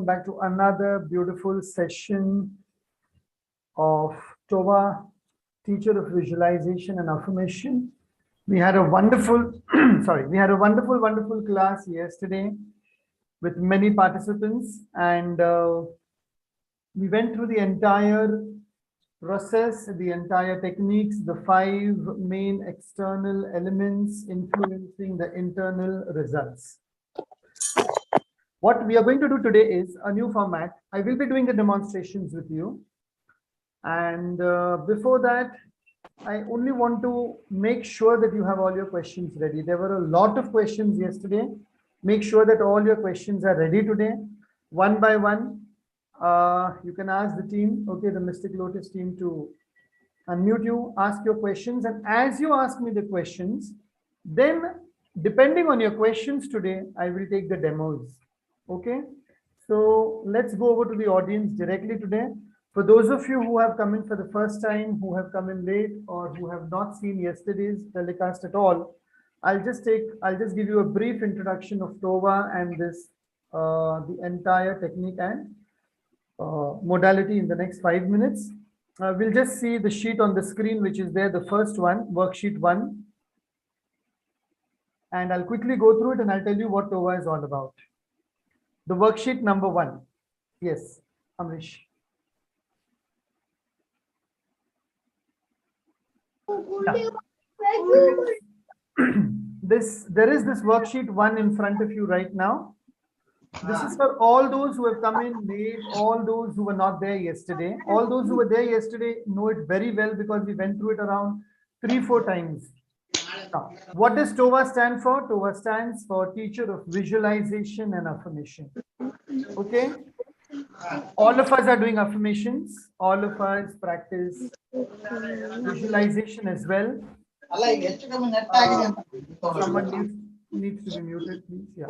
Back to another beautiful session of Tova, teacher of visualization and affirmation. We had a wonderful, wonderful class yesterday with many participants, and we went through the entire process, the entire techniques, the 5 main external elements influencing the internal results. What we are going to do today is a new format. I will be doing the demonstrations with you. And before that, I only want to make sure that you have all your questions ready. There were a lot of questions yesterday. Make sure that all your questions are ready today. One by one, you can ask the team, okay, the Mystic Lotus team, to unmute you, ask your questions. And as you ask me the questions, then depending on your questions today, I will take the demos. Okay, so let's go over to the audience directly today. For those of you who have come in for the first time, who have come in late, or who have not seen yesterday's telecast at all, I'll just give you a brief introduction of Tova and this the entire technique and modality in the next 5 minutes. We'll just see the sheet on the screen, which is there, the first one, worksheet 1. And I'll quickly go through it and I'll tell you what Tova is all about. The worksheet number 1. Yes, Amrish. Yeah. There is this worksheet 1 in front of you right now. This is for all those who have come in late, all those who were not there yesterday. All those who were there yesterday know it very well because we went through it around 3-4 times. Now, what does Tova stand for? Tova stands for Teacher of Visualization and Affirmation. Okay? All of us are doing affirmations. All of us practice visualization as well. Someone needs to be muted, please. Yeah.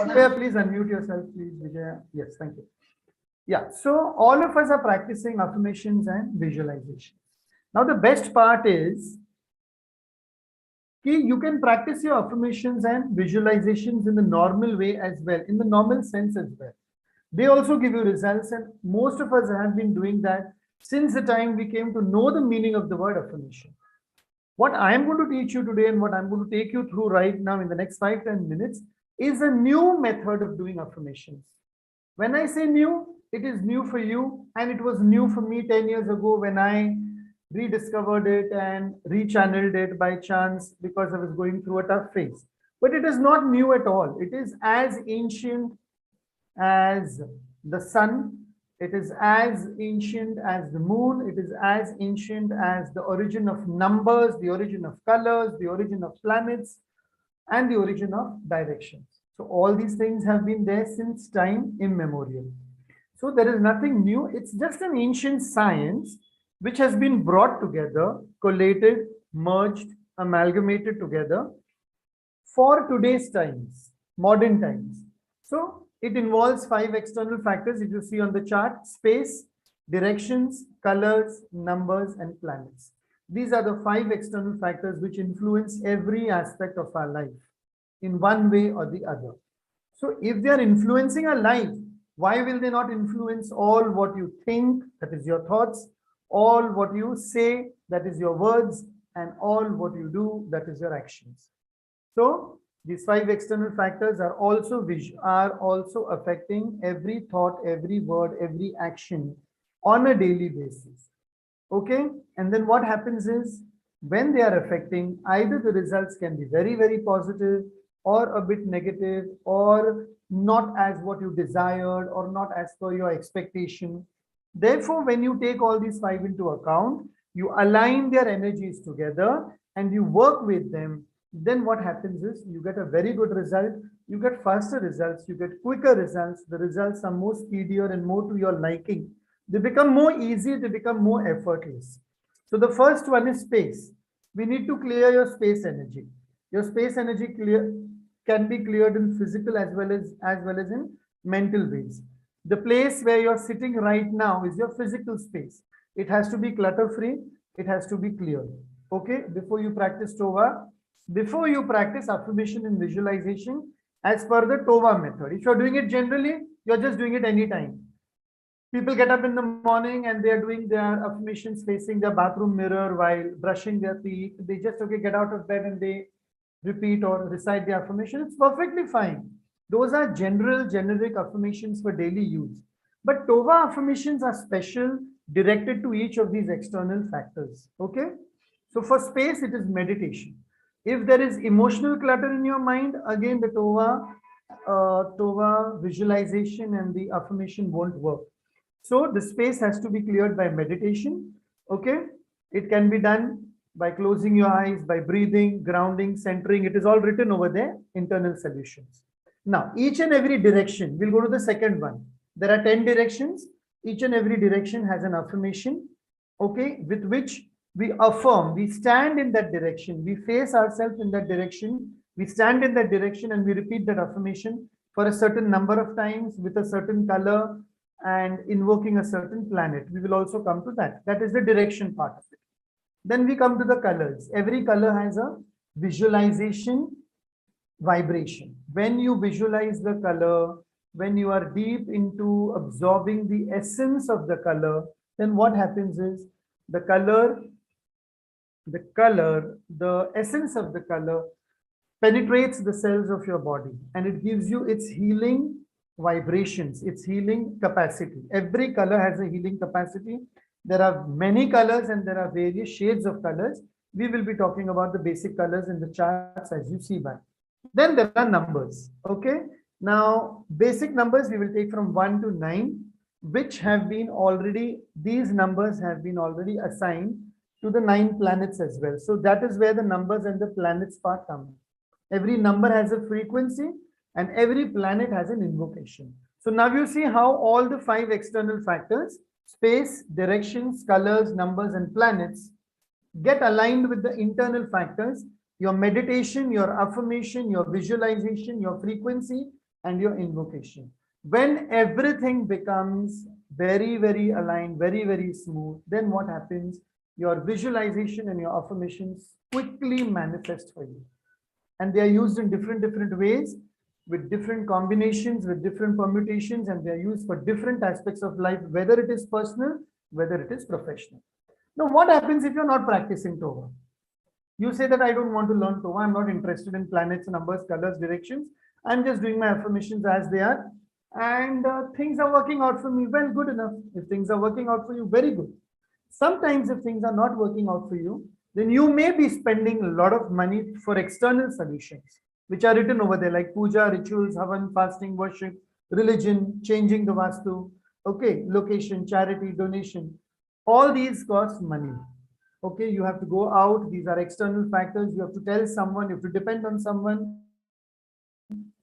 Vijaya, please unmute yourself, please. Vijaya. Yes, thank you. Yeah, so all of us are practicing affirmations and visualization. Now, the best part is you can practice your affirmations and visualizations in the normal way as well, in the normal sense as well. They also give you results, and most of us have been doing that since the time we came to know the meaning of the word affirmation. What I am going to teach you today and what I'm going to take you through right now in the next 5-10 minutes is a new method of doing affirmations. When I say new, it is new for you, and it was new for me 10 years ago when I rediscovered it and rechanneled it by chance because I was going through a tough phase. But it is not new at all. It is as ancient as the sun. It is as ancient as the moon. It is as ancient as the origin of numbers, the origin of colors, the origin of planets, and the origin of directions. So all these things have been there since time immemorial. So there is nothing new. It's just an ancient science which has been brought together, collated, merged, amalgamated together for today's times, modern times. So it involves 5 external factors. If you see on the chart: space, directions, colors, numbers, and planets. These are the 5 external factors which influence every aspect of our life in one way or the other. So if they are influencing our life, why will they not influence all what you think, that is your thoughts, all what you say, that is your words, and all what you do, that is your actions? So these 5 external factors are also affecting every thought, every word, every action on a daily basis. Okay? And then what happens is, when they are affecting, either the results can be very, very positive, or a bit negative, or not as what you desired, or not as per your expectation. Therefore, when you take all these 5 into account, you align their energies together and you work with them, then what happens is you get a very good result. You get faster results, you get quicker results. The results are more speedier and more to your liking. They become more easy, they become more effortless. So the first one is space. We need to clear your space energy. Your space energy can be cleared in physical as well as in mental ways. The place where you're sitting right now is your physical space. It has to be clutter-free. It has to be clear. Okay? Before you practice Tova, before you practice affirmation and visualization, as per the Tova method. If you're doing it generally, you're just doing it anytime. People get up in the morning and they are doing their affirmations facing their bathroom mirror while brushing their teeth. They just get out of bed and they repeat or recite the affirmation. It's perfectly fine. Those are general, generic affirmations for daily use. But Tova affirmations are special, directed to each of these external factors. Okay. So for space, it is meditation. If there is emotional clutter in your mind, again, the Tova visualization and the affirmation won't work. So the space has to be cleared by meditation. Okay. It can be done by closing your eyes, by breathing, grounding, centering. It is all written over there, internal solutions. Now, each and every direction, we'll go to the second one. There are 10 directions. Each and every direction has an affirmation, okay, with which we affirm, we stand in that direction, we face ourselves in that direction, we stand in that direction and we repeat that affirmation for a certain number of times with a certain color and invoking a certain planet. We will also come to that. That is the direction part of it. Then we come to the colors. Every color has a visualization vibration. When you visualize the color, when you are deep into absorbing the essence of the color, then what happens is the essence of the color penetrates the cells of your body and it gives you its healing vibrations, its healing capacity. Every color has a healing capacity. There are many colors and there are various shades of colors. We will be talking about the basic colors in the charts as you see by. Then there are numbers. Okay. Now, basic numbers we will take from 1 to 9, which have been already, these numbers have been already assigned to the 9 planets as well. So that is where the numbers and the planets part come. Every number has a frequency and every planet has an invocation. So now you see how all the 5 external factors, space, directions, colors, numbers, and planets get aligned with the internal factors, your meditation, your affirmation, your visualization, your frequency, and your invocation. When everything becomes very, very aligned, very, very smooth, then what happens? Your visualization and your affirmations quickly manifest for you. And they are used in different ways, with different combinations, with different permutations, and they are used for different aspects of life, whether it is personal, whether it is professional. Now, what happens if you're not practicing Tova? You say that I don't want to learn Tova, I'm not interested in planets, numbers, colors, directions. I'm just doing my affirmations as they are. And things are working out for me. Well, good enough. If things are working out for you, very good. Sometimes if things are not working out for you, then you may be spending a lot of money for external solutions, which are written over there, like puja, rituals, havan, fasting, worship, religion, changing the vastu, okay, location, charity, donation. All these cost money. Okay, you have to go out. These are external factors. You have to tell someone, you have to depend on someone.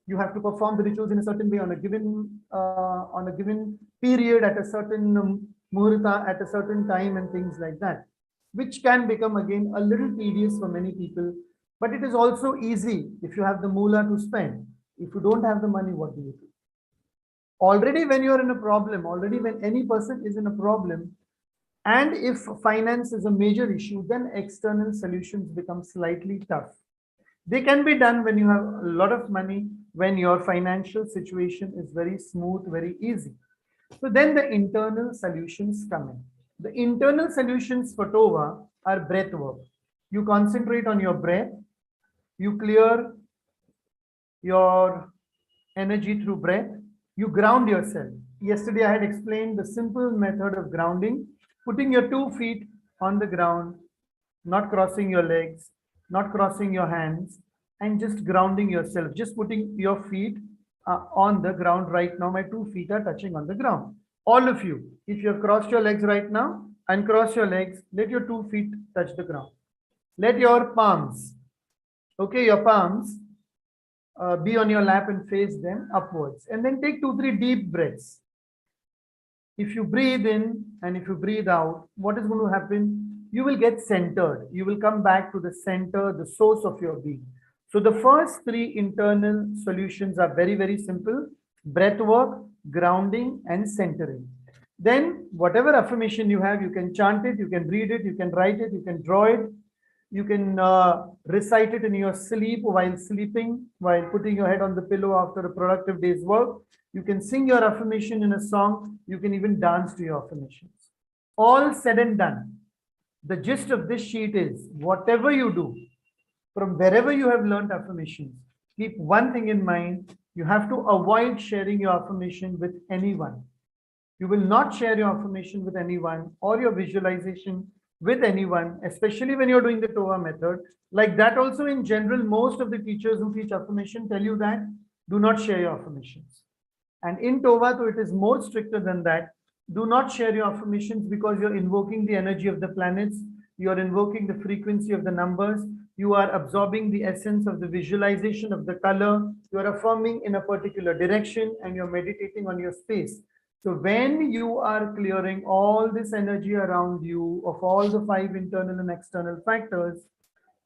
You have to perform the rituals in a certain way on a given period at a certain muhurta at a certain time and things like that, which can become again a little tedious for many people. But it is also easy if you have the moolah to spend. If you don't have the money, what do you do? Already when you are in a problem, already when any person is in a problem, and if finance is a major issue, then external solutions become slightly tough. They can be done when you have a lot of money, when your financial situation is very smooth, very easy. So then the internal solutions come in. The internal solutions for Tova are breath work. You concentrate on your breath. You clear your energy through breath. You ground yourself. Yesterday I had explained the simple method of grounding, putting your 2 feet on the ground, not crossing your legs, not crossing your hands, and just grounding yourself, just putting your feet on the ground. Right now, my 2 feet are touching on the ground. All of you, if you have crossed your legs right now, uncross your legs, let your 2 feet touch the ground. Let your palms, okay, your palms be on your lap and face them upwards. And then take 2-3 deep breaths. If you breathe in and if you breathe out, what is going to happen? You will get centered. You will come back to the center, the source of your being. So the first 3 internal solutions are very, very simple: breath work, grounding, and centering. Then whatever affirmation you have, you can chant it, you can read it, you can write it, you can draw it. You can recite it in your sleep while sleeping, while putting your head on the pillow after a productive day's work. You can sing your affirmation in a song. You can even dance to your affirmations. All said and done, the gist of this sheet is whatever you do, from wherever you have learned affirmations, keep one thing in mind. You have to avoid sharing your affirmation with anyone. You will not share your affirmation with anyone or your visualization with anyone, especially when you're doing the TOA method. Like that also in general, most of the teachers who teach affirmation tell you that do not share your affirmations. And in TOA, though it is more stricter than that, do not share your affirmations because you're invoking the energy of the planets, you're invoking the frequency of the numbers, you are absorbing the essence of the visualization of the color, you are affirming in a particular direction, and you're meditating on your space. So when you are clearing all this energy around you of all the 5 internal and external factors,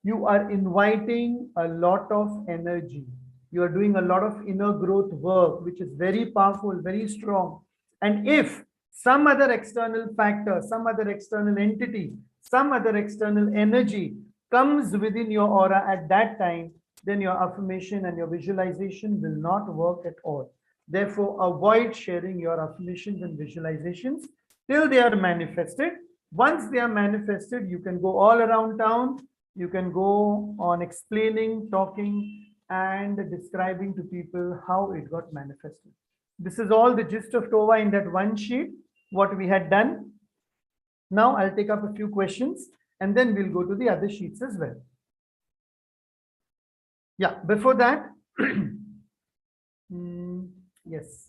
you are inviting a lot of energy. You are doing a lot of inner growth work, which is very powerful, very strong. And if some other external factor, some other external entity, some other external energy comes within your aura at that time, then your affirmation and your visualization will not work at all. Therefore, avoid sharing your affirmations and visualizations till they are manifested. Once they are manifested, you can go all around town. You can go on explaining, talking, and describing to people how it got manifested. This is all the gist of TOA in that one sheet, what we had done. Now I'll take up a few questions and then we'll go to the other sheets as well. Yeah, before that, yes.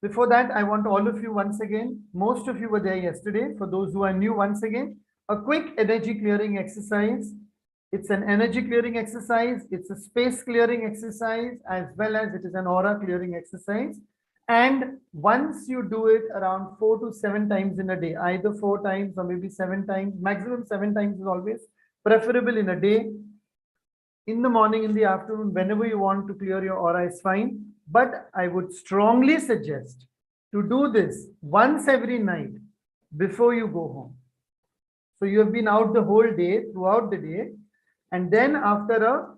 Before that, I want all of you once again, most of you were there yesterday. For those who are new, once again, a quick energy clearing exercise. It's an energy clearing exercise. It's a space clearing exercise, as well as it is an aura clearing exercise. And once you do it around 4 to 7 times in a day, either 4 times or maybe 7 times, maximum 7 times is always preferable in a day. In the morning, in the afternoon, whenever you want to clear your aura is fine. But I would strongly suggest to do this once every night before you go home. So you have been out the whole day, throughout the day. And then after a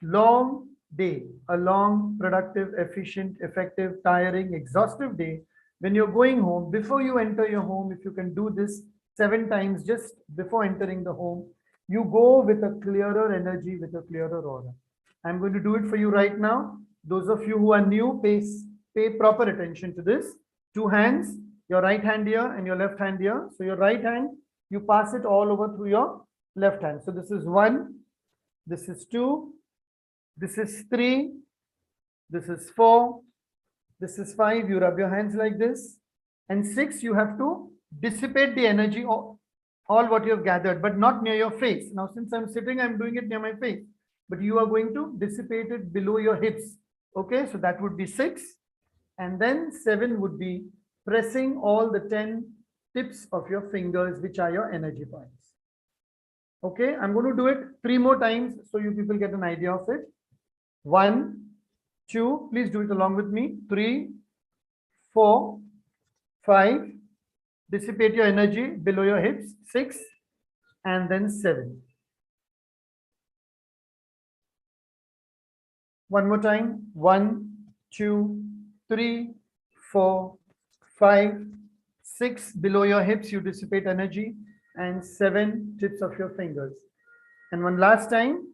long day, a long, productive, efficient, effective, tiring, exhaustive day, when you're going home, before you enter your home, if you can do this 7 times just before entering the home, you go with a clearer energy, with a clearer aura. I'm going to do it for you right now. Those of you who are new, pay proper attention to this. 2 hands, your right hand here and your left hand here. So your right hand, you pass it all over through your left hand. So this is 1, this is 2, this is 3, this is 4, this is 5. You rub your hands like this. And 6, you have to dissipate the energy of all what you have gathered, but not near your face. Now, since I'm sitting, I'm doing it near my face, but you are going to dissipate it below your hips. Okay, so that would be 6. And then 7 would be pressing all the 10 tips of your fingers, which are your energy points. Okay, I'm going to do it 3 more times so you people get an idea of it. 1, 2, please do it along with me. 3, 4, 5, dissipate your energy below your hips. 6, and then 7. One more time. 1, 2, 3, 4, 5, 6. Below your hips, you dissipate energy. And 7 tips of your fingers. And one last time.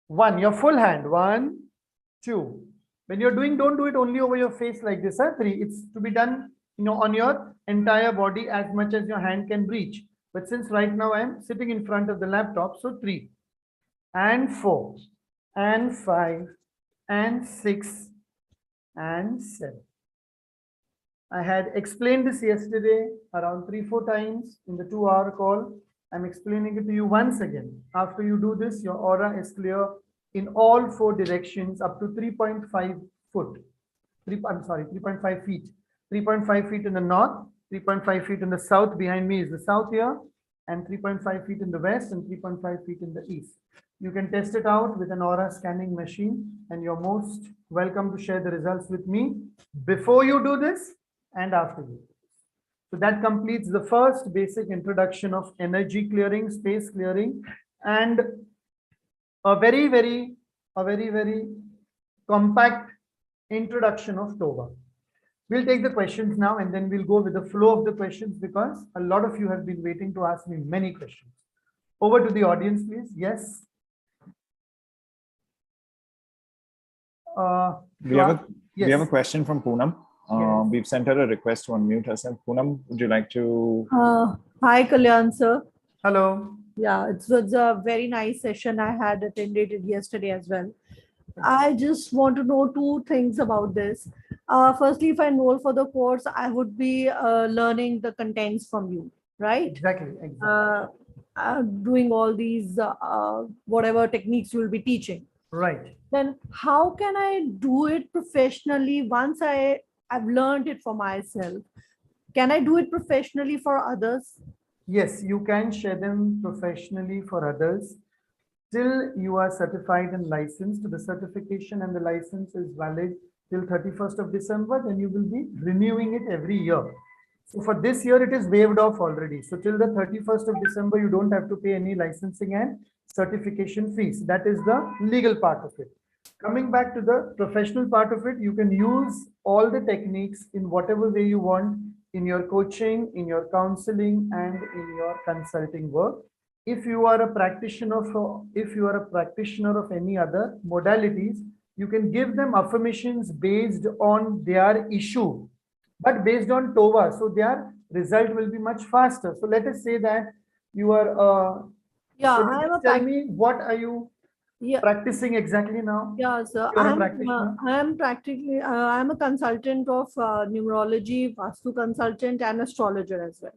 1, your full hand. 1, 2. When you're doing, don't do it only over your face like this. 3. It's to be done, on your entire body as much as your hand can reach. But since right now I'm sitting in front of the laptop, so 3, and 4, and 5, and 6, and 7. I had explained this yesterday around 3-4 times in the 2-hour call. I'm explaining it to you once again. After you do this, your aura is clear in all 4 directions up to 3.5 foot. 3.5 feet. 3.5 feet in the north, 3.5 feet in the south. Behind me is the south here, and 3.5 feet in the west and 3.5 feet in the east. You can test it out with an aura scanning machine, and you're most welcome to share the results with me before you do this and after you do this. So that completes the first basic introduction of energy clearing, space clearing, and a very compact introduction of Tova. We'll take the questions now and then we'll go with the flow of the questions because a lot of you have been waiting to ask me many questions. Over to the audience, please. Yes. We have a question from Poonam. Yes. We've sent her a request to unmute herself. Poonam, would you like to? Hi, Kalyaan Sir. Hello. Yeah, it was a very nice session. I had attended it yesterday as well. I just want to know two things about this. Firstly, if I enroll for the course, I would be learning the contents from you, right? Exactly. Doing all these whatever techniques you will be teaching. Right. Then how can I do it professionally once I've learned it for myself? Can I do it professionally for others? Yes, you can share them professionally for others till you are certified and licensed. The certification and the license is valid till 31st of December. Then you will be renewing it every year. So for this year, it is waived off already. So till the 31st of December, you don't have to pay any licensing and certification fees. That is the legal part of it. Coming back to the professional part of it, you can use all the techniques in whatever way you want in your coaching, in your counseling, and in your consulting work. If you are a practitioner of any other modalities, you can give them affirmations based on their issue, but based on Tova. So their result will be much faster. So let us say that you are tell me, what are you practicing exactly now? Yeah, sir. I'm a consultant of numerology, Vastu consultant, and astrologer as well.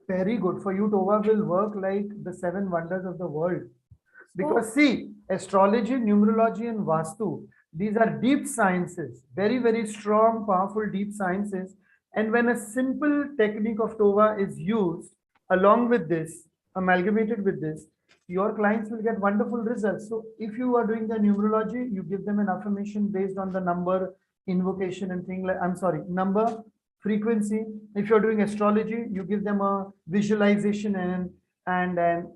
Very good. For you, Tova will work like the 7 wonders of the world. Because see, astrology, numerology, and Vastu, these are deep sciences, very strong, powerful, deep sciences. And when a simple technique of Tova is used along with this, amalgamated with this, your clients will get wonderful results. So if you are doing the numerology, you give them an affirmation based on the number, invocation, and thing like, number, frequency. If you're doing astrology, you give them a visualization and an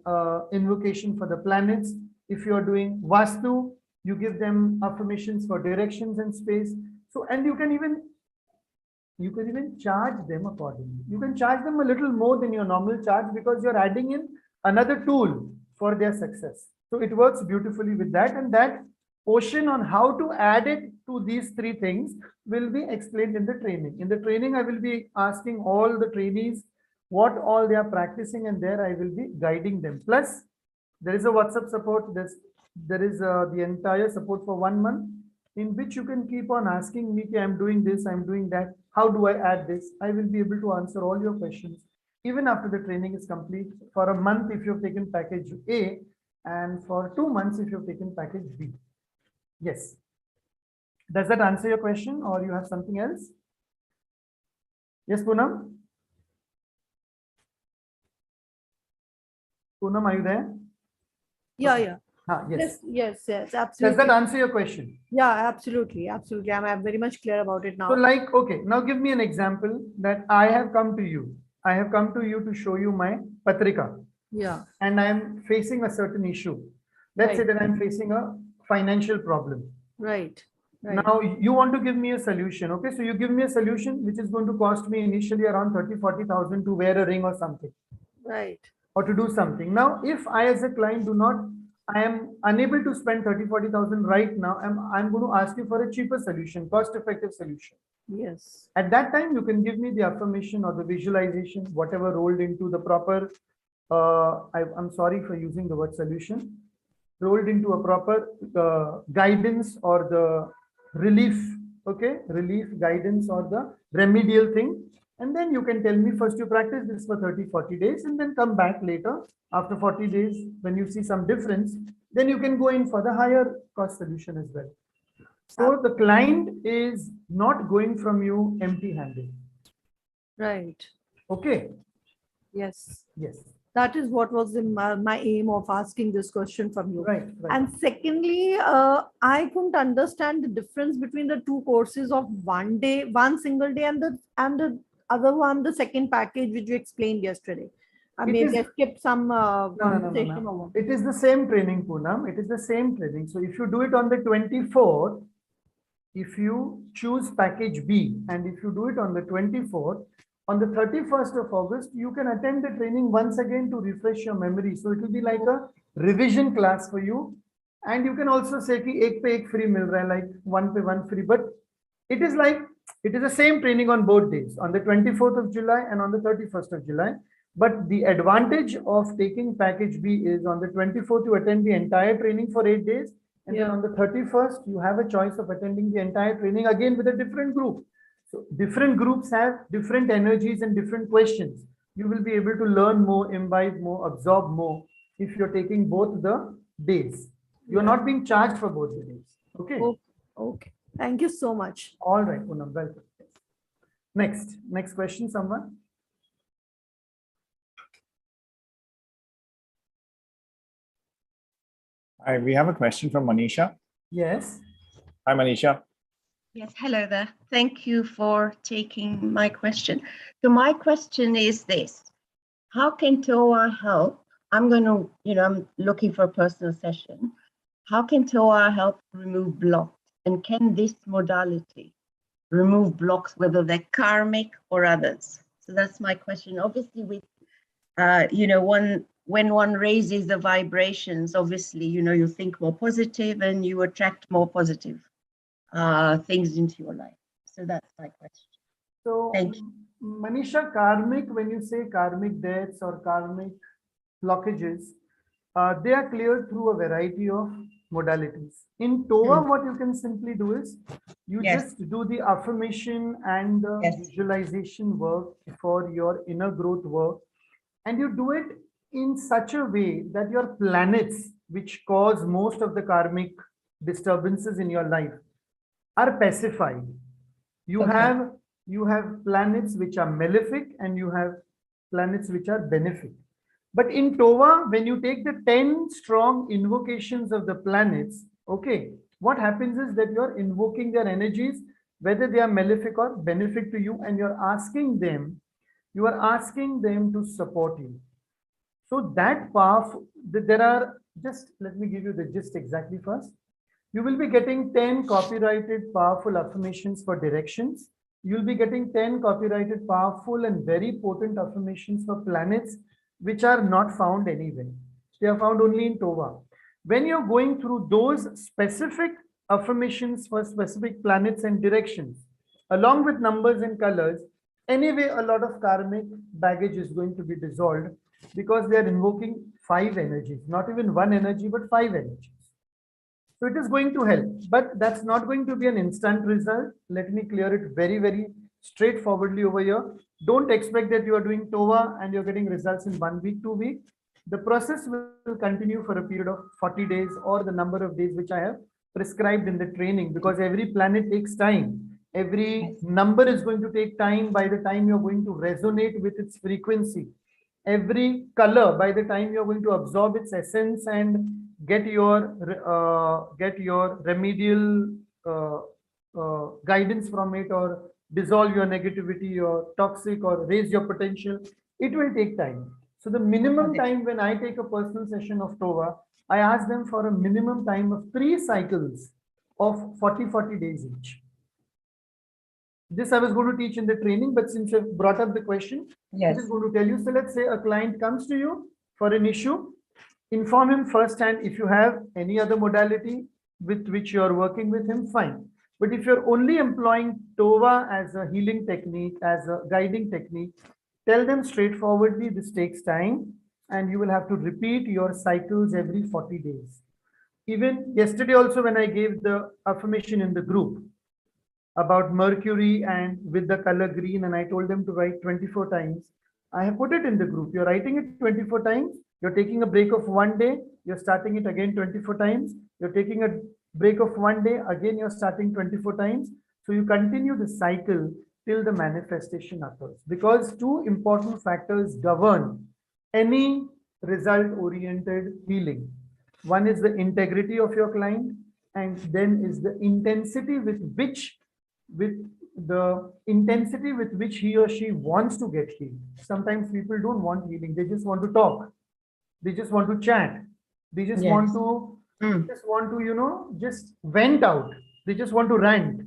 invocation for the planets. If you're doing Vastu, you give them affirmations for directions and space. So, and you can even charge them accordingly. You can charge them a little more than your normal charge because you're adding in another tool for their success. So it works beautifully with that, and that portion on how to add it to these 3 things will be explained in the training. In the training, I will be asking all the trainees what all they are practicing, and there I will be guiding them. Plus, there is a WhatsApp support. There is the entire support for 1 month, in which you can keep on asking me, I'm doing this, I'm doing that. How do I add this? I will be able to answer all your questions even after the training is complete, for a month if you've taken package A, and for 2 months if you've taken package B. Yes. Does that answer your question, or you have something else? Yes, Poonam? Poonam, are you there? Yeah, okay. yeah. Yes, absolutely. Does that answer your question? Yeah, absolutely. I'm very much clear about it now. So okay, now give me an example that I have come to you. I have come to you to show you my Patrika. Yeah. And I am facing a certain issue. Let's say that I'm facing a financial problem. Right. Now you want to give me a solution. Okay. So you give me a solution which is going to cost me initially around 30,000-40,000 to wear a ring or something. Right. Or to do something. Now, if I as a client I am unable to spend 30,000-40,000 right now, I'm going to ask you for a cheaper solution, cost-effective solution. Yes. At that time, you can give me the affirmation or the visualization, whatever rolled into the proper, I'm sorry for using the word solution, rolled into a proper guidance or the relief, okay, relief, guidance, or the remedial thing. And then you can tell me, first you practice this for 30-40 days and then come back later after 40 days when you see some difference, then you can go in for the higher cost solution as well. So the client is not going from you empty-handed. Right. Okay. Yes. Yes. That is what was in my aim of asking this question from you. Right. And secondly, I couldn't understand the difference between the 2 courses of one single day and the other one, the second package which you explained yesterday? It Maybe I is- skipped some No. conversation over. It is the same training, Poonam. It is the same training. So if you do it on the 24th, if you choose package B, and if you do it on the 24th, on the 31st of August, you can attend the training once again to refresh your memory. So it will be like a revision class for you. And you can also say ki ek pe ek free mil raha hai, like one pe one free. But it is like, it is the same training on both days, on the 24th of July and on the 31st of July. But the advantage of taking package B is on the 24th, you attend the entire training for 8 days. And then Yeah. on the 31st, you have a choice of attending the entire training again with a different group. So different groups have different energies and different questions. You will be able to learn more, imbibe more, absorb more if you're taking both the days. You're not being charged for both the days. Okay. Okay. Thank you so much. All right, Poonam, welcome. Next question, someone? We have a question from Manisha. Yes. Hi, Manisha. Yes, hello there. Thank you for taking my question. So my question is this: how can TOA help? I'm looking for a personal session. How can TOA help remove blocks? And can this modality remove blocks, whether they're karmic or others? So that's my question. Obviously, with when one raises the vibrations, obviously, you think more positive and you attract more positive things into your life. So that's my question. So, Thank you. Manisha, karmic, when you say karmic debts or karmic blockages, they are cleared through a variety of modalities. In TOA, what you can simply do is you just do the affirmation and the visualization work for your inner growth work, and you do it in such a way that your planets, which cause most of the karmic disturbances in your life, are pacified. You have planets which are malefic and you have planets which are benefic. But in TOA, when you take the 10 strong invocations of the planets, okay, what happens is that you're invoking their energies, whether they are malefic or benefic to you, and you're asking them, to support you. So that powerful, there are, just let me give you the gist exactly first. You will be getting 10 copyrighted powerful affirmations for directions. You'll be getting 10 copyrighted powerful and very potent affirmations for planets, which are not found anywhere. They are found only in TOA. When you're going through those specific affirmations for specific planets and directions, along with numbers and colors, anyway, a lot of karmic baggage is going to be dissolved because they are invoking 5 energies, not even 1 energy, but 5 energies. So it is going to help, but that's not going to be an instant result. Let me clear it very, very straightforwardly over here. Don't expect that you are doing TOA and you're getting results in 1 week, 2 weeks. The process will continue for a period of 40 days or the number of days which I have prescribed in the training, because every planet takes time. Every number is going to take time by the time you're going to resonate with its frequency. Every color, by the time you're going to absorb its essence and get your remedial guidance from it, or dissolve your negativity or toxic, or raise your potential, it will take time. So the minimum time when I take a personal session of TOA, I ask them for a minimum time of 3 cycles of 40 days each. This I was going to teach in the training, but since you've brought up the question, I'm just going to tell you. So let's say a client comes to you for an issue. Inform him firsthand. If you have any other modality with which you are working with him, fine. But if you're only employing TOA as a healing technique, as a guiding technique, tell them straightforwardly, this takes time and you will have to repeat your cycles every 40 days. Even yesterday also, when I gave the affirmation in the group about Mercury and with the color green, and I told them to write 24 times, I have put it in the group. You're writing it 24 times. You're taking a break of 1 day. You're starting it again 24 times. You're taking a break of 1 day. Again, you're starting 24 times. So you continue the cycle till the manifestation occurs, because 2 important factors govern any result-oriented healing. One is the integrity of your client, and then is the intensity with which the intensity with which he or she wants to get healed. Sometimes people don't want healing. They just want to talk. They just want to chat. They just want to, just vent out. They just want to rant.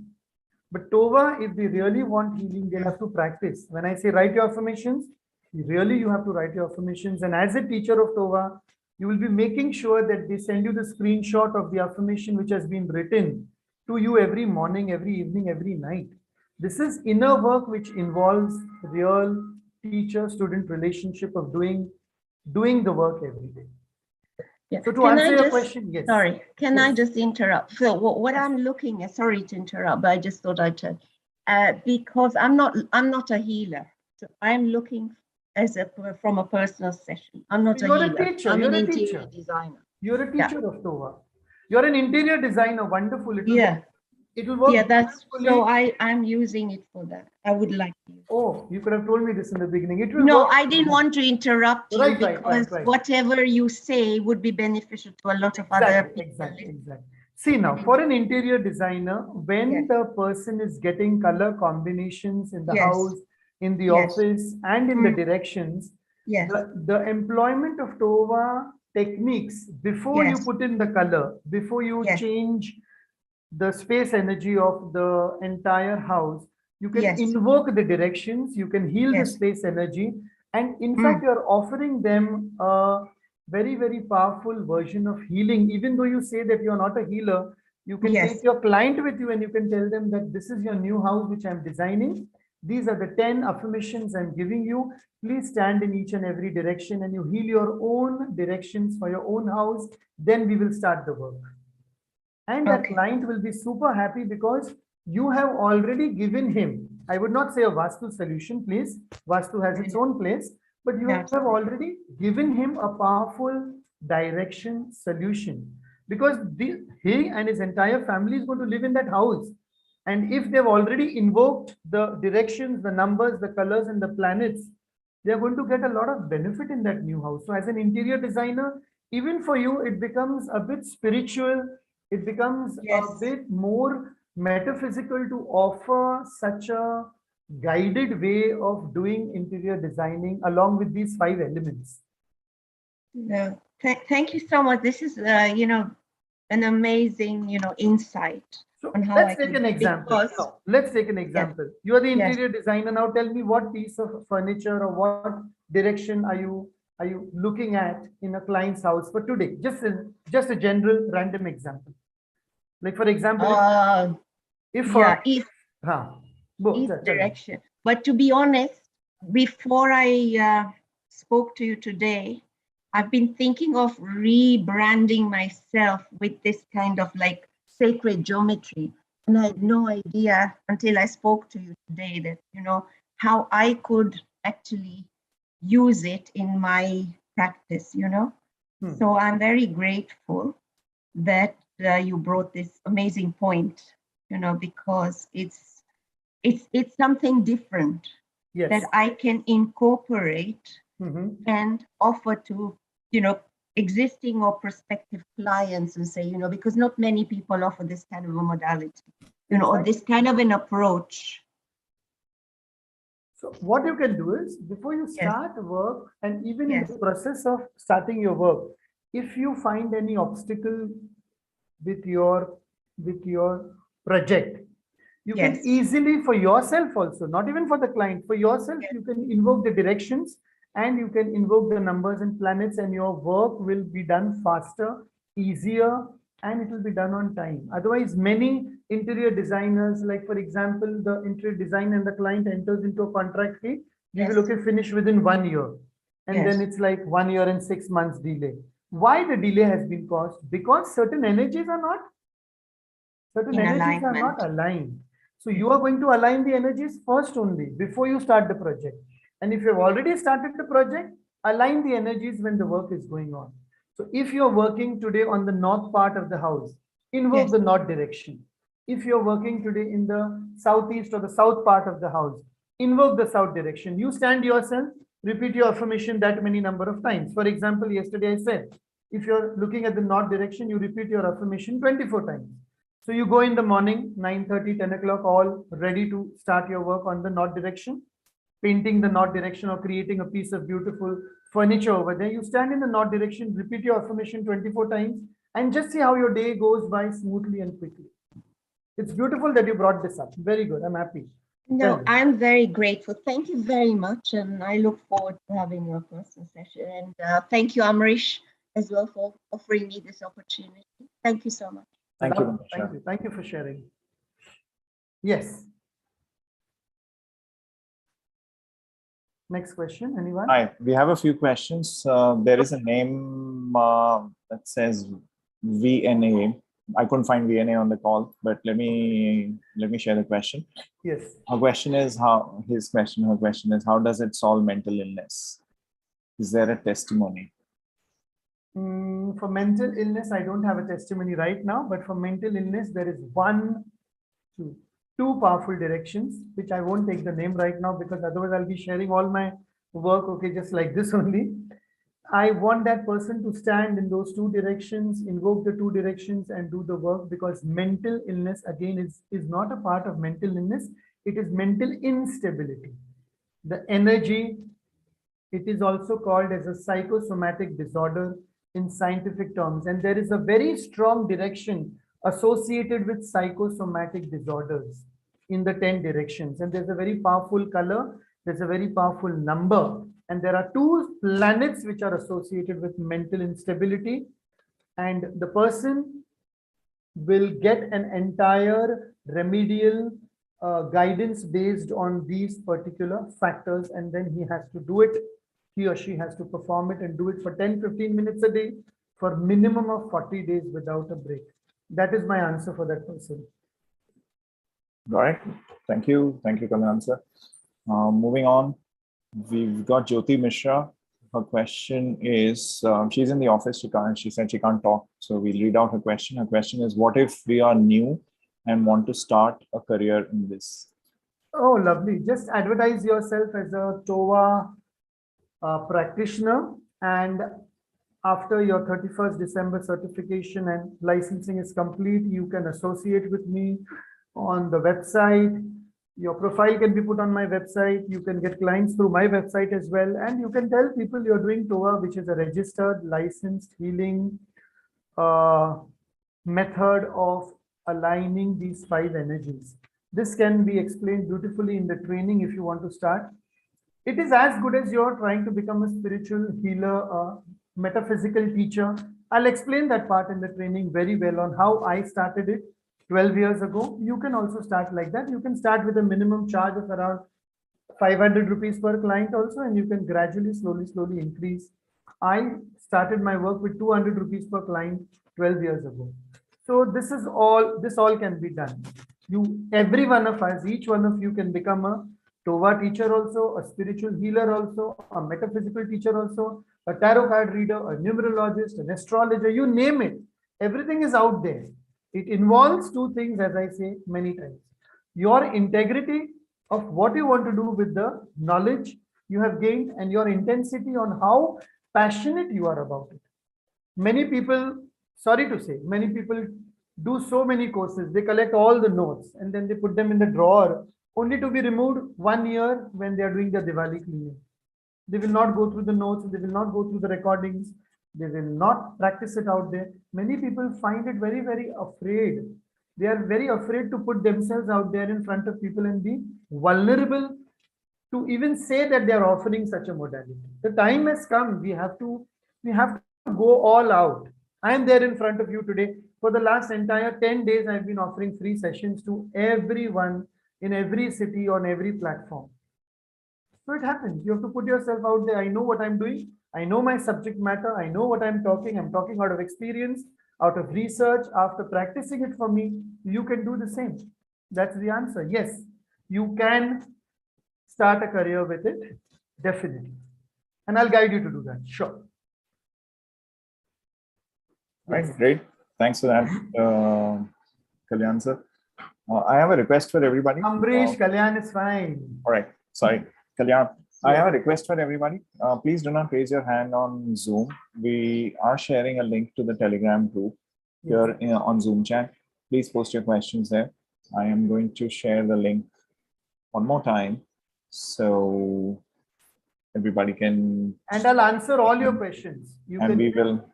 But Tova, if they really want healing, they'll have to practice. When I say write your affirmations, really you have to write your affirmations. And as a teacher of Tova, you will be making sure that they send you the screenshot of the affirmation which has been written to you every morning, every evening, every night. This is inner work which involves real teacher-student relationship of doing the work every day. Yeah. So to answer your question, yes. Sorry, can Yes. I just interrupt? So what I'm looking at, sorry to interrupt, but I just thought I'd tell, because I'm not a healer. So I'm looking from a personal session. I'm not You're a a healer. teacher, I'm you're an a interior teacher. designer. You're a teacher of Tova. You're an interior designer. Wonderful. It will work. Yeah, that's wonderfully. so I'm using it for that. I would like to. Oh, you could have told me this in the beginning. It will No, work. I didn't want to interrupt you Right, because right. whatever you say would be beneficial to a lot of other people. Exactly. See now, for an interior designer, when the person is getting color combinations in the house, in the office, and in the directions, the employment of Tova techniques, before you put in the color, before you change the space energy of the entire house, you can invoke the directions, you can heal the space energy, and in fact, you're offering them a very, very powerful version of healing. Even though you say that you're not a healer, you can take your client with you and you can tell them that this is your new house which I'm designing. These are the 10 affirmations I'm giving you. Please stand in each and every direction and you heal your own directions for your own house. Then we will start the work. And that client will be super happy because you have already given him, I would not say a Vastu solution, please. Vastu has its own place, but you have already given him a powerful direction solution because he and his entire family is going to live in that house. And if they've already invoked the directions, the numbers, the colors, and the planets, they are going to get a lot of benefit in that new house. So as an interior designer, even for you, it becomes a bit spiritual. It becomes a bit more metaphysical to offer such a guided way of doing interior designing along with these 5 elements. Yeah. Thank you so much. This is, an amazing, insight. So on how let's take an example. Let's take an example. You are the interior designer. Now tell me what piece of furniture or what direction are you looking at in a client's house for today? Just a general random example. Like for example, east direction. But to be honest, before I spoke to you today, I've been thinking of rebranding myself with this kind of like sacred geometry. And I had no idea until I spoke to you today that, how I could actually use it in my practice, So I'm very grateful that you brought this amazing point, because it's something different that I can incorporate and offer to, existing or prospective clients and say, because not many people offer this kind of a modality, or this kind of an approach. So what you can do is before you start work and even in the process of starting your work, if you find any obstacle with your project, you can easily for yourself also, not even for the client, for yourself, you can invoke the directions and you can invoke the numbers and planets and your work will be done faster, easier, and it will be done on time. Otherwise, many interior designers, like for example, the interior design and the client enters into a contract fee, we will finish within 1 year. And then it's like 1 year and 6 months delay. Why the delay has been caused? Because certain energies are not aligned. So you are going to align the energies first only before you start the project. And if you have already started the project, align the energies when the work is going on. So if you're working today on the north part of the house, invoke the north direction. If you're working today in the southeast or the south part of the house, invoke the south direction. You stand yourself, repeat your affirmation that many number of times. For example, yesterday I said, if you're looking at the north direction, you repeat your affirmation 24 times. So you go in the morning, 9:30, 10 o'clock, all ready to start your work on the north direction, painting the north direction or creating a piece of beautiful furniture over there. You stand in the north direction, repeat your affirmation 24 times, and just see how your day goes by smoothly and quickly. It's beautiful that you brought this up. Very good. I'm happy. No, I'm very grateful. Thank you very much. And I look forward to having your personal session. And thank you, Amrish, as well for offering me this opportunity. Thank you so much. Thank you. Thank you. Thank you for sharing. Yes. Next question, anyone? Hi, we have a few questions. There is a name that says VNA. I couldn't find VNA on the call, but let me share the question. Yes. Her question is how does it solve mental illness? Is there a testimony? For mental illness, I don't have a testimony right now, but for mental illness, there is two powerful directions, which I won't take the name right now because otherwise I'll be sharing all my work, okay, just like this only. I want that person to stand in those two directions, invoke the two directions and do the work, because mental illness again is not a part of mental illness. It is mental instability. The energy, it is also called as a psychosomatic disorder in scientific terms. And there is a very strong direction associated with psychosomatic disorders in the 10 directions. And there's a very powerful color, there's a very powerful number. And there are two planets which are associated with mental instability. And the person will get an entire remedial guidance based on these particular factors. And then he has to do it. He or she has to perform it and do it for 10-15 minutes a day for minimum of 40 days without a break. That is my answer for that person. All right. Thank you. Thank you, Kalyaan Sir. Moving on, we've got Jyoti Mishra. Her question is, she's in the office. She said she can't talk. So we'll read out her question. Her question is, what if we are new and want to start a career in this? Oh, lovely. Just advertise yourself as a TOA practitioner, and after your 31st December certification and licensing is complete, you can associate with me on the website. Your profile can be put on my website. You can get clients through my website as well. And you can tell people you're doing TOA, which is a registered, licensed healing method of aligning these 5 energies. This can be explained beautifully in the training if you want to start. It is as good as you're trying to become a spiritual healer, metaphysical teacher. I'll explain that part in the training very well on how I started it 12 years ago. You can also start like that. You can start with a minimum charge of around 500 rupees per client also, and you can gradually, slowly increase. I started my work with 200 rupees per client 12 years ago. So this all can be done. Every one of us, each one of you can become a TOA teacher also, a spiritual healer also, a metaphysical teacher also, a tarot card reader, a numerologist, an astrologer, you name it. Everything is out there. It involves 2 things, as I say many times. Your integrity of what you want to do with the knowledge you have gained and your intensity on how passionate you are about it. Many people, sorry to say, many people do so many courses. They collect all the notes and then they put them in the drawer only to be removed 1 year when they are doing their Diwali cleaning. They will not go through the notes. They will not go through the recordings. They will not practice it out there. Many people find it very, very afraid. They are very afraid to put themselves out there in front of people and be vulnerable to even say that they are offering such a modality. The time has come. We have to go all out. I am there in front of you today. For the last entire 10 days, I've been offering free sessions to everyone in every city on every platform. So it happens. You have to put yourself out there. I know what I'm doing. I know my subject matter. I know what I'm talking. I'm talking out of experience, out of research. After practicing it for me, you can do the same. That's the answer. Yes, you can start a career with it. Definitely. And I'll guide you to do that. Sure. Right, great. Thanks for that, Kalyaan Sir. I have a request for everybody. Amrish, Kalyaan is fine. All right, sorry, Kalyaan. I have a request for everybody. Please do not raise your hand on Zoom. We are sharing a link to the Telegram group here on Zoom chat. please post your questions there. I am going to share the link one more time so everybody can. And I'll answer all your questions. You and we will.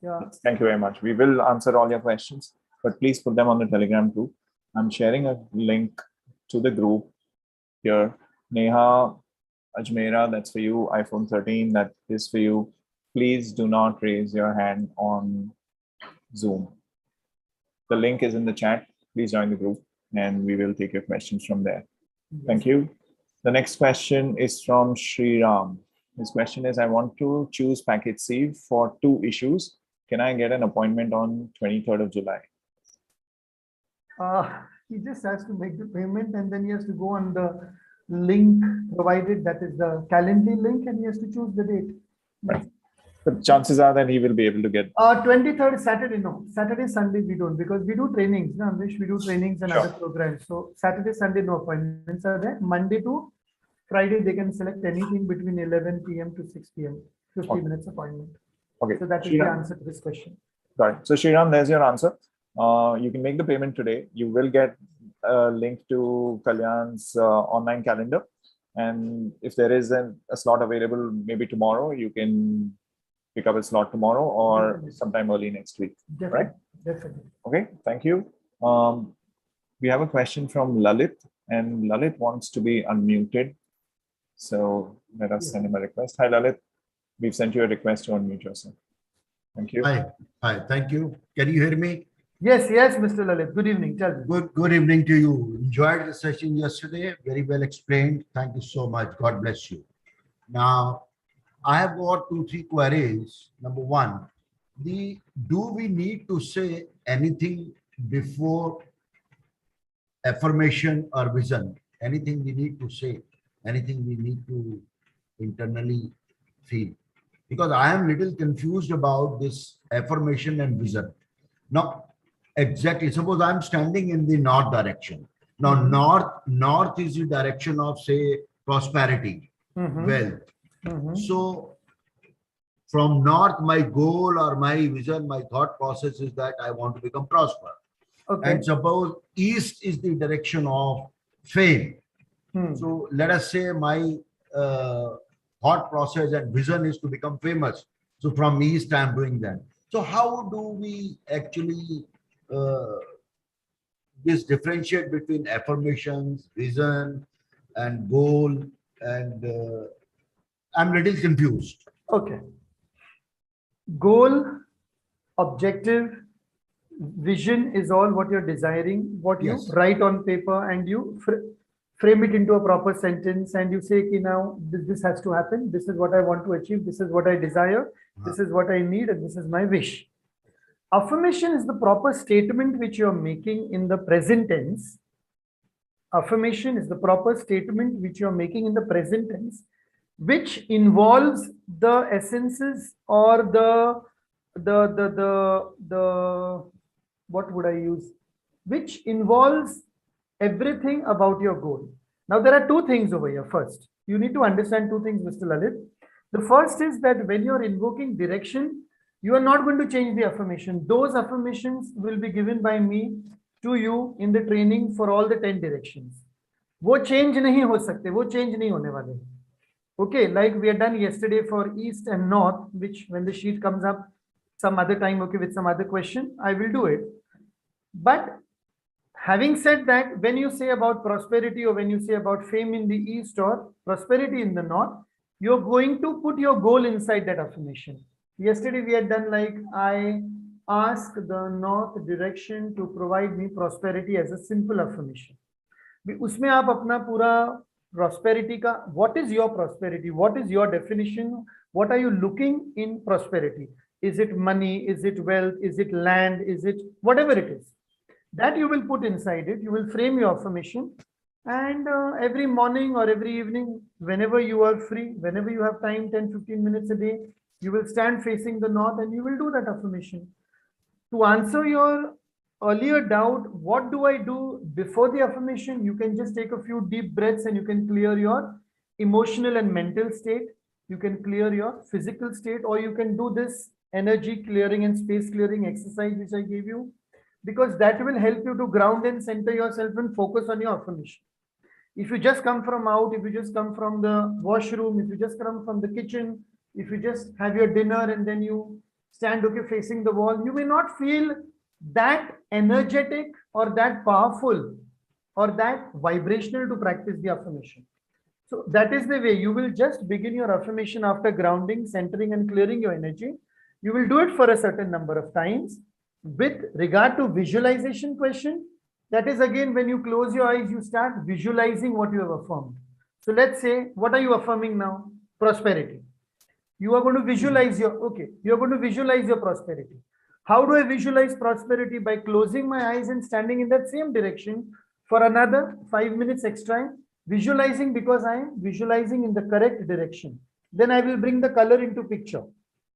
Yeah. Thank you very much. We will answer all your questions, but please put them on the Telegram group. I'm sharing a link to the group here. Neha Ajmera, that's for you. iPhone 13, that is for you. Please do not raise your hand on Zoom. The link is in the chat. Please join the group and we will take your questions from there. Yes. Thank you. The next question is from Sri Ram. His question is, I want to choose package C for 2 issues. Can I get an appointment on 23rd of July? He just has to make the payment and then he has to go on the link provided, that is the Calendly link, and he has to choose the date. Right. The chances are that he will be able to get 23rd Saturday. No, Saturday, Sunday we don't, because we do trainings. No, Amrish, we do trainings and Sure. other programs. So Saturday, Sunday, no appointments are there. Monday to Friday, they can select anything between 11 p.m. to 6 p.m. 50 Okay. minutes appointment. Okay. So that is the answer to this question. Right. So Shriram, there's your answer. You can make the payment today. You will get a link to Kalyaan's online calendar. And if there is a slot available, maybe tomorrow, you can pick up a slot tomorrow or Definitely. sometime early next week. Definitely. Right? Definitely. Okay. Thank you. We have a question from Lalit, and Lalit wants to be unmuted. So let us send him a request. Hi, Lalit. We've sent you a request to unmute yourself. Thank you. Hi, thank you. Can you hear me? Yes, Mr. Lalit. Good evening. Tell me. Good evening to you. Enjoyed the session yesterday. Very well explained. Thank you so much. God bless you. Now, I have got 2-3 queries. Number one, do we need to say anything before affirmation or vision? Anything we need to say? Anything we need to internally feel? Because I am little confused about this affirmation and vision. Now, exactly, suppose I'm standing in the north direction. Now, north is the direction of, say, prosperity, wealth. So from north, my goal or my vision, my thought process is that I want to become prosper. Okay. And suppose east is the direction of fame. So let us say my thought process and vision is to become famous. So from east, I'm doing that. So how do we actually differentiate between affirmations, vision, and goal? And I'm a little confused. Okay. Goal, objective, vision is all what you're desiring, what you write on paper, and you frame it into a proper sentence, and you say, okay, now this has to happen. This is what I want to achieve. This is what I desire. This is what I need, and this is my wish. Affirmation is the proper statement which you're making in the present tense. Affirmation is the proper statement which you're making in the present tense, which involves the essences or the what would I use? Which involves everything about your goal. Now, there are 2 things over here. First, you need to understand 2 things, Mr. Lalit. The first is that when you're invoking direction, you are not going to change the affirmation. Those affirmations will be given by me to you in the training for all the 10 directions. वो change नहीं हो सकते, वो change नहीं होने वाले. Okay, like we had done yesterday for east and north, which when the sheet comes up some other time, okay, with some other question, I will do it. But having said that, when you say about prosperity or when you say about fame in the east or prosperity in the north, you're going to put your goal inside that affirmation. Yesterday we had done like, I ask the north direction to provide me prosperity as a simple affirmation. उसमें आप अपना पूरा prosperity का, what is your prosperity? What is your definition? What are you looking in prosperity? Is it money? Is it wealth? Is it land? Is it whatever it is? That you will put inside it. You will frame your affirmation, and every morning or every evening, whenever you are free, whenever you have time, 10-15 minutes a day, you will stand facing the north and you will do that affirmation. To answer your earlier doubt, what do I do before the affirmation? You can just take a few deep breaths and you can clear your emotional and mental state. You can clear your physical state, or you can do this energy clearing and space clearing exercise which I gave you. because that will help you to ground and center yourself and focus on your affirmation. If you just come from out, if you just come from the washroom, if you just come from the kitchen, if you just have your dinner and then you stand facing the wall, you may not feel that energetic or that powerful or that vibrational to practice the affirmation. So that is the way you will just begin your affirmation after grounding, centering, and clearing your energy. You will do it for a certain number of times. With regard to visualization question, that is again when you close your eyes, you start visualizing what you have affirmed. So let's say, what are you affirming now? Prosperity. You are going to visualize your, you are going to visualize your prosperity. How do I visualize prosperity? By closing my eyes and standing in that same direction for another 5 minutes extra, visualizing, because I am visualizing in the correct direction. Then I will bring the color into picture.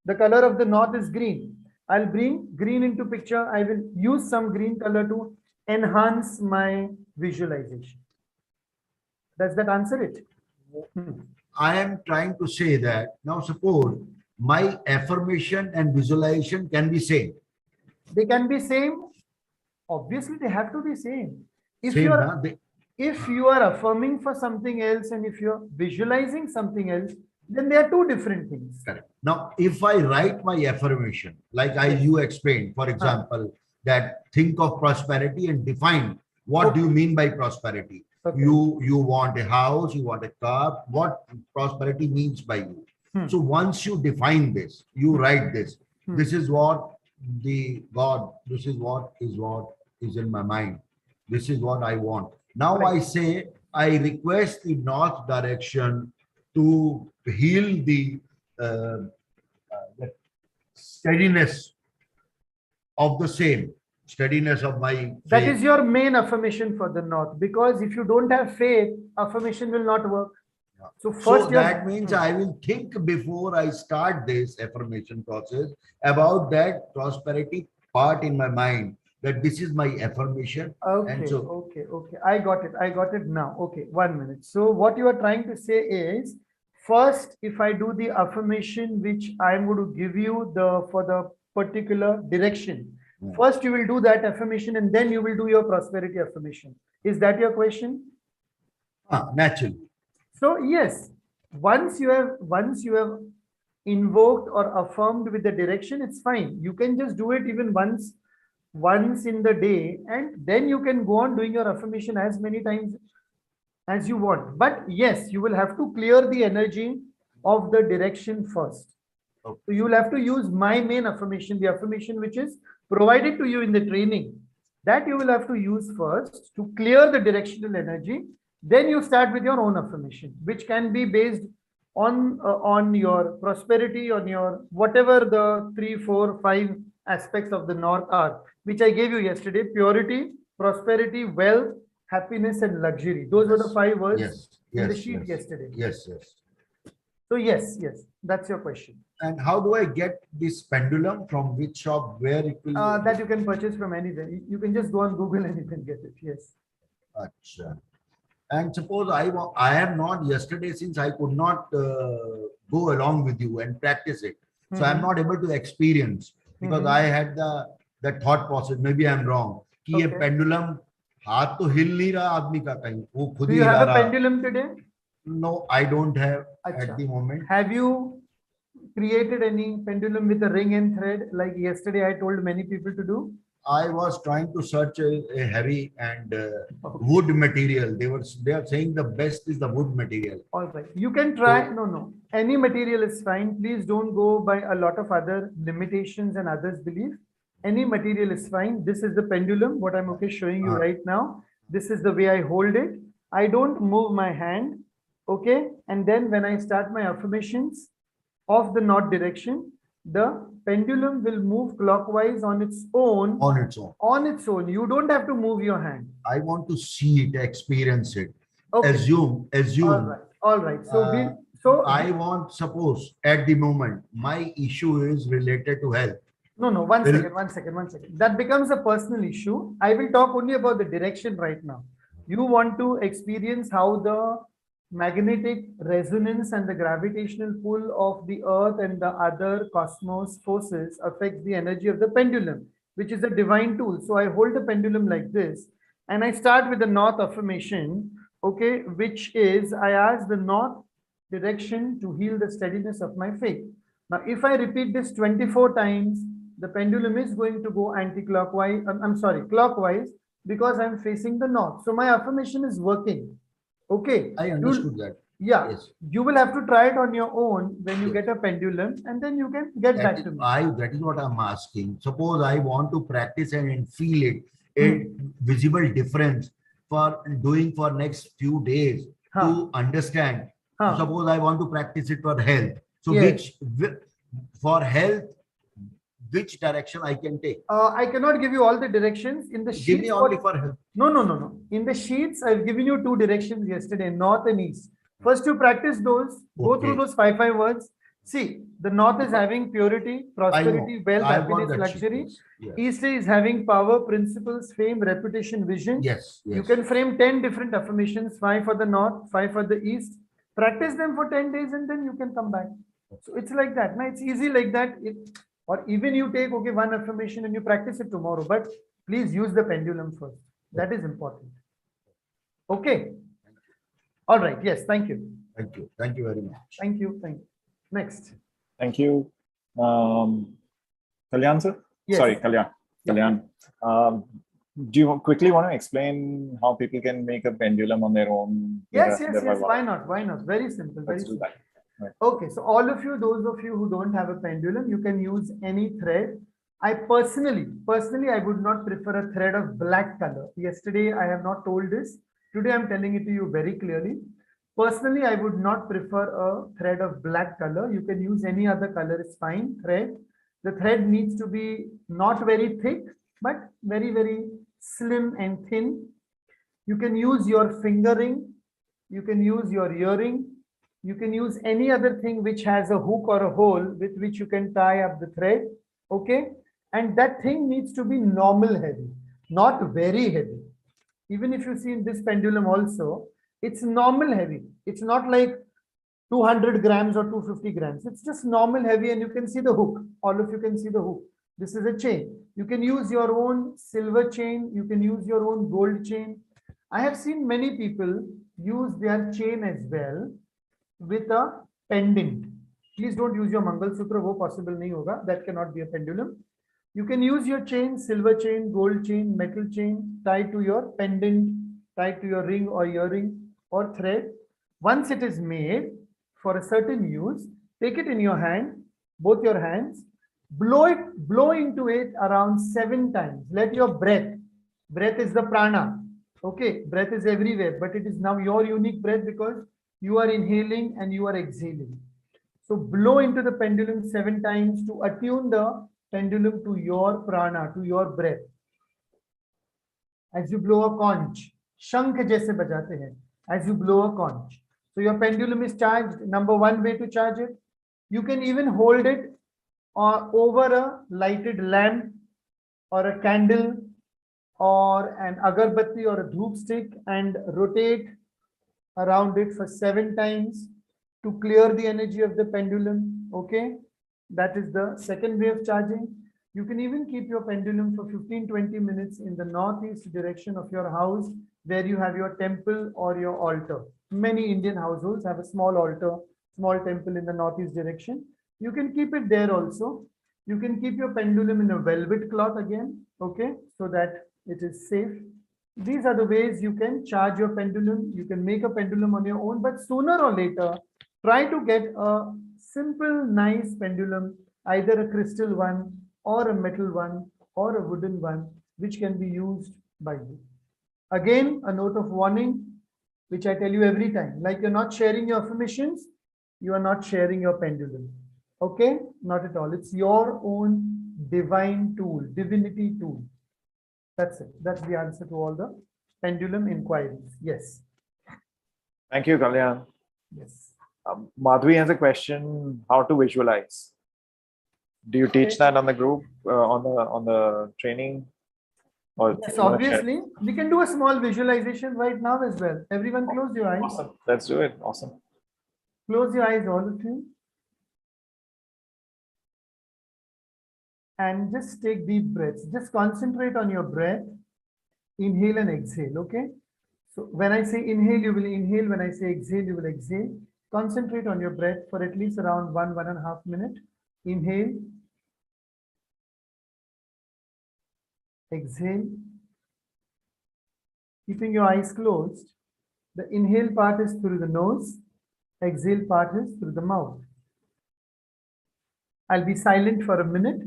The color of the north is green. I'll bring green into picture. I will use some green color to enhance my visualization. Does that answer it? I am trying to say that now suppose my affirmation and visualization can be same. They can be same. Obviously, they have to be same. If Same, you na? are if you are affirming for something else and if you're visualizing something else, then they are two different things. Correct. Now, if I write my affirmation, like you explained, for example, that think of prosperity and define what do you mean by prosperity. Okay. You want a house, you want a car, what prosperity means by you. So once you define this, you write this. This is what this is what is in my mind. This is what I want. Now I say, I request the north direction to heal the steadiness of the same, steadiness of my faith. That is your main affirmation for the north, because if you don't have faith, affirmation will not work. So first, that means I will think before I start this affirmation process about that prosperity part in my mind, that this is my affirmation. Okay, and so, okay. I got it now. Okay, 1 minute. So what you are trying to say is, first, if I do the affirmation, which I am going to give you for the particular direction, first you will do that affirmation and then you will do your prosperity affirmation. Is that your question? naturally. So yes, once you have invoked or affirmed with the direction, it's fine. You can just do it even once in the day, and then you can go on doing your affirmation as many times as you want. But yes, you will have to clear the energy of the direction first. Okay. So you will have to use my main affirmation, the affirmation which is provided to you in the training, that you will have to use first to clear the directional energy. Then you start with your own affirmation, which can be based on your prosperity, on your whatever the 3, 4, 5 aspects of the north are, which I gave you yesterday: purity, prosperity, wealth, happiness, and luxury. Those were the 5 words in the sheet yesterday. Yes. So yes, that's your question. And how do I get this pendulum? From which shop? Where it will? That you can purchase from anywhere. You can just go on Google and you can get it. Yes. Achha. And suppose I am not yesterday, since I could not go along with you and practice it. So I'm not able to experience, because I had the thought process. Maybe I'm wrong. कि ये pendulum हाथ तो हिल नहीं रहा आदमी का कहीं, वो खुद Do ही you हिला have a रहा. pendulum today? No, I don't have Achha. at the moment. Have you created any pendulum with a ring and thread like yesterday I told many people to do? I was trying to search a heavy and wood material. They are saying the best is the wood material. All right. You can try. No. Any material is fine. Please don't go by a lot of other limitations and others' belief. Any material is fine. This is the pendulum, what I'm showing you right now. This is the way I hold it. I don't move my hand. Okay. And then when I start my affirmations of the north direction, the pendulum will move clockwise on its own. On its own. You don't have to move your hand. I want to see it, experience it. Okay. Assume. All right. So I want, suppose at the moment my issue is related to health. No. One second. That becomes a personal issue. I will talk only about the direction right now. You want to experience how the magnetic resonance and the gravitational pull of the earth and the other cosmos forces affects the energy of the pendulum, which is a divine tool. So I hold the pendulum like this, and I start with the north affirmation, okay, which is I ask the north direction to heal the steadiness of my faith. Now, if I repeat this 24 times, the pendulum is going to go anti-clockwise, I'm sorry, clockwise, because I'm facing the north. So my affirmation is working. Okay. I understood that. Yeah. Yes. You will have to try it on your own when you Yes. get a pendulum, and then you can get That back is, to me. that is what I'm asking. Suppose I want to practice and feel it, a visible difference for doing for next few days to understand. So suppose I want to practice it for health. So Yes. for health, which direction I can take? I cannot give you all the directions in the sheets. Give me only for health. No. In the sheets, I've given you 2 directions yesterday, north and east. First, you practice those, go through those 5 words. See, the north is having purity, prosperity, wealth, happiness, luxury. Yes. East is having power, principles, fame, reputation, vision. Yes. You can frame 10 different affirmations, 5 for the north, 5 for the east. Practice them for 10 days and then you can come back. So it's like that. Now it's easy like that. Or even you take, okay, 1 affirmation and you practice it tomorrow, but please use the pendulum first. That is important. Okay. All right. Yes. Thank you. Thank you. Thank you very much. Thank you. Thank you. Next. Thank you. Kalyaan Sir? Yes. Sorry, Kalyaan. Kalyaan. Do you quickly want to explain how people can make a pendulum on their own? Yes. Why not? Why not? Very simple. Very Let's do simple. that. Right. Okay. So all of you, those of you who don't have a pendulum, you can use any thread. I personally, I would not prefer a thread of black color. Yesterday, I have not told this. Today, I'm telling it to you very clearly. Personally, I would not prefer a thread of black color. You can use any other color, it's fine. Thread. The thread needs to be not very thick, but very, very slim and thin. You can use your finger ring. You can use your earring. You can use any other thing which has a hook or a hole with which you can tie up the thread. Okay. And that thing needs to be normal heavy, not very heavy. Even if you see in this pendulum also, it's normal heavy. It's not like 200 grams or 250 grams. It's just normal heavy, and you can see the hook. All of you can see the hook. This is a chain. You can use your own silver chain. You can use your own gold chain. I have seen many people use their chain as well with a pendant. Please don't use your Mangal Sutra. Wo possible nahi hoga. That cannot be a pendulum. You can use your chain, silver chain, gold chain, metal chain, tied to your pendant, tied to your ring or earring or thread. Once it is made for a certain use, take it in your hand, both your hands, blow into it around 7 times. Let your breath is the prana. Okay, breath is everywhere, but it is now your unique breath because you are inhaling and you are exhaling. So blow into the pendulum 7 times to attune the pendulum to your prana, to your breath. As you blow a conch, shankh jaise bajate hain. As you blow a conch. So your pendulum is charged. Number 1 way to charge it. You can even hold it over a lighted lamp or a candle or an agarbatti or a dhoop stick and rotate around it for 7 times to clear the energy of the pendulum. Okay. That is the second way of charging. You can even keep your pendulum for 15-20 minutes in the northeast direction of your house where you have your temple or your altar. Many Indian households have a small altar, small temple in the northeast direction. You can keep it there also. You can keep your pendulum in a velvet cloth again, okay, so that it is safe. These are the ways you can charge your pendulum. You can make a pendulum on your own, but sooner or later, try to get a simple, nice pendulum, either a crystal one or a metal one or a wooden one, which can be used by you. Again, a note of warning, which I tell you every time, like you're not sharing your affirmations, you are not sharing your pendulum. Okay? Not at all. It's your own divine tool, divinity tool. That's it. That's the answer to all the pendulum inquiries. Yes. Thank you, Kalyaan. Yes. Madhvi has a question: how to visualize? Do you teach that on the group, on the training? Or yes, obviously. We can do a small visualization right now as well. Everyone close your eyes. Awesome. Let's do it. Awesome. Close your eyes, all of you. and just take deep breaths. Just concentrate on your breath. Inhale and exhale, okay? So when I say inhale, you will inhale. When I say exhale, you will exhale. Concentrate on your breath for at least around 1.5 minutes. Inhale. Exhale. Keeping your eyes closed. The inhale part is through the nose. Exhale part is through the mouth. I'll be silent for a minute.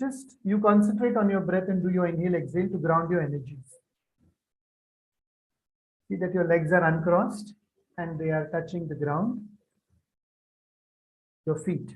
Just you concentrate on your breath and do your inhale, exhale to ground your energies. See that your legs are uncrossed and they are touching the ground. Your feet.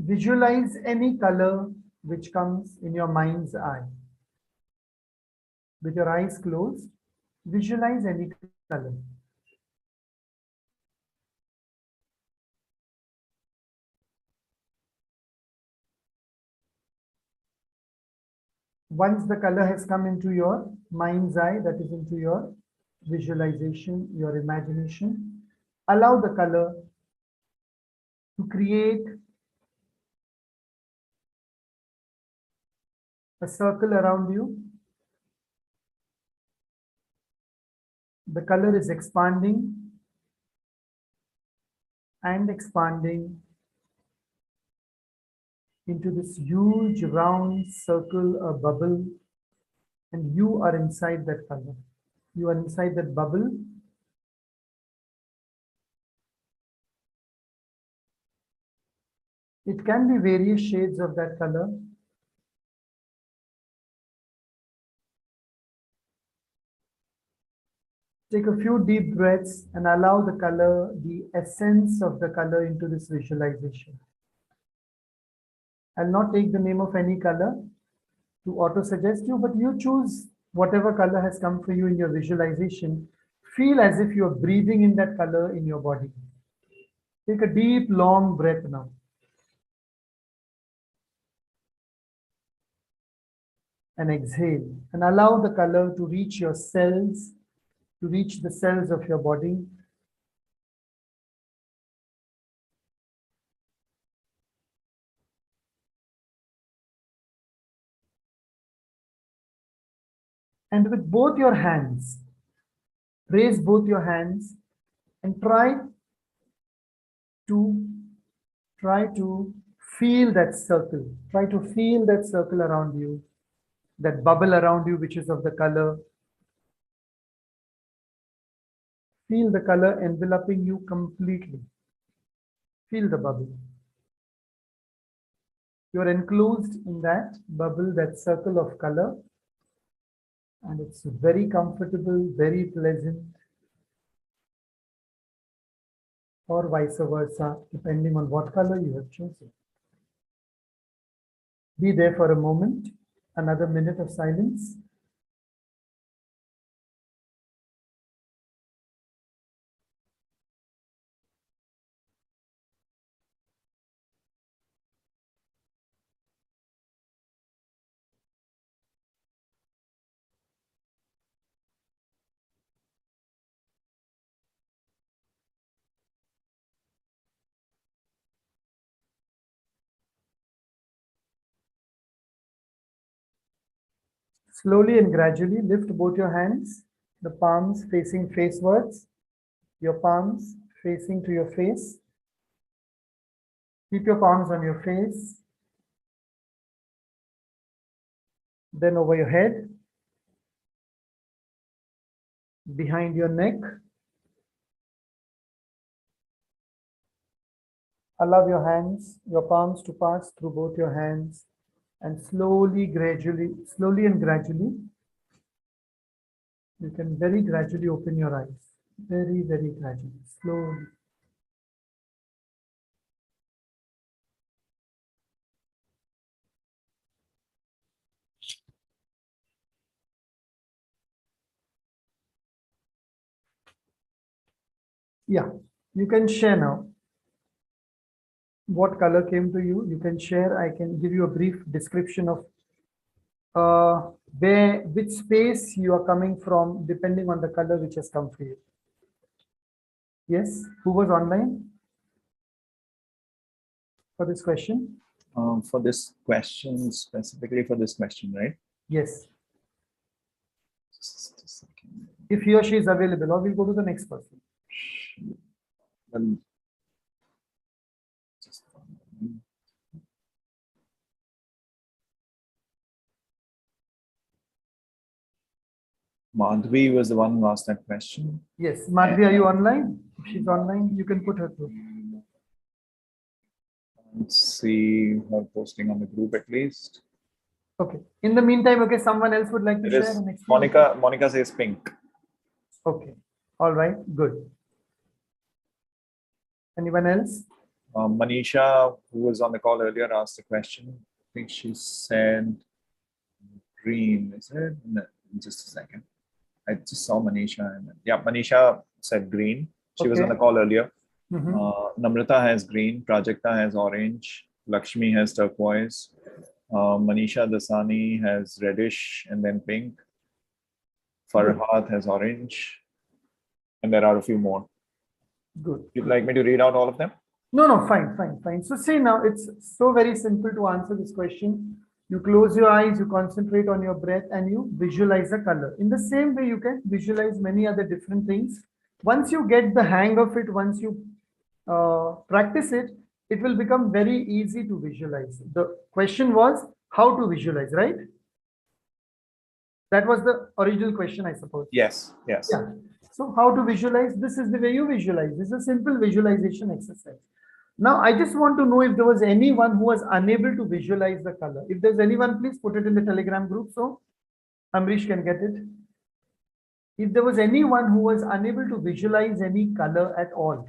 Visualize any color which comes in your mind's eye. With your eyes closed, visualize any color. Once the color has come into your mind's eye, that is into your visualization, your imagination, allow the color to create a circle around you. The color is expanding and expanding into this huge round circle or bubble, and you are inside that color. You are inside that bubble. It can be various shades of that color. Take a few deep breaths and allow the color, the essence of the color into this visualization. I'll not take the name of any color to auto-suggest you, but you choose whatever color has come for you in your visualization. Feel as if you're breathing in that color in your body. Take a deep, long breath now. And exhale. And allow the color to reach your cells, to reach the cells of your body. And with both your hands, raise both your hands and try to feel that circle. Try to feel that circle around you, that bubble around you, which is of the color. Feel the color enveloping you completely. Feel the bubble. You're enclosed in that bubble, that circle of color. And it's very comfortable, very pleasant, or vice versa, depending on what color you have chosen. Be there for a moment, another minute of silence. Slowly and gradually lift both your hands, the palms facing facewards, your palms facing to your face. Keep your palms on your face, then over your head, behind your neck. Allow your hands, your palms to pass through both your hands, and slowly and gradually, you can very gradually open your eyes. Very, very gradually, slowly. Yeah, You can share now. What color came to you? You can share. I can give you a brief description of which space you are coming from, depending on the color which has come for you. Yes, who was online for this question? For this question, specifically for this question, right? Yes. Just a second. If he or she is available, or we'll go to the next person. Well, just one moment. Madhvi was the one who asked that question. Yes, Madhvi, are you online? If she's online, you can put her through. Let's see her posting on the group at least. Okay. In the meantime, okay, someone else would like to It share is an experience? Monika says pink. Okay. All right. Good. Anyone else? Manisha, who was on the call earlier, asked a question. I think she said green. Is it? No, just a second. I just saw Manisha. Yeah, Manisha said green. She was on Okay. the call earlier. Mhm. Namrata has green. Prajakta has orange. Lakshmi has turquoise. Manisha Dasani has reddish and then pink. Farhat has orange. And there are a few more. Good. You'd like me to read out all of them? No, no, fine. So see now, it's so very simple to answer this question. You close your eyes, you concentrate on your breath, and you visualize a color. In the same way, you can visualize many other different things. Once you get the hang of it, once you practice it, it will become very easy to visualize. The question was how to visualize, right? That was the original question, I suppose. Yes. Yeah. So how to visualize? This is the way you visualize. This is a simple visualization exercise. Now, I just want to know if there was anyone who was unable to visualize the color. If there's anyone, please put it in the Telegram group so Amrish can get it. If there was anyone who was unable to visualize any color at all.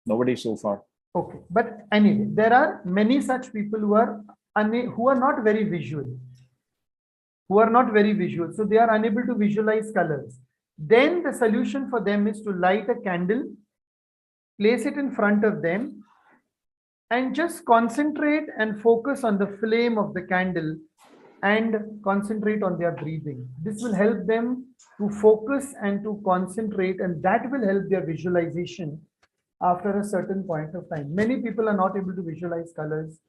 Nobody so far. Okay, but anyway, there are many such people who are not very visual. So they are unable to visualize colors. Then the solution for them is to light a candle, place it in front of them, and just concentrate and focus on the flame of the candle and concentrate on their breathing. This will help them to focus and to concentrate, and that will help their visualization after a certain point of time. Many people are not able to visualize colors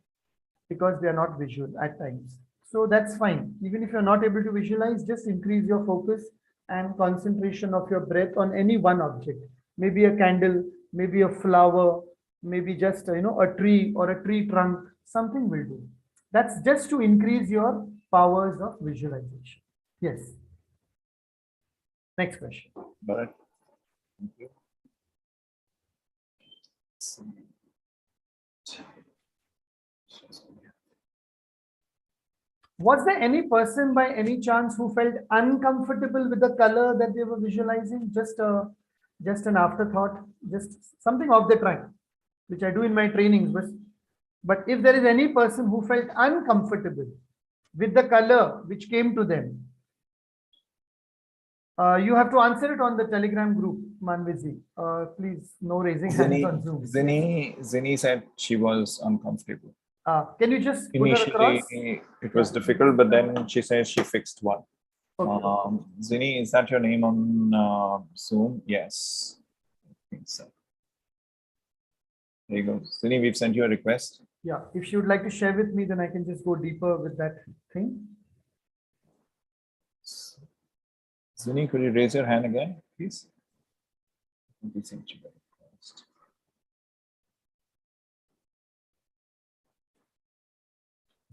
because they are not visual at times. So that's fine. Even if you're not able to visualize, just increase your focus and concentration of your breath on any one object. Maybe a candle, maybe a flower, maybe just a tree or a tree trunk, something will do. That's just to increase your powers of visualization. Yes. Next question. All right. Thank you. Was there any person by any chance who felt uncomfortable with the color that they were visualizing? Just an afterthought, just something off the track, which I do in my trainings. But if there is any person who felt uncomfortable with the color which came to them, you have to answer it on the Telegram group, Manvizi. Please, no raising hands on Zoom. Zini said she was uncomfortable. Can you just put her Initially, across? it was difficult, but then she says she fixed one. Okay. Zini, is that your name on Zoom? Yes, I think so. There you go. Zini, we've sent you a request. Yeah, if she would like to share with me, then I can just go deeper with that thing. Zini, could you raise your hand again, please? We sent you a request.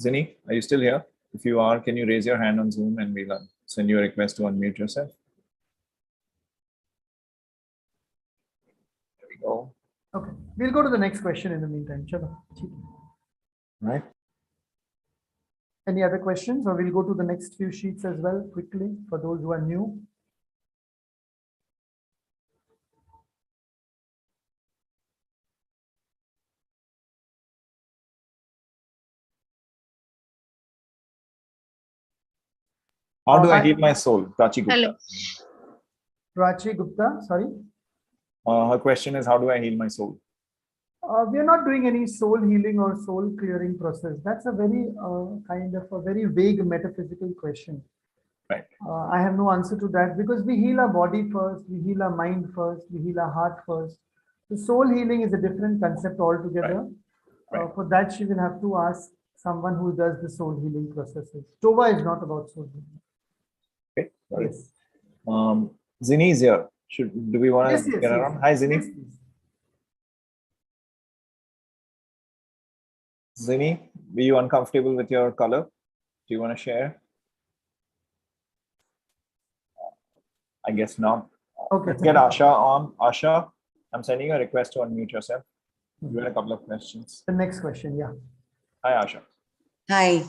Zini, are you still here? If you are, can you raise your hand on Zoom and we'll send you a request to unmute yourself? There we go. Okay, we'll go to the next question in the meantime. Chalo. Right. Any other questions, or we'll go to the next few sheets as well quickly for those who are new. How do I Hi. heal my soul? Prachi Gupta. Hello. Prachi Gupta, sorry. Her question is, how do I heal my soul? We are not doing any soul healing or soul clearing process. That's a very kind of a very vague metaphysical question. Right. I have no answer to that because we heal our body first, we heal our mind first, we heal our heart first. The soul healing is a different concept altogether. Right. For that, she will have to ask someone who does the soul healing processes. Tova is not about soul healing. Okay. Got it. Yes. Zini is here. Do we want to Yes, yes, get yes. around? Hi, Zini. Yes, please. Zini, were you uncomfortable with your color? Do you want to share? I guess not. Okay. Let's get Asha on. Asha, I'm sending you a request to unmute yourself. You had a couple of questions. The next question, yeah. Hi, Asha. Hi.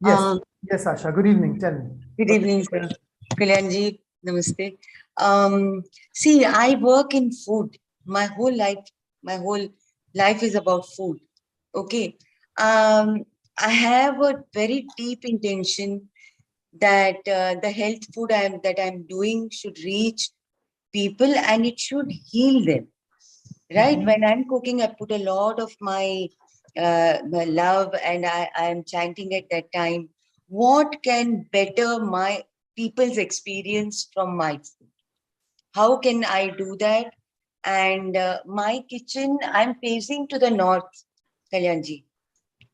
Yes, yes, Asha. Good evening. Tell me. Good evening, sir. Kalyaann ji, namaste. See, I work in food. My whole life is about food. Okay. I have a very deep intention that the health food that I'm doing should reach people and it should heal them. Right? Mhm. When I'm cooking, I put a lot of my love and I am chanting at that time. What can better my people's experience from my food? How can I do that? And my kitchen, I'm facing to the north, Kalyaann ji,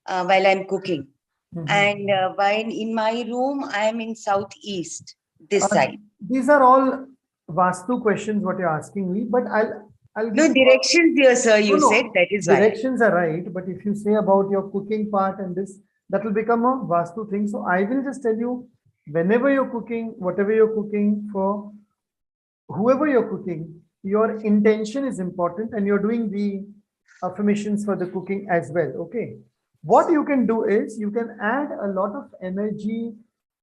while I'm cooking. Mhm. And while in my room, I'm in southeast, this side. These are all Vastu questions, what you're asking me, but I'll No give directions here, sir. You No, said that is why. directions are right, but if you say about your cooking part and this, that will become a Vastu thing. So I will just tell you, whenever you're cooking, whatever you're cooking for, whoever you're cooking, your intention is important and you're doing the affirmations for the cooking as well. Okay. What you can do is you can add a lot of energy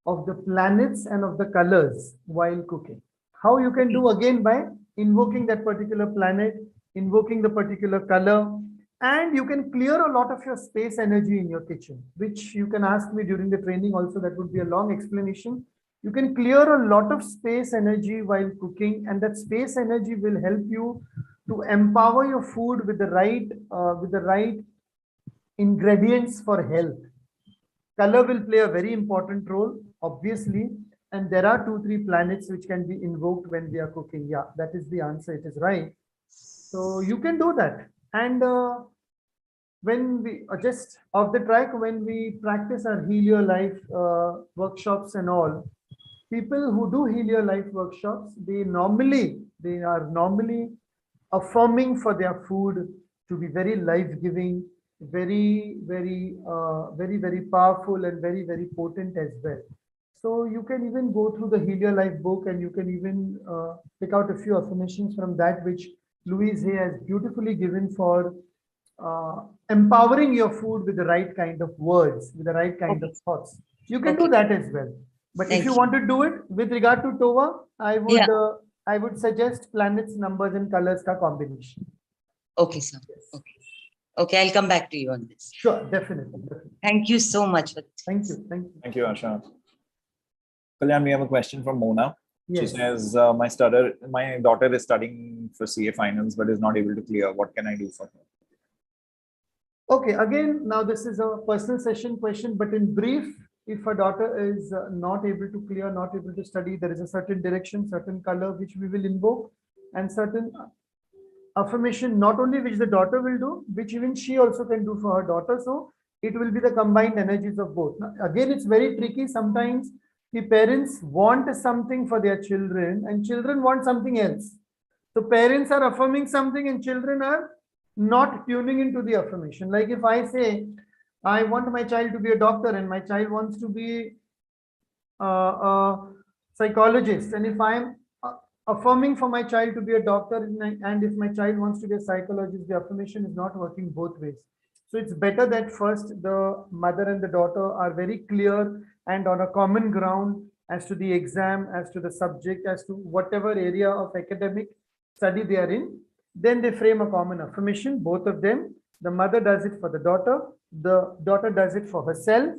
of the planets and of the colors while cooking. How you can do again by invoking that particular planet, invoking the particular color, and you can clear a lot of your space energy in your kitchen, which you can ask me during the training also. That would be a long explanation. You can clear a lot of space energy while cooking, and that space energy will help you to empower your food with the right ingredients for health. Color will play a very important role, obviously, and there are 2-3 planets which can be invoked when we are cooking. Yeah, that is the answer. It is right. So you can do that. And when we just off the track, when we practice our Heal Your Life workshops and all, people who do Heal Your Life workshops, they are normally affirming for their food to be very life-giving, very, very powerful and very, very potent as well. So you can even go through the Heal Your Life book and you can even pick out a few affirmations from that, which Louise Hay has beautifully given for empowering your food with the right kind of words, with the right kind of thoughts. You can do that as well. But if you want to do it with regard to Tova, I would suggest planets, numbers, and colors ka combination. Okay, sir. Okay. Okay, I'll come back to you on this. Sure, definitely. Thank you so much for this. Thank you. Thank you. Thank you, Asha. Kalyaann, we have a question from Mona. Yes. She says, my daughter is studying for CA finals but is not able to clear. What can I do for her? Okay, again, now this is a personal session question, but in brief, if a daughter is not able to clear, not able to study, there is a certain direction, certain color which we will invoke, and certain affirmation, not only which the daughter will do, which even she also can do for her daughter. So it will be the combined energies of both. Now, again, it's very tricky. Sometimes the parents want something for their children and children want something else. So parents are affirming something and children are not tuning into the affirmation. Like if I say, I want my child to be a doctor and my child wants to be a psychologist. And if I'm affirming for my child to be a doctor and if my child wants to be a psychologist, the affirmation is not working both ways. So it's better that first the mother and the daughter are very clear and on a common ground as to the exam, as to the subject, as to whatever area of academic study they are in. Then they frame a common affirmation, both of them. The mother does it for the daughter does it for herself,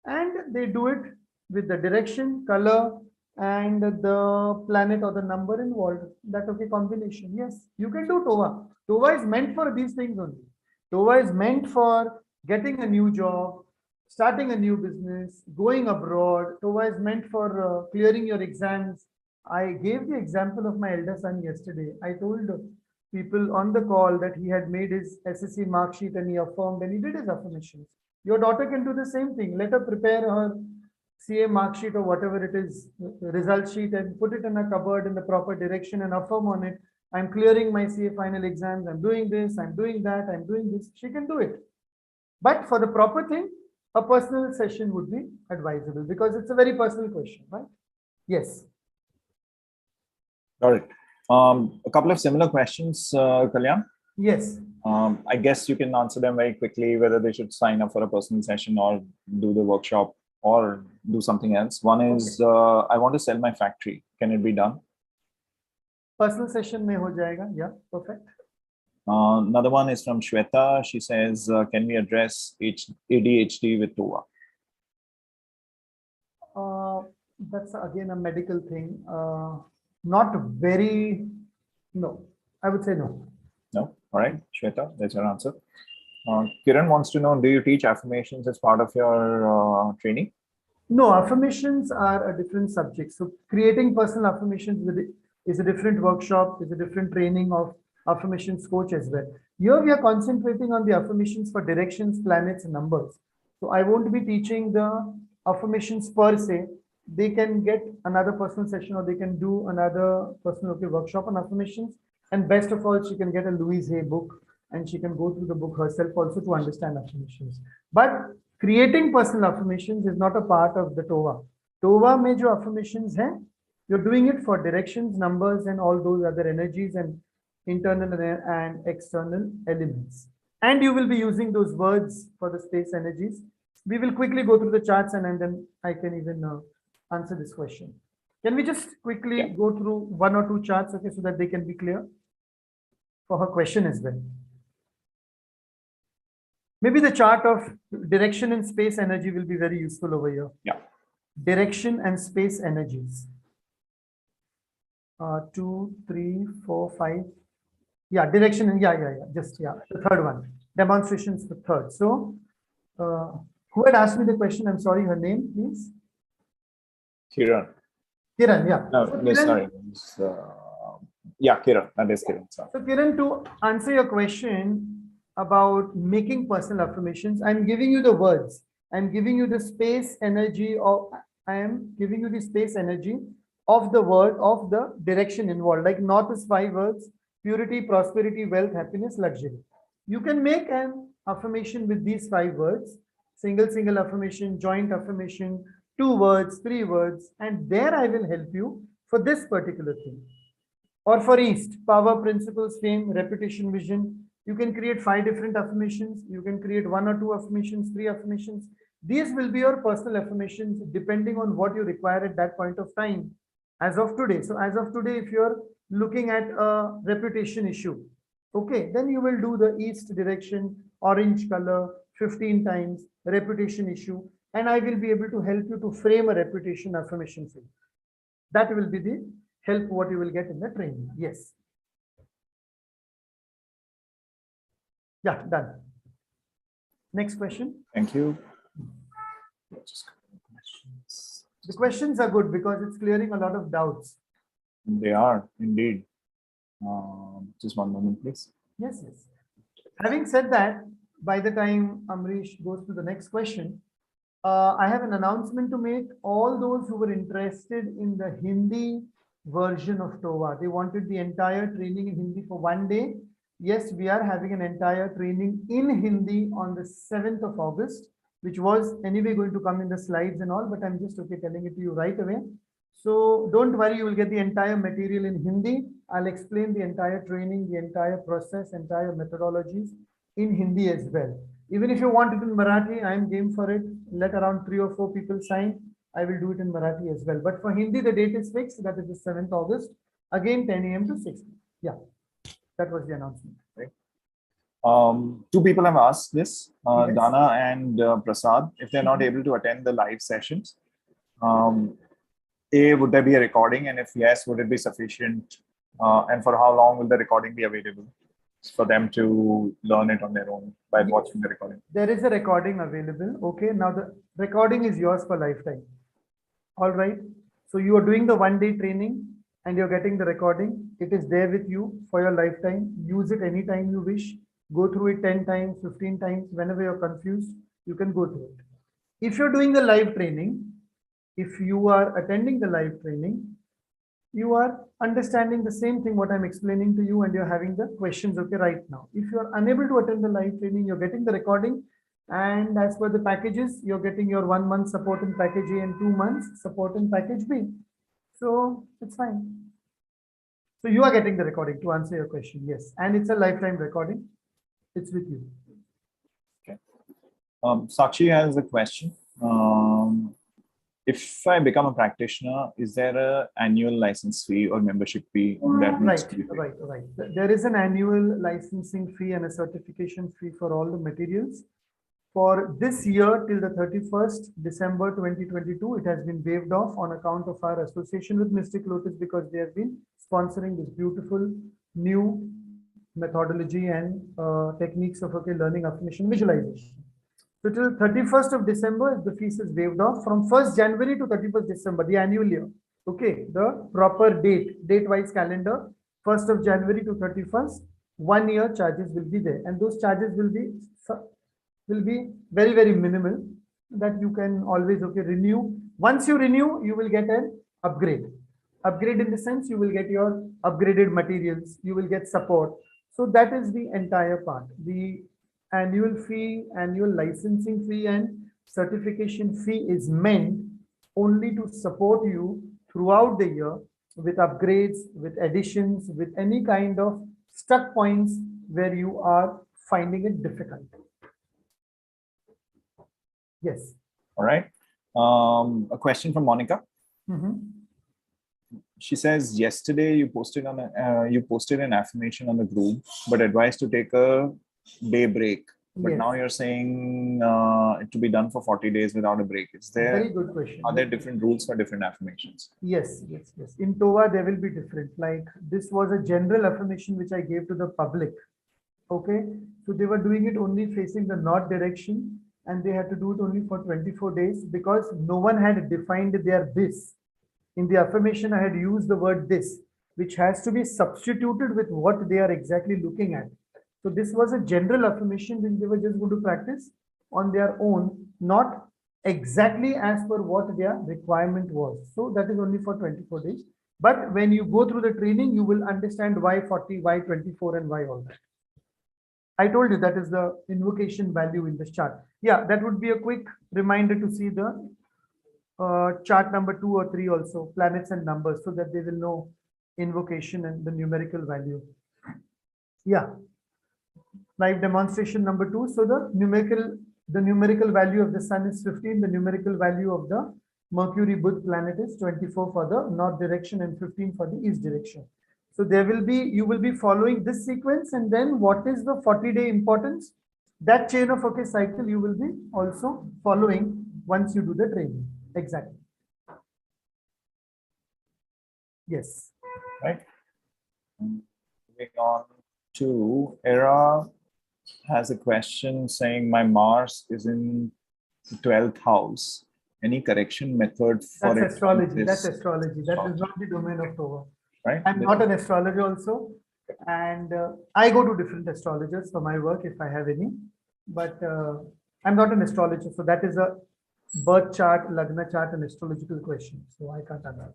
and they do it with the direction, color, and the planet or the number involved. That okay combination. Yes, you can do TOA. TOA is meant for these things only. TOA is meant for getting a new job, starting a new business, going abroad. TOA is meant for clearing your exams. I gave the example of my elder son yesterday. I told people on the call that he had made his SSC mark sheet and he affirmed and he did his affirmations. Your daughter can do the same thing. Let her prepare her CA mark sheet or whatever it is, result sheet, and put it in a cupboard in the proper direction and affirm on it. I'm clearing my CA final exams. I'm doing this. I'm doing that. I'm doing this. She can do it. But for the proper thing, a personal session would be advisable because it's a very personal question, right? Yes. Got it. A couple of similar questions, Kalyaan. Yes. I guess you can answer them very quickly, whether they should sign up for a personal session or do the workshop or do something else. One is, I want to sell my factory. Can it be done? Personal session mein ho jayega. Yeah, perfect. Another one is from Shweta. She says, can we address ADHD with TOA? That's again a medical thing. Not very, no, I would say no. No? All right, Shweta, that's your answer. Kiran wants to know, do you teach affirmations as part of your training? No, affirmations are a different subject. So creating personal affirmations is a different workshop, is a different training of affirmations coach as well. Here we are concentrating on the affirmations for directions, planets, and numbers. So I won't be teaching the affirmations per se. They can get another personal session or they can do another personal workshop on affirmations. And best of all, she can get a Louise Hay book and she can go through the book herself also to understand affirmations. But creating personal affirmations is not a part of the TOA. TOA mein jo affirmations hai, you're doing it for directions, numbers, and all those other energies and internal and external elements. And you will be using those words for the space energies. We will quickly go through the charts and then I can even answer this question. Can we just quickly go through one or two charts, okay, so that they can be clear for her question as well. Maybe the chart of direction and space energy will be very useful over here. Yeah. Direction and space energies. 2, 3, 4, 5. Yeah, direction and the third one. Demonstrations the third. So, who had asked me the question? I'm sorry, her name, please. Kiran. Kiran, yeah. No, so no, Kiran, sorry. Yeah, Kiran. That is Kiran. Sorry. So Kiran, to answer your question about making personal affirmations, I'm giving you the words. I'm giving you the space energy of, I am giving you the space energy of the word of the direction involved. Like north is 5 words: purity, prosperity, wealth, happiness, luxury. You can make an affirmation with these 5 words: single affirmation, joint affirmation, 2 words, 3 words, and there I will help you for this particular thing. Or for East, power, principles, fame, reputation, vision. You can create 5 different affirmations. You can create 1 or 2 affirmations, 3 affirmations. These will be your personal affirmations depending on what you require at that point of time. As of today. So as of today, if you're looking at a reputation issue, okay, then you will do the East direction, orange color, 15 times, reputation issue, and I will be able to help you to frame a reputation affirmation for you. That will be the help what you will get in the training. Yes. Yeah, done. Next question. Thank you. The questions are good because it's clearing a lot of doubts. They are indeed. Just one moment, please. Yes, yes. Having said that, by the time Amrish goes to the next question, I have an announcement to make. All those who were interested in the Hindi version of TOA, they wanted the entire training in Hindi for 1 day. Yes, we are having an entire training in Hindi on the 7th of August, which was anyway going to come in the slides and all, but I'm just telling it to you right away. So don't worry, you will get the entire material in Hindi. I'll explain the entire training, the entire process, entire methodologies in Hindi as well. Even if you want it in Marathi, I am game for it. Let around 3 or 4 people sign. I will do it in Marathi as well. But for Hindi, the date is fixed. That is the 7th August. Again, 10 a.m. to 6 p.m. Yeah, that was the announcement. Right. 2 people have asked this, Yes. Dana and Prasad, if they're not able to attend the live sessions, Would there be a recording? And if yes, would it be sufficient? And for how long will the recording be available for them to learn it on their own by watching the recording? There is a recording available. Okay, now the recording is yours for lifetime. All right. So you are doing the 1-day training and you're getting the recording. It is there with you for your lifetime. Use it anytime you wish. Go through it 10 times, 15 times. Whenever you're confused, you can go through it. If you're doing the live training, if you are attending the live training, you are understanding the same thing what I'm explaining to you and you're having the questions okay right now. If you're unable to attend the live training, you're getting the recording, and as per the packages, you're getting your 1 month support in package A and 2 months support in package B. So it's fine. So you are getting the recording to answer your question. Yes. And it's a lifetime recording. It's with you. Okay. Sakshi has a question. If I become a practitioner, is there an annual license fee or membership fee that needs to be paid? Right. There is an annual licensing fee and a certification fee for all the materials. For this year till the 31st December 2022, it has been waived off on account of our association with Mystic Lotus, because they have been sponsoring this beautiful new methodology and techniques of learning affirmation visualization. So till 31st of December, the fees is waived off. From 1st January to 31st December, the annual year. Okay, the proper date-wise calendar, 1st of January to 31st, 1 year charges will be there. And those charges will be very, very minimal, that you can always renew. Once you renew, you will get an upgrade. Upgrade in the sense you will get your upgraded materials, you will get support. So that is the entire part. The annual fee, annual licensing fee and certification fee is meant only to support you throughout the year with upgrades, with additions, with any kind of stuck points where you are finding it difficult. Yes. All right. A question from Monika. She says, yesterday you posted an affirmation on the group, but advised to take a day break. But now you're saying it to be done for 40 days without a break. Is there? Very good question. Are there different rules for different affirmations? Yes. In TOA, there will be different. Like this was a general affirmation which I gave to the public. Okay. So they were doing it only facing the north direction, and they had to do it only for 24 days because no one had defined their this. In the affirmation, I had used the word this, which has to be substituted with what they are exactly looking at. So this was a general affirmation which they were just going to practice on their own, not exactly as per what their requirement was. So that is only for 24 days. But when you go through the training, you will understand why 40, why 24, and why all that. I told you that is the invocation value in this chart. Yeah, that would be a quick reminder to see the chart number 2 or 3 also, planets and numbers, so that they will know invocation and the numerical value. Yeah. Live demonstration number 2. So the numerical value of the sun is 15. The numerical value of the Mercury Buddha planet is 24 for the north direction and 15 for the east direction. So you will be following this sequence, and then what is the 40-day importance? That chain of cycle you will be also following once you do the training. Exactly. Yes. Right. Moving on to Era has a question saying my Mars is in the 12th house. Any correction method for That's astrology. That's astrology. That is not the domain of TOA. Right. I'm not an astrologer also, and I go to different astrologers for my work if I have any, but I'm not an astrologer. So that is a birth chart, lagna chart, and astrological question. So I can't answer.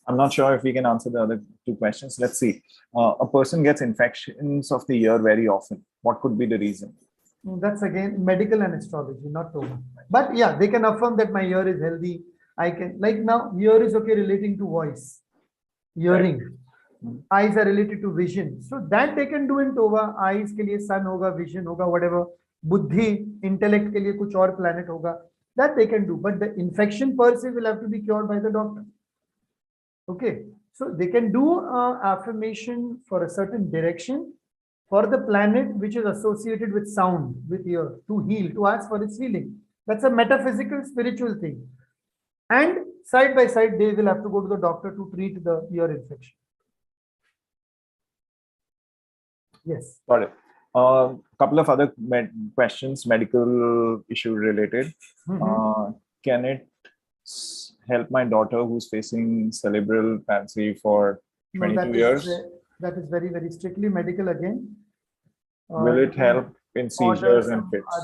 I'm not sure if we can answer the other 2 questions. Let's see. A person gets infections of the ear very often. What could be the reason? That's again medical and astrology, not TOA. But yeah, they can affirm that my ear is healthy. I can, like now, ear is relating to voice. Hearing, eyes are related to vision, so that they can do in TOA. Eyes के लिए sun होगा, vision होगा, whatever. Buddhi, intellect के लिए कुछ और planet होगा. That they can do, but the infection per se will have to be cured by the doctor. Okay, so they can do affirmation for a certain direction for the planet which is associated with sound, with ear, to heal, to ask for its healing. That's a metaphysical, spiritual thing. And side by side, they will have to go to the doctor to treat the ear infection. Yes. Got it. Couple of other questions, medical issue related. Can it help my daughter who's facing cerebral palsy for 22 years? That is very, very strictly medical again. Will it help in seizures and fits?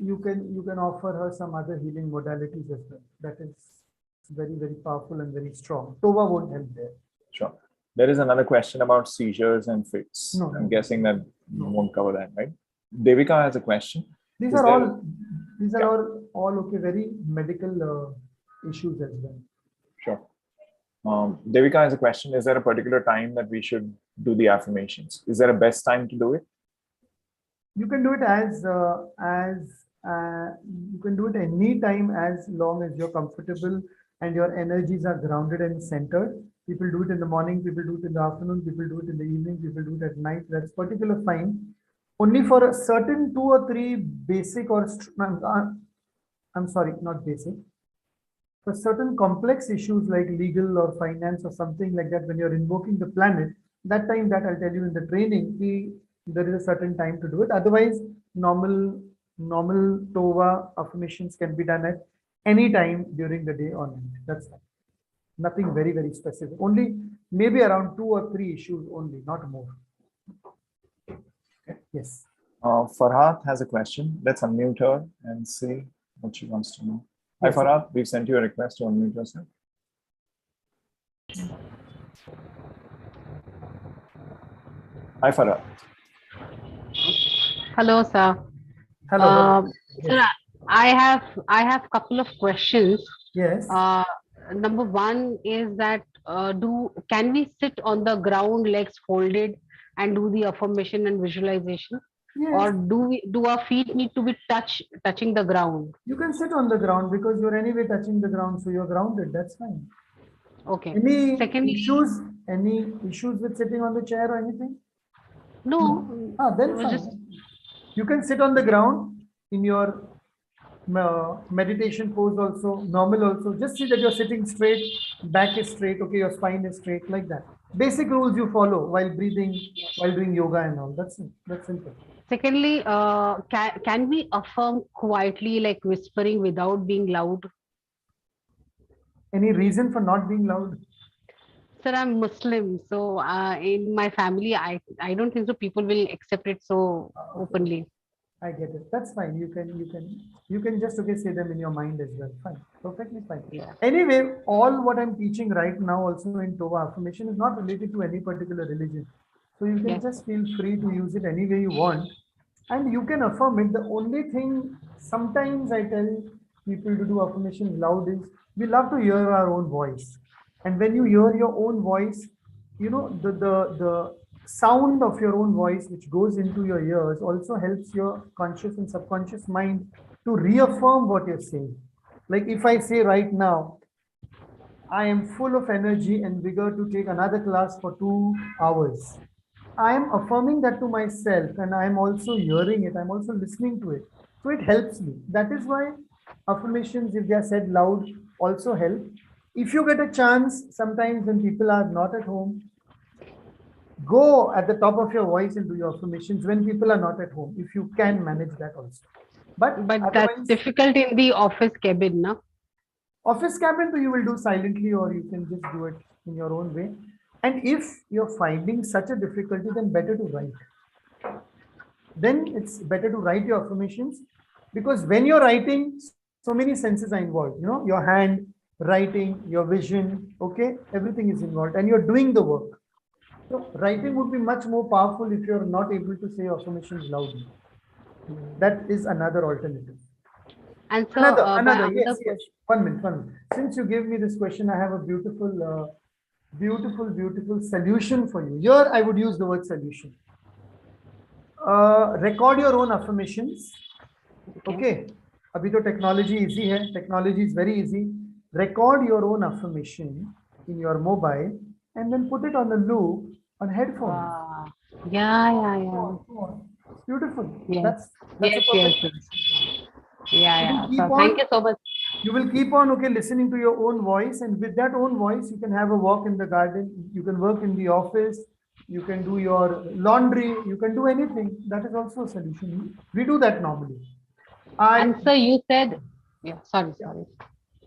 You can offer her some other healing modalities as well. That is very, very powerful and very strong. Tova won't help there. Sure. There is another question about seizures and fits. No, I'm guessing that you won't cover that, right? Devika has a question. These are all okay, very medical issues as well. Sure. Devika has a question. Is there a particular time that we should do the affirmations? Is there a best time to do it? You can do it you can do it any time as long as you're comfortable and your energies are grounded and centered. People do it in the morning, people do it in the afternoon, people do it in the evening, people do it at night. That's particular fine. Only for a certain 2 or 3 basic or I'm sorry, not basic. For certain complex issues like legal or finance or something like that, when you're invoking the planet, that time that I'll tell you in the training, there is a certain time to do it. Otherwise, normal Tova affirmations can be done at any time during the day or night. That's fine. Nothing very, very specific. Only maybe around 2 or 3 issues only, not more. Okay. Yes. Farhat has a question. Let's unmute her and see what she wants to know. Hi, Farhat. We've sent you a request to unmute yourself. Hi, Farhat. Hello, sir. Hello. Sir, I have a couple of questions. Yes. Number one is that can we sit on the ground, legs folded, and do the affirmation and visualization? Yes. Or do our feet need to be touching the ground? You can sit on the ground because you're anyway touching the ground, so you're grounded. That's fine. Okay. Any Secondly, issues with sitting on the chair or anything? no. Then fine. You can sit on the ground in your meditation pose also, normal also. Just see that you're sitting straight, back is straight, okay, your spine is straight, like that. Basic rules you follow while breathing, while doing yoga and all. That's simple. Secondly, can we affirm quietly, like whispering without being loud? Any reason for not being loud? Sir, I'm Muslim, so in my family, I don't think so people will accept it so openly. I get it. That's fine. You can just say them in your mind as well. Fine. Perfectly fine. Yeah. Anyway, all what I'm teaching right now also in Tova affirmation is not related to any particular religion. So you can just feel free to use it any way you want. And you can affirm it. The only thing sometimes I tell people to do affirmations loud is we love to hear our own voice. And when you hear your own voice, you know, the sound of your own voice which goes into your ears also helps your conscious and subconscious mind to reaffirm what you're saying. Like if I say right now, I am full of energy and vigor to take another class for 2 hours. I am affirming that to myself and I am also hearing it. I'm also listening to it. So it helps me. That is why affirmations, if they are said loud, also help. If you get a chance, sometimes when people are not at home, go at the top of your voice and do your affirmations when people are not at home, if you can manage that also. But that's difficult in the office cabin, no? Office cabin, so you will do silently or you can just do it in your own way. And if you're finding such a difficulty, then better to write. Then it's better to write your affirmations because when you're writing, so many senses are involved. You know, your hand, writing, your vision, okay, everything is involved and you're doing the work. So writing would be much more powerful if you're not able to say affirmations loudly. That is another alternative. And so another yes. 1 minute. Since you gave me this question, I have a beautiful solution for you. Here I would use the word solution. Record your own affirmations. Okay. Abhi to technology easy hai. Technology is very easy. Record your own affirmation in your mobile and then put it on a loop on headphones. Wow. Yeah. Beautiful. Yes. That's yes. Yeah. So thank you so much. You will keep on, okay, listening to your own voice, and with that own voice, you can have a walk in the garden, you can work in the office, you can do your laundry, you can do anything. That is also a solution. We do that normally. And sir, you said, yeah, sorry.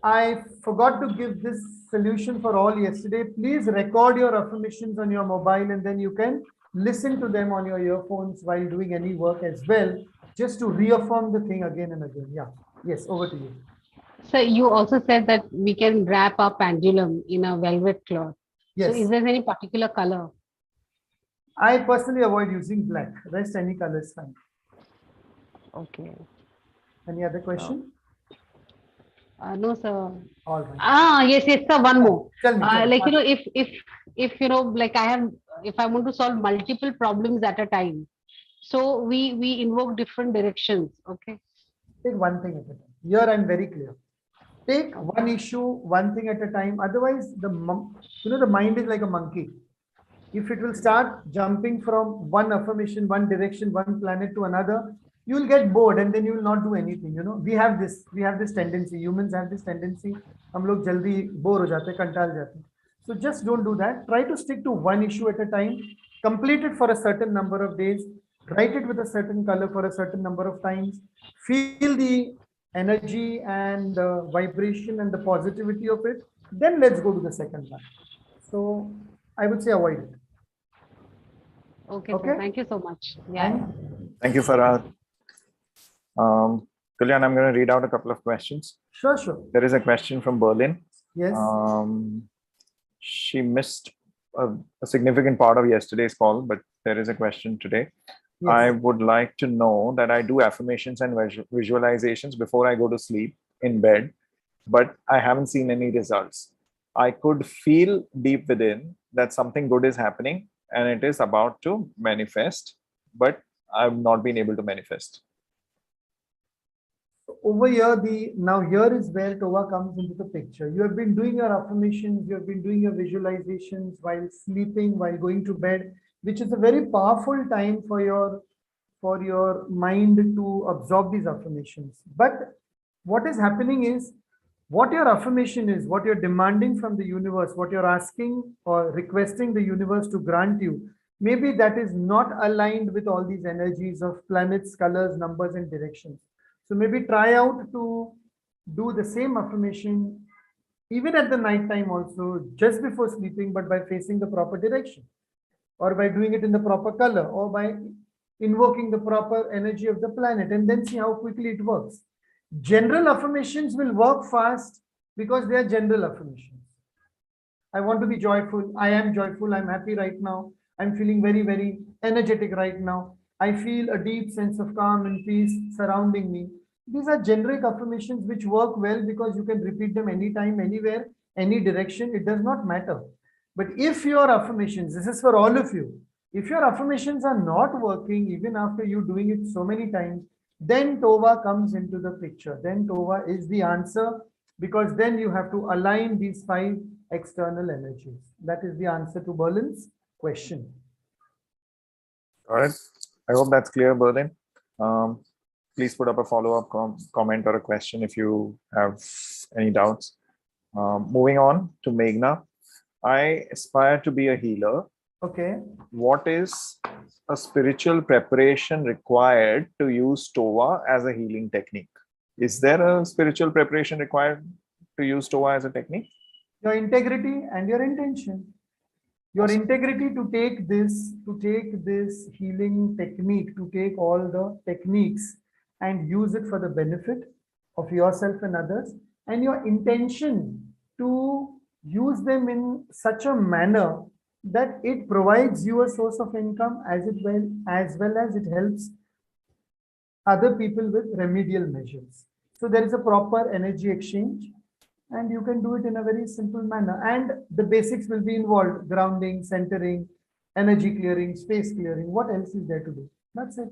I forgot to give this solution for all yesterday. Please record your affirmations on your mobile, and then you can listen to them on your earphones while doing any work as well, just to reaffirm the thing again and again. Yeah. Yes, over to you. So you also said that we can wrap our pendulum in a velvet cloth. Yes. So is there any particular color? I personally avoid using black. Rest any color is fine. Okay. Any other question? No, sir. All right. Yes, sir. One more. Tell me. Like, if like if I want to solve multiple problems at a time, so we invoke different directions. Okay. Take one thing at a time. Here I'm very clear. Take one issue, one thing at a time. Otherwise, the mind is like a monkey. If it will start jumping from one affirmation, one direction, one planet to another, you will get bored and then you will not do anything. We have this tendency. Humans have this tendency. हम लोग जल्दी bore हो जाते हैं, कंटाल जाते हैं. So just don't do that. Try to stick to one issue at a time. Complete it for a certain number of days. Write it with a certain color for a certain number of times. Feel the energy and the vibration and the positivity of it. Then let's go to the second one. So I would say avoid it. Okay. Sir, thank you so much. Yeah. Thank you, Farhad. Kalyaan, I'm going to read out a couple of questions. Sure. There is a question from Berlin. Yes. She missed a significant part of yesterday's call, but there is a question today. Yes. I would like to know that I do affirmations and visualizations before I go to sleep in bed, but I haven't seen any results. I could feel deep within that something good is happening and it is about to manifest, but I've not been able to manifest. Over here, here is where Tova comes into the picture. You have been doing your affirmations, you have been doing your visualizations while sleeping, while going to bed, which is a very powerful time for your mind to absorb these affirmations. But what is happening is, what your affirmation is, what you're demanding from the universe, what you're asking or requesting the universe to grant you, maybe that is not aligned with all these energies of planets, colors, numbers, and directions. So maybe try out to do the same affirmation even at the night time also, just before sleeping, but by facing the proper direction, or by doing it in the proper color, or by invoking the proper energy of the planet, and then see how quickly it works. General affirmations will work fast because they are general affirmations. I want to be joyful. I am joyful. I'm happy right now. I'm feeling very, very energetic right now. I feel a deep sense of calm and peace surrounding me. These are generic affirmations which work well because you can repeat them anytime, anywhere, any direction. It does not matter. But if your affirmations, this is for all of you, if your affirmations are not working, even after you doing it so many times, then Tova comes into the picture. Then Tova is the answer, because then you have to align these 5 external energies. That is the answer to Berlin's question. All right. I hope that's clear, Berlin. Please put up a follow-up comment or a question if you have any doubts. Moving on to Meghna. I aspire to be a healer. Okay. What is a spiritual preparation required to use Tova as a healing technique? Is there a spiritual preparation required to use Tova as a technique? Your integrity and your intention. Your integrity to take this healing technique, to take all the techniques and use it for the benefit of yourself and others, and your intention to use them in such a manner that it provides you a source of income as well as it helps other people with remedial measures. So there is a proper energy exchange, and you can do it in a very simple manner. And the basics will be involved: grounding, centering, energy clearing, space clearing. What else is there to do? That's it.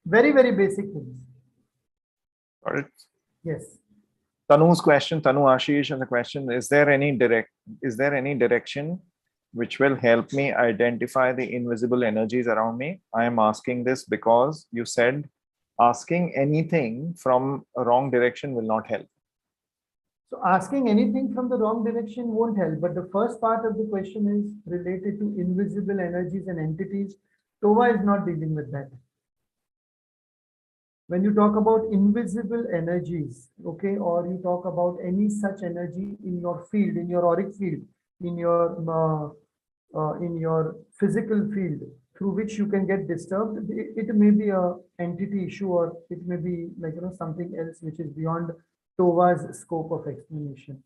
Very, very basic things. Got it. Yes. Tanu's question, Tanu Ashish has a question. Is there any direction which will help me identify the invisible energies around me? I am asking this because you said asking anything from a wrong direction will not help. So asking anything from the wrong direction won't help. But the first part of the question is related to invisible energies and entities. Tova is not dealing with that. When you talk about invisible energies, okay, or you talk about any such energy in your field, in your auric field, in your physical field, through which you can get disturbed, it may be a entity issue, or it may be like something else which is beyond Tova's scope of explanation.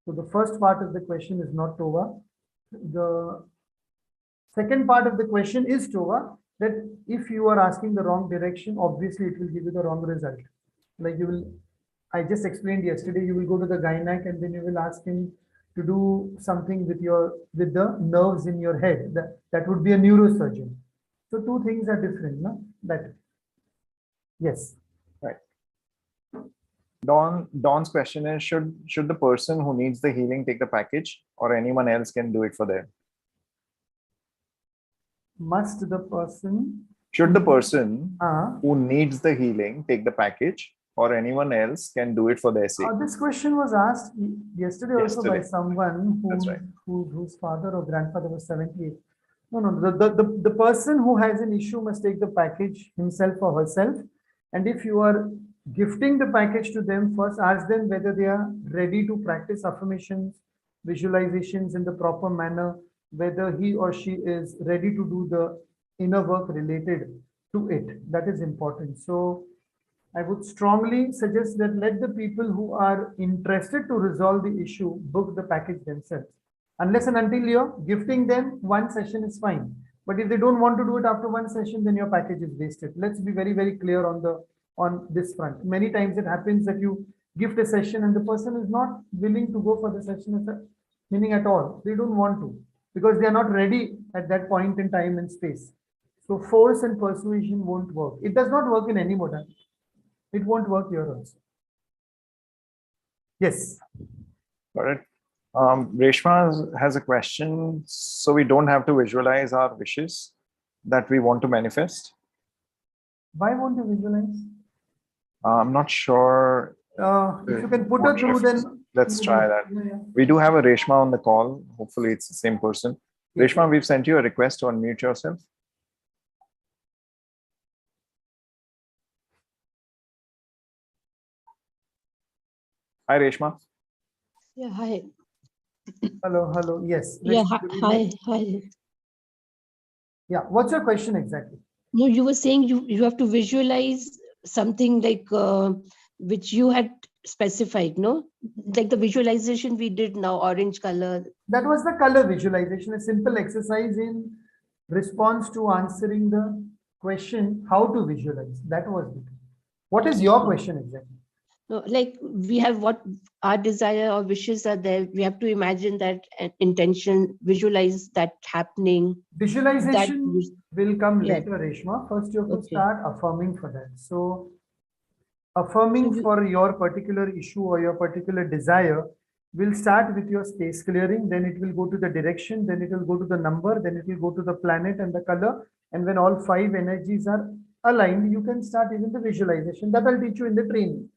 So the first part of the question is not Tova. The second part of the question is Tova, that if you are asking the wrong direction, obviously it will give you the wrong result. Like I just explained yesterday, you will go to the gynec and then you will ask him to do something with the nerves in your head. That would be a neurosurgeon. So two things are different, no? That, yes. Right. Dawn's question is, should the person who needs the healing take the package, or anyone else can do it for them? Should the person who needs the healing take the package, or anyone else can do it for their sake? This question was asked yesterday also by someone whose father or grandfather was 78. No, the person who has an issue must take the package himself or herself. And if you are gifting the package to them, first ask them whether they are ready to practice affirmations, visualizations in the proper manner, whether he or she is ready to do the inner work related to it. That is important. So I would strongly suggest that let the people who are interested to resolve the issue book the package themselves. Unless and until you're gifting them, one session is fine. But if they don't want to do it after one session, then your package is wasted. Let's be very, very clear on this front. Many times it happens that you gift a session and the person is not willing to go for the session, meaning at all. They don't want to, because they are not ready at that point in time and space. So force and persuasion won't work. It does not work in any modality. It won't work here also. Yes. Got it. Reshma has a question. So we don't have to visualize our wishes that we want to manifest? Why won't you visualize? I'm not sure. If you can put her through, then let's try that. We do have a Reshma on the call. Hopefully it's the same person. Reshma, we've sent you a request to unmute yourself. Hi, Reshma. Yeah, hi. Hello. Yes. Yeah, hi. Yeah. What's your question exactly? No, you were saying you have to visualize something like which you had specified, no? Like the visualization we did now, orange color. That was the color visualization, a simple exercise in response to answering the question, how to visualize. That was it. What is your question exactly? No, like we have what our desire or wishes are there. We have to imagine that intention, visualize that happening. Visualization will come later, Reshma. First, you have to start affirming for that. So, affirming for your particular issue or your particular desire will start with your space clearing. Then it will go to the direction. Then it will go to the number. Then it will go to the planet and the color. And when all 5 energies are aligned, you can start even the visualization. That I'll teach you in the training.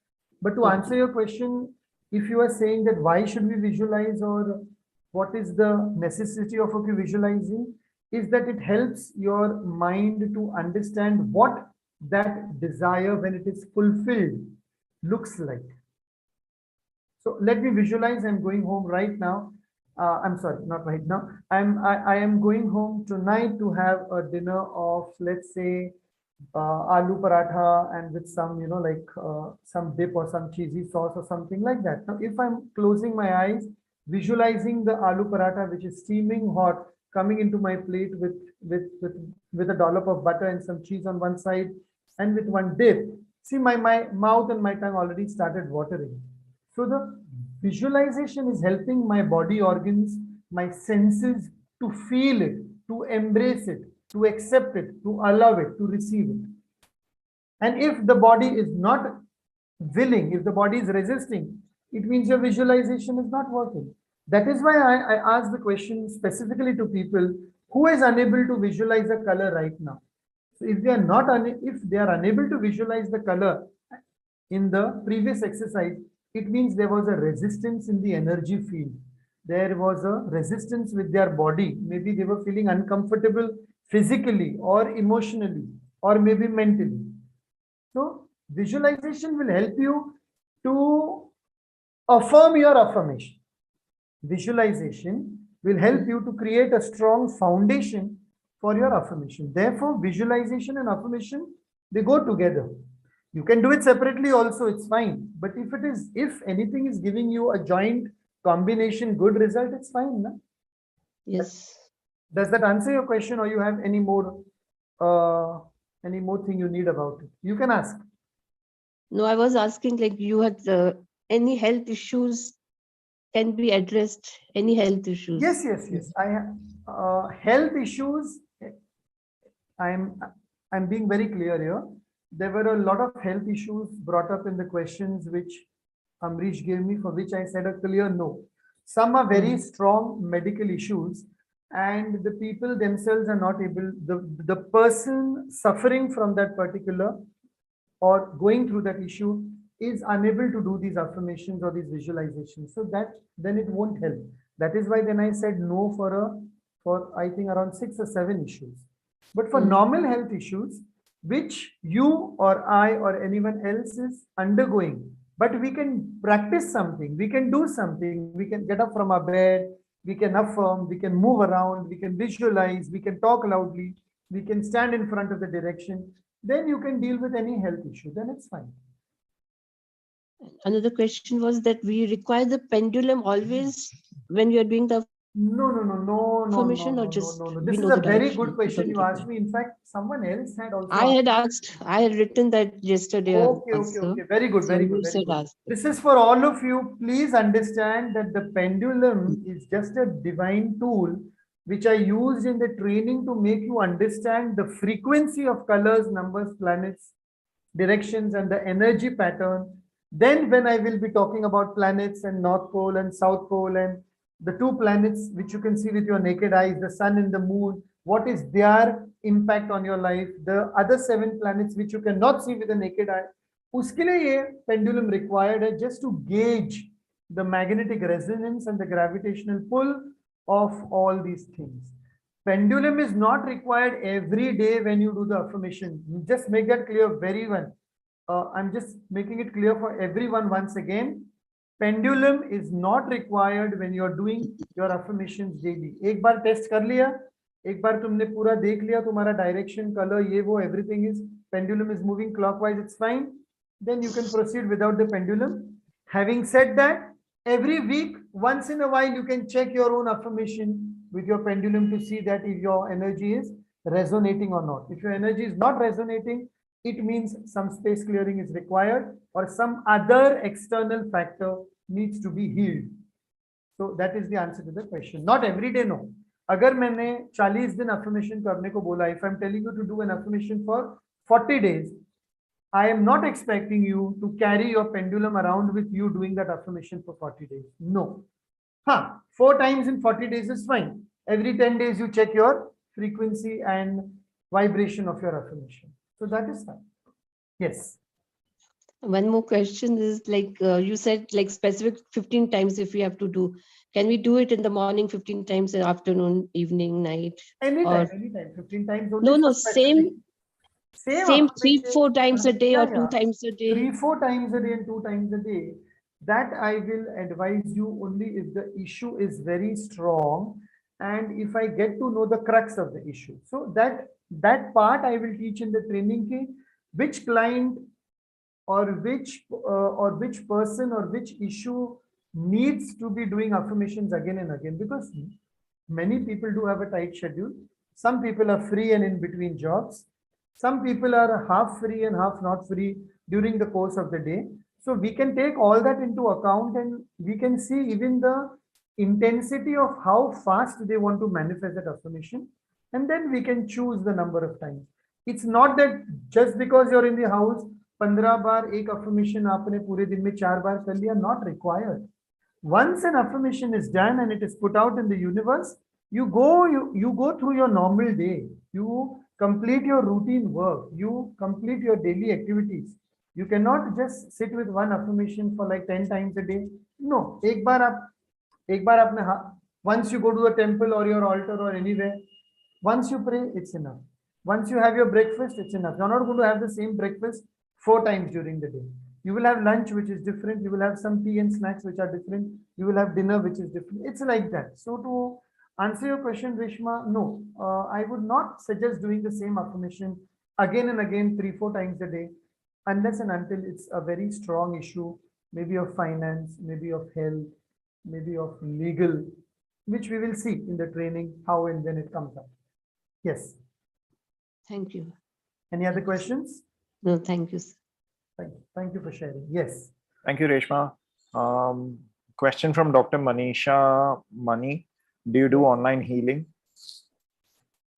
But to answer your question, if you are saying that why should we visualize, or what is the necessity of visualizing, is that it helps your mind to understand what that desire, when it is fulfilled, looks like. So let me visualize. I'm going home right now. I'm sorry, not right now. I am going home tonight to have a dinner of, let's say, aloo paratha and with some, some dip or some cheesy sauce or something like that. Now, if I'm closing my eyes, visualizing the aloo paratha, which is steaming hot, coming into my plate with a dollop of butter and some cheese on one side and with one dip, see my mouth and my tongue already started watering. So the visualization is helping my body organs, my senses to feel it, to embrace it, to accept it, to allow it, to receive it. And if the body is not willing, if the body is resisting, it means your visualization is not working. That is why I ask the question specifically to people who is unable to visualize a color right now. So if they are unable to visualize the color in the previous exercise, it means there was a resistance in the energy field. There was a resistance with their body. Maybe they were feeling uncomfortable physically or emotionally or maybe mentally. So visualization will help you to affirm your affirmation. Visualization will help you to create a strong foundation for your affirmation. Therefore, visualization and affirmation, they go together. You can do it separately also, it's fine. But if anything is giving you a joint combination good result, it's fine. No? Yes. Does that answer your question, or you have any more thing you need about it? You can ask. No, I was asking, like, you had any health issues can be addressed, any health issues? Yes. I have health issues. I'm being very clear here. There were a lot of health issues brought up in the questions which Amrish gave me, for which I said a clear no. Some are very strong medical issues, and the people themselves are not able, the person suffering from that particular or going through that issue is unable to do these affirmations or these visualizations. So then it won't help. That is why then I said no for I think around 6 or 7 issues. But for normal health issues, which you or I or anyone else is undergoing, but we can practice something, we can do something, we can get up from our bed, we can affirm, we can move around, we can visualize, we can talk loudly, we can stand in front of the direction, then you can deal with any health issue, then it's fine. Another question was that we require the pendulum always when we are doing the No. affirmation, or just This is a very good question you asked me. In fact, someone else had also I had written that yesterday. Okay. Very good. Ask. This is for all of you. Please understand that the pendulum is just a divine tool which I used in the training to make you understand the frequency of colors, numbers, planets, directions, and the energy pattern. Then when I will be talking about planets and North Pole and South Pole and the 2 planets which you can see with your naked eyes, the sun and the moon, what is their impact on your life, the other 7 planets which you cannot see with the naked eye. Uske liye ye pendulum required hai just to gauge the magnetic resonance and the gravitational pull of all these things. Pendulum is not required every day when you do the affirmation. Just make that clear very well. I'm just making it clear for everyone once again. Pendulum is not required when you are doing your affirmations daily. एक बार test कर लिया, एक बार तुमने पूरा देख लिया, तुम्हारा direction, color, ये वो, everything is, pendulum is moving clockwise, it's fine. Then you can proceed without the pendulum. Having said that, every week, once in a while, you can check your own affirmation with your pendulum to see that if your energy is resonating or not. If your energy is not resonating, it means some space clearing is required or some other external factor needs to be healed. So that is the answer to the question. Not every day, no. अगर मैंने 40 दिन affirmation करने को बोला, if I'm telling you to do an affirmation for 40 days, I am not expecting you to carry your pendulum around with you doing that affirmation for 40 days. No. 4 times in 40 days is fine. Every 10 days you check your frequency and vibration of your affirmation. So that is fine. Yes. One more question is like you said, like specific 15 times if we have to do. Can we do it in the morning 15 times, in afternoon, evening, night? Anytime, 15 times. Only No, same 3-4 times a day or 2 times a day. 3-4 times a day and 2 times a day. That I will advise you only if the issue is very strong and if I get to know the crux of the issue. So that part I will teach in the training ki which client or which person or which issue needs to be doing affirmations again and again, because many people do have a tight schedule. Some people are free and in between jobs. Some people are half free and half not free during the course of the day. So we can take all that into account and we can see even the intensity of how fast they want to manifest that affirmation. And then we can choose the number of times. It's not that just because you're in the house, 15 बार एक affirmation आपने पूरे दिन में 4 बार कर लिया, not required. Once an affirmation is done and it is put out in the universe, you go through your normal day. You complete your routine work, you complete your daily activities. You cannot just sit with one affirmation for like 10 times a day. No, एक बार आपने once you go to a temple or your altar or anywhere, once you pray, it's enough. Once you have your breakfast, it's enough. You're not going to have the same breakfast 4 times during the day. You will have lunch, which is different. You will have some tea and snacks, which are different. You will have dinner, which is different. It's like that. So to answer your question, Reshma, no, I would not suggest doing the same affirmation again and again 3-4 times a day, unless and until it's a very strong issue, maybe of finance, maybe of health, maybe of legal, which we will see in the training, how and when it comes up. Yes. Thank you. Any other questions? No, thank you. Sir. Thank you for sharing. Yes. Thank you, Reshma. Question from Dr. Manisha Mani. Do you do online healing?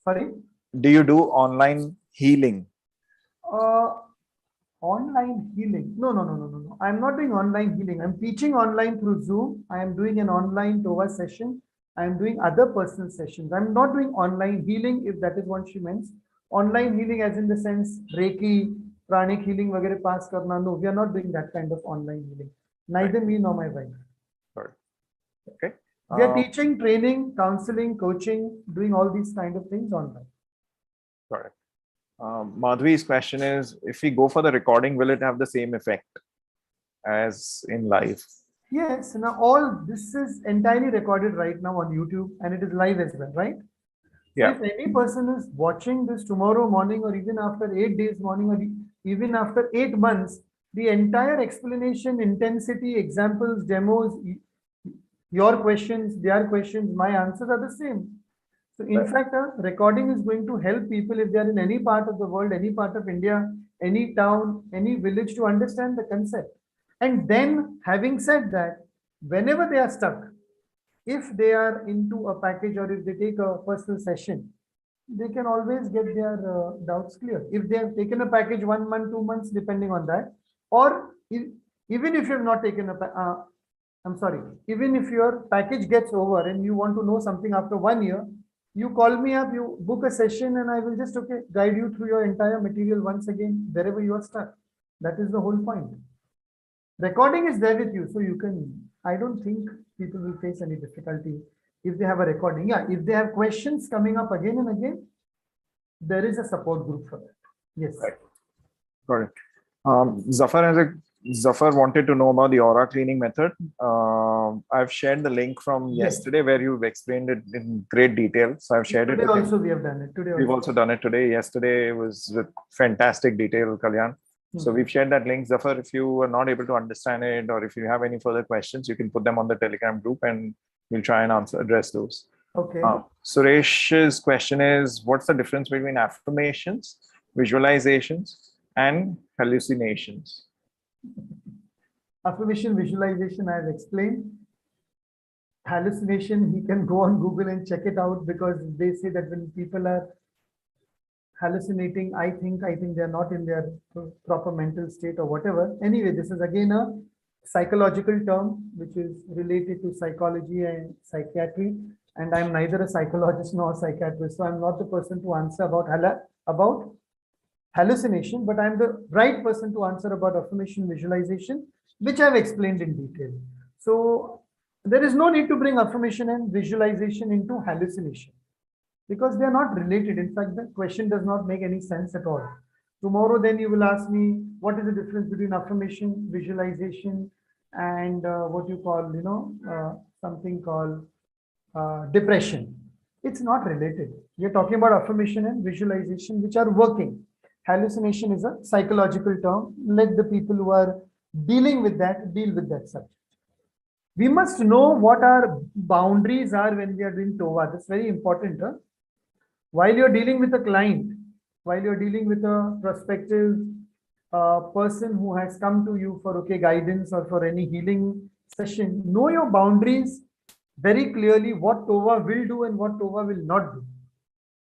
Sorry? Do you do online healing? Online healing? No. I'm not doing online healing. I'm teaching online through Zoom. I am doing an online TOVA session. I'm doing other personal sessions. I'm not doing online healing, if that is what she means. Online healing as in the sense Reiki, pranic healing, vagare pass karna. No, we are not doing that kind of online healing. Neither me nor my wife. Sorry. Okay. We are teaching, training, counseling, coaching, doing all these kind of things online. Got it. Madhvi's question is, if we go for the recording, will it have the same effect as in live? Yes. Now all this is entirely recorded right now on YouTube, and it is live as well, right? Yeah. If any person is watching this tomorrow morning, or even after 8 days morning, or even after 8 months, the entire explanation, intensity, examples, demos, your questions, their questions, my answers are the same. So in fact, a recording is going to help people if they are in any part of the world, any part of India, any town, any village, to understand the concept. And then, having said that, whenever they are stuck, if they are into a package or if they take a personal session, they can always get their doubts clear. If they have taken a package 1 month, 2 months, depending on that, or even if you have not taken a, even if your package gets over and you want to know something after 1 year, you call me up, you book a session, and I will just guide you through your entire material once again, wherever you are stuck. That is the whole point. Recording is there with you, so you can, I don't think people will face any difficulty if they have a recording. Yeah, if they have questions coming up again and again, there is a support group for that. Yes. Right. Got it. Zafar wanted to know about the aura cleaning method. I've shared the link from yesterday where you've explained it in great detail. So I've shared today it. Also, we have done it. Today we've also done it today. Yesterday was with fantastic detail, Kalyaan. So we've shared that link. Zafar, if you are not able to understand it, or if you have any further questions, you can put them on the Telegram group and we'll try and address those. Okay. Suresh's question is, what's the difference between affirmations, visualizations, and hallucinations? Affirmation, visualization, I have explained. Hallucination, he can go on Google and check it out, because they say that when people are hallucinating, I think they're not in their proper mental state or whatever. Anyway, this is again a psychological term which is related to psychology and psychiatry, and I'm neither a psychologist nor a psychiatrist, so I'm not the person to answer about hallucination, but I'm the right person to answer about affirmation, visualization, which I've explained in detail. So there is no need to bring affirmation and visualization into hallucination, because they are not related. In fact, the question does not make any sense at all. Tomorrow, then you will ask me, what is the difference between affirmation, visualization, and what you call, something called depression. It's not related. We are talking about affirmation and visualization, which are working. Hallucination is a psychological term. Let the people who are dealing with that deal with that subject. We must know what our boundaries are when we are doing TOVA. That's very important. While you're dealing with a client, while you're dealing with a prospective person who has come to you for guidance or for any healing session, know your boundaries very clearly, what TOVA will do and what TOVA will not do.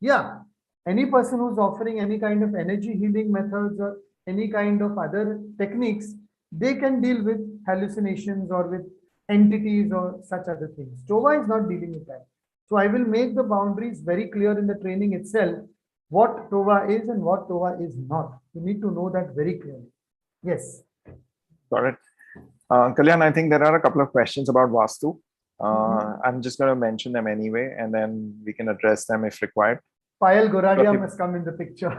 Yeah, any person who's offering any kind of energy healing methods or any kind of other techniques, they can deal with hallucinations or with entities or such other things. TOVA is not dealing with that. So I will make the boundaries very clear in the training itself, what Tova is and what Tova is not. You need to know that very clearly. Yes. Got it. Kalyaan, I think there are a couple of questions about Vastu. I'm just going to mention them anyway, and then we can address them if required. Payal Goradia Okay. must come in the picture.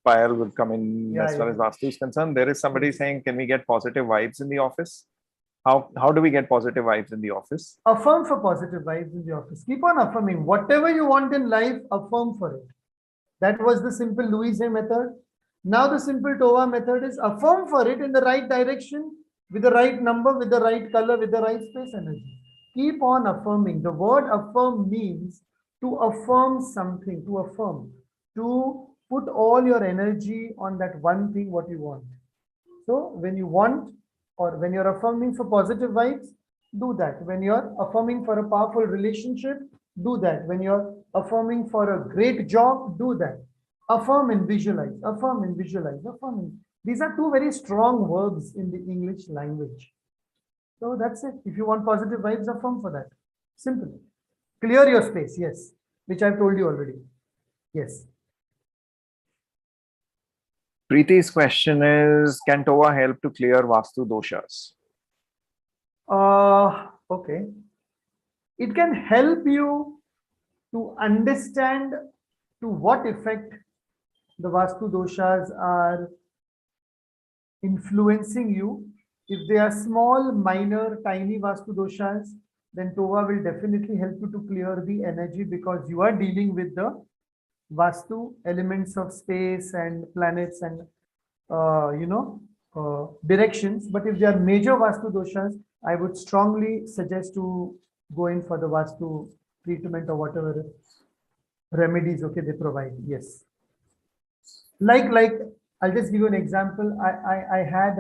Payal will come in Yeah, as far yeah. as Vastu is concerned. There is somebody saying, can we get positive vibes in the office? How do we get positive vibes in the office? Affirm for positive vibes in the office. Keep on affirming. Whatever you want in life, affirm for it. That was the simple Louise Hay method. Now the simple Tova method is affirm for it in the right direction, with the right number, with the right color, with the right space energy. Keep on affirming. The word affirm means to affirm something, to affirm, to put all your energy on that one thing what you want. So when you want, or when you're affirming for positive vibes, do that. When you're affirming for a powerful relationship, do that. When you're affirming for a great job, do that. Affirm and visualize, affirm and visualize, affirm. These are two very strong verbs in the English language. So that's it. If you want positive vibes, affirm for that. Simple. Clear your space, yes, which I've told you already. Yes. Preeti's question is, can Tova help to clear Vastu doshas? Okay. It can help you to understand to what effect the Vastu doshas are influencing you. If they are small, minor, tiny Vastu doshas, then Tova will definitely help you to clear the energy, because you are dealing with the Vastu elements of space and planets and directions. But if they are major Vastu doshas, I would strongly suggest to go in for the Vastu treatment or whatever remedies they provide. Yes. Like I'll just give you an example. I had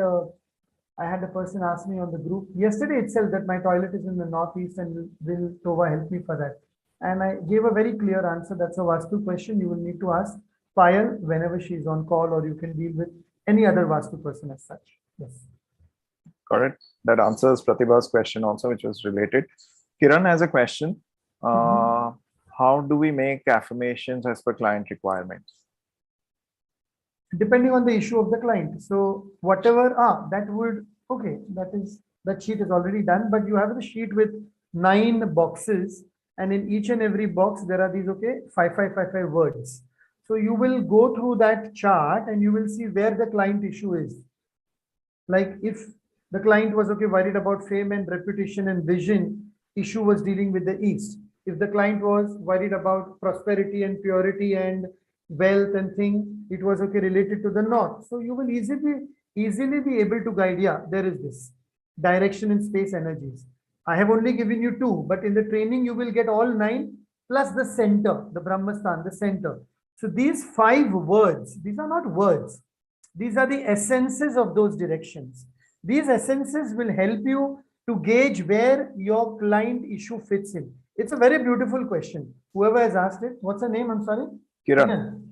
a person ask me on the group yesterday itself that my toilet is in the northeast and will Tova help me for that? And I gave a very clear answer. That's a Vastu question. You will need to ask Payal whenever she's on call, or you can deal with any other Vastu person as such. Yes. Got it. That answers Pratibha's question also, which was related. Kiran has a question. How do we make affirmations as per client requirements? Depending on the issue of the client. So whatever, that sheet is already done, but you have the sheet with 9 boxes, and in each and every box, there are these, 5 words. So you will go through that chart and you will see where the client issue is. Like if the client was worried about fame and reputation and vision, issue was dealing with the East. If the client was worried about prosperity and purity and wealth and thing, it was related to the North. So you will easily be able to guide. Yeah, there is this direction in space energies. I have only given you 2, but in the training you will get all 9 plus the center, the Brahmastan, the center. So these 5 words, these are not words. These are the essences of those directions. These essences will help you to gauge where your client issue fits in. It's a very beautiful question. Whoever has asked it, what's her name? I'm sorry. Kiran.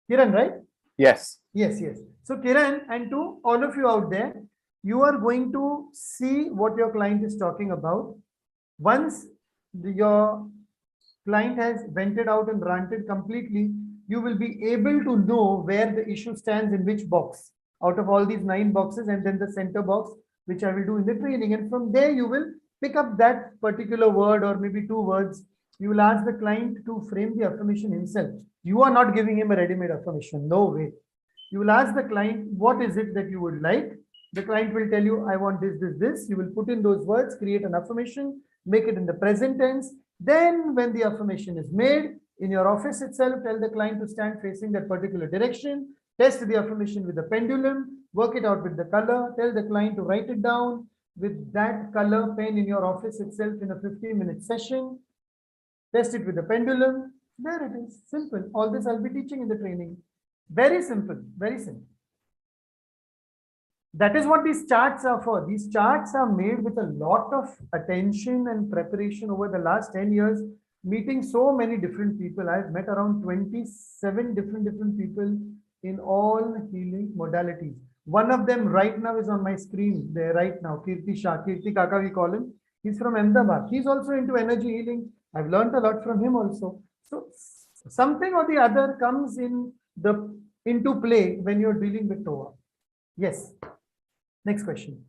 Kiran, right? Yes. Yes. So Kiran, and to all of you out there, you are going to see what your client is talking about. Once your client has vented out and ranted completely, you will be able to know where the issue stands in which box out of all these 9 boxes, and then the center box, which I will do in the training. And from there, you will pick up that particular word or maybe 2 words. You will ask the client to frame the affirmation himself. You are not giving him a ready-made affirmation. No way. You will ask the client, what is it that you would like? The client will tell you, I want this, this, this. You will put in those words, create an affirmation, make it in the present tense. Then when the affirmation is made, in your office itself, tell the client to stand facing that particular direction, test the affirmation with the pendulum, work it out with the color, tell the client to write it down with that color pen in your office itself in a 15-minute session, test it with the pendulum. There it is, simple. All this I'll be teaching in the training. Very simple, very simple. That is what these charts are for. These charts are made with a lot of attention and preparation over the last 10 years, meeting so many different people. I've met around 27 different people in all healing modalities. One of them right now is on my screen there right now, Kirti Shah, Kirti Kaka we call him. He's from Ahmedabad. He's also into energy healing. I've learned a lot from him also. So Something or the other comes into play when you're dealing with Toa. Yes. Next question.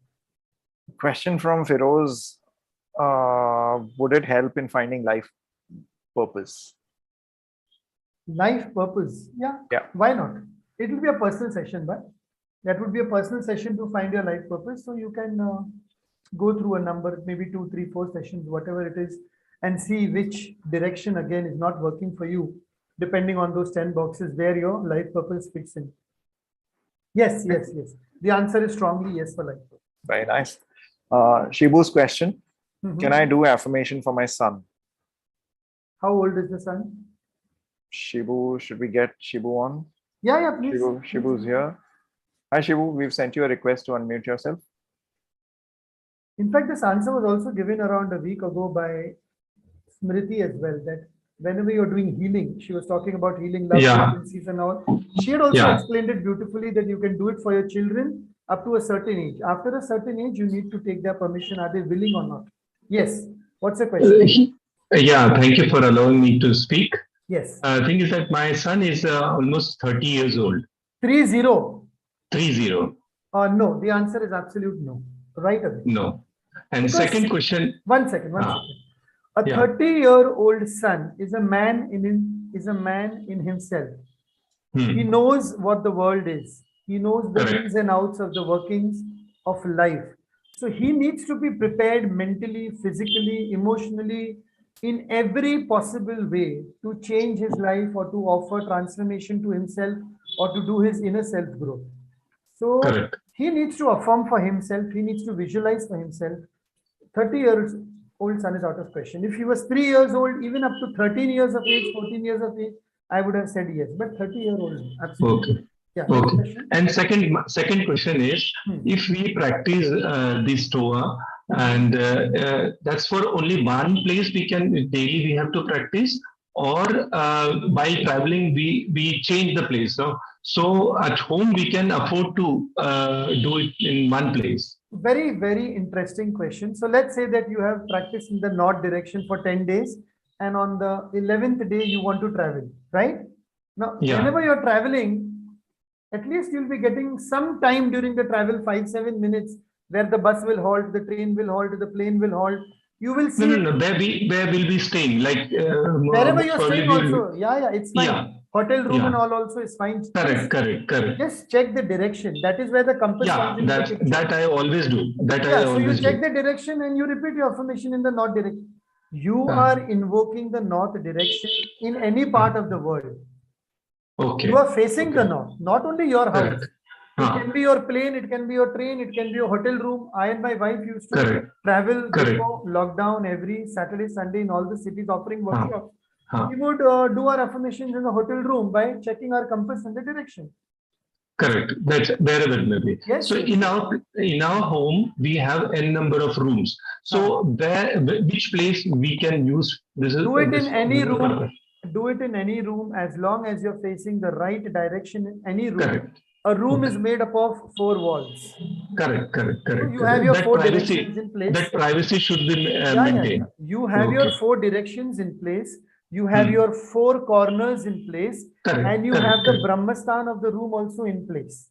Question from Firoz. Would it help in finding life purpose? Life purpose. Yeah. Why not? It will be a personal session, but that would be a personal session to find your life purpose. So you can go through a number, maybe 2, 3, 4 sessions, whatever it is, and see which direction again is not working for you, depending on those 10 boxes where your life purpose fits in. Yes, yes, yes. The answer is strongly yes for life purpose. Very nice. Shibu's question. Can I do affirmation for my son? How old is the son? Shibu, should we get Shibu on? Yeah, please. Shibu's here. Hi, Shibu. We've sent you a request to unmute yourself. In fact, this answer was also given around a week ago by Smriti as well, that whenever you're doing healing, she was talking about healing love frequencies and all. She had also explained it beautifully that you can do it for your children up to a certain age. After a certain age, you need to take their permission. Are they willing or not? Yes. What's the question? Yeah, thank you for allowing me to speak. Yes. The thing is that my son is almost 30 years old. 30. 30. No, the answer is absolute no. Right away. No. And Because, second question. One second. A 30-year-old son is a man in himself. He knows what the world is. He knows the ins and outs of the workings of life. So he needs to be prepared mentally, physically, emotionally, in every possible way to change his life or to offer transformation to himself or to do his inner self growth. So he needs to affirm for himself. He needs to visualize for himself. 30 years old son is out of question. If he was 3 years old, even up to 13 years of age, 14 years of age, I would have said yes. But 30-year-old, absolutely. Okay. Yeah, okay. And second question is, if we practice this Toa, and that's for only one place daily we have to practice, or while traveling we change the place. So at home we can afford to do it in one place. Very, very interesting question. So let's say that you have practiced in the north direction for 10 days, and on the 11th day you want to travel, right? Now, whenever you're traveling, at least you'll be getting some time during the travel, 5-7 minutes, where the bus will halt, the train will halt, the plane will halt. You will see. No. Where will be staying? Like wherever you're staying also. Yeah, it's fine. Yeah. Hotel room and all also is fine. Correct. Just check the direction. That is where the compass comes in. That I always do. So you check the direction and you repeat your affirmation in the north direction. You are invoking the north direction in any part of the world. Okay. You are facing the north, not only your house. It can be your plane, it can be your train, it can be your hotel room. I and my wife used to travel before lockdown every Saturday, Sunday in all the cities offering workshops. We would do our affirmations in the hotel room by checking our compass in the direction. Correct. That's wherever it may be. Yes, so in our home we have n number of rooms. So which place we can use this? Do it in any room. Do it in any room as long as you're facing the right direction in any room. Correct. A room is made up of 4 walls. Correct. So you have your 4 directions in place. That privacy should be maintained. You have your 4 directions in place. You have your 4 corners in place. And you have the Brahmastan of the room also in place.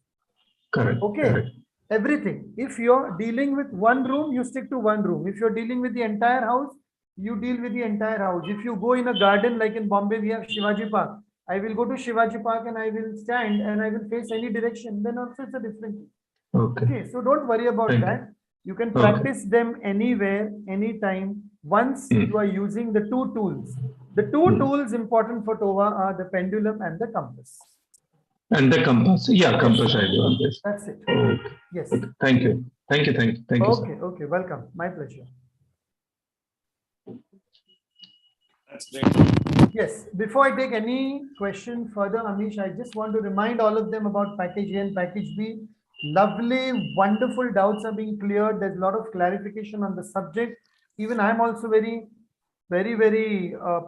Correct. Okay. Everything. If you're dealing with one room, you stick to one room. If you're dealing with the entire house, you deal with the entire house. If you go in a garden, like in Bombay, we have Shivaji Park. I will go to Shivaji Park and I will stand and I will face any direction. Then also it's a different thing. Okay. So don't worry about that. You can practice them anywhere, anytime, once you are using the 2 tools. The 2 tools important for Toa are the pendulum and the compass. And the compass. Yeah, compass I do on this. That's it. Okay. Yes. Okay. Thank you. Okay. Welcome. My pleasure. That's great. Yes. Before I take any question further, Amish, I just want to remind all of them about package A and package B. Lovely, wonderful doubts are being cleared. There's a lot of clarification on the subject. Even I'm also very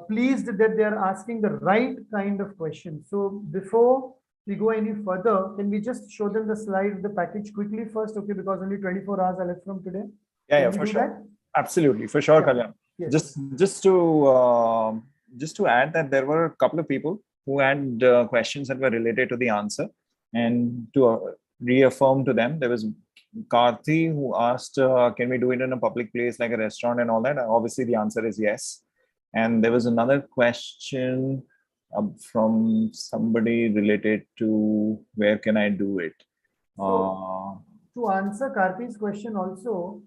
pleased that they are asking the right kind of questions. So before we go any further, can we just show them the slide of the package quickly first? Okay, because only 24 hours are left from today. Yeah, for sure. Absolutely, for sure, Kalyan. Yes. Just to just to add that there were a couple of people who had questions that were related to the answer, and to reaffirm to them, there was Karthi who asked, can we do it in a public place like a restaurant and all that? Obviously, the answer is yes. And there was another question from somebody related to where can I do it? To answer Karti's question also,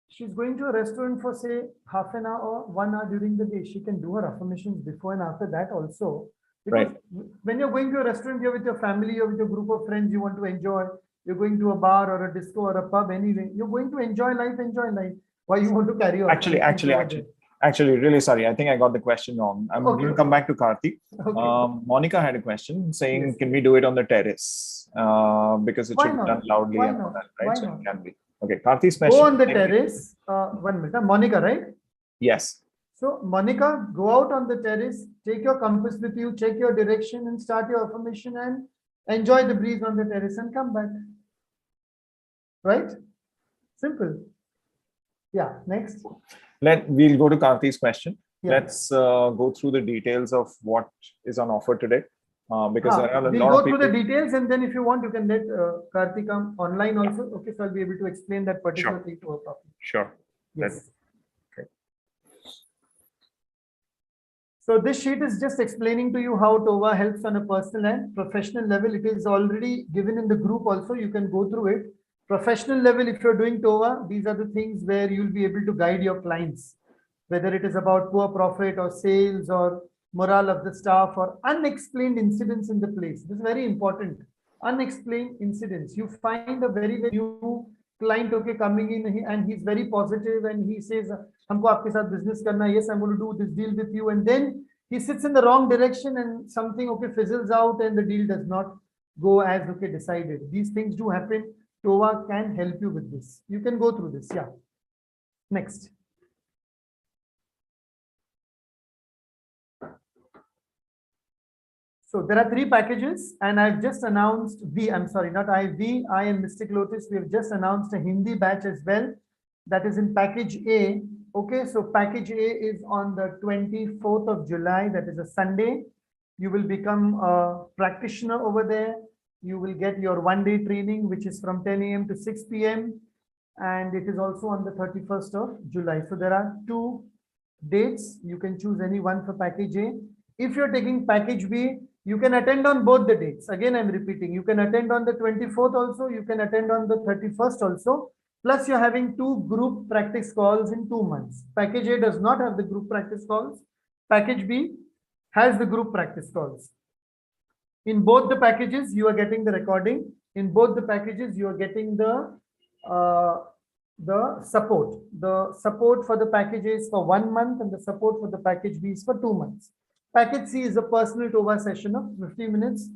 she's going to a restaurant for say half an hour or 1 hour during the day. She can do her affirmations before and after that also. Because Right. when you're going to a restaurant, you're with your family, you're with your group of friends, you want to enjoy. You're going to a bar or a disco or a pub anyway. You're going to enjoy life, enjoy life. Why you want to carry on? Actually, really sorry. I think I got the question wrong. I'm going to come back to Karthi. Okay. Monica had a question saying, Yes. can we do it on the terrace? Because it Why should be not? done loudly Why and all not? that, Why right? So not? it can be. Okay, Karthi's question. Go on the terrace. 1 minute. Monica, right? Yes. So, Monica, go out on the terrace, take your compass with you, check your direction and start your affirmation and enjoy the breeze on the terrace and come back. Right? Simple. Yeah, next. We'll go to Karthi's question. Yeah. Let's go through the details of what is on offer today. Because there are a we'll lot go of through people. the details, and then if you want, you can let Karthi come online also. Okay, so I'll be able to explain that particular thing to her properly. Sure. Yes. Okay. So this sheet is just explaining to you how TOVA helps on a personal and professional level. It is already given in the group also. You can go through it. Professional level, if you're doing TOVA, these are the things where you'll be able to guide your clients, whether it is about poor profit or sales or morale of the staff or unexplained incidents in the place. This is very important. Unexplained incidents. You find a very new client, okay, coming in and he's very positive and he says, "Humko aapke saath business karna hai. Yes, I'm going to do this deal with you." And then he sits in the wrong direction and something, okay, fizzles out and the deal does not go as, okay, decided. These things do happen. TOVA can help you with this. You can go through this. Yeah. Next. So there are 3 packages and I've just announced I and Mystic Lotus, we have just announced a Hindi batch as well. That is in package A. Okay, so package A is on the 24th of July. That is a Sunday. You will become a practitioner over there. You will get your 1-day training, which is from 10 a.m. to 6 p.m. And it is also on the 31st of July. So there are 2 dates. You can choose any one for package A. If you're taking package B, you can attend on both the dates. Again, I'm repeating, you can attend on the 24th also, you can attend on the 31st also. Plus you're having 2 group practice calls in 2 months. Package A does not have the group practice calls. Package B has the group practice calls. In both the packages, you are getting the recording. In both the packages, you are getting the support. The support for the package A is for 1 month and the support for the package B is for 2 months. Package C is a personal TOVA session of 50 minutes.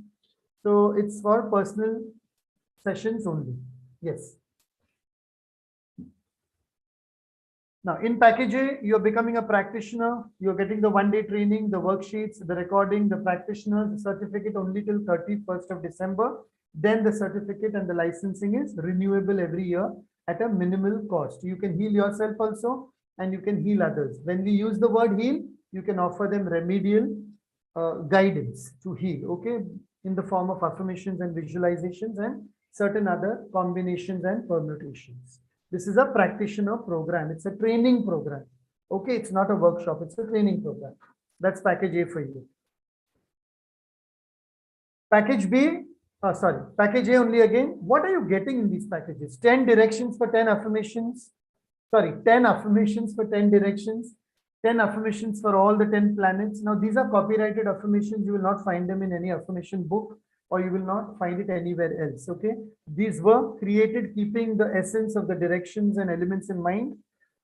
So it's for personal sessions only. Yes. Now in package A, you're becoming a practitioner. You're getting the 1-day training, the worksheets, the recording, the practitioner, the certificate only till 31st of December. Then the certificate and the licensing is renewable every year at a minimal cost. You can heal yourself also and you can heal others. When we use the word heal, you can offer them remedial guidance to heal, okay, in the form of affirmations and visualizations and certain other combinations and permutations. This is a practitioner program. It's a training program. Okay, it's not a workshop. It's a training program. That's package A for you. Package B, package A only again. What are you getting in these packages? 10 directions for 10 affirmations. 10 affirmations for 10 directions. 10 affirmations for all the 10 planets. Now, these are copyrighted affirmations. You will not find them in any affirmation book or you will not find it anywhere else. Okay. These were created keeping the essence of the directions and elements in mind.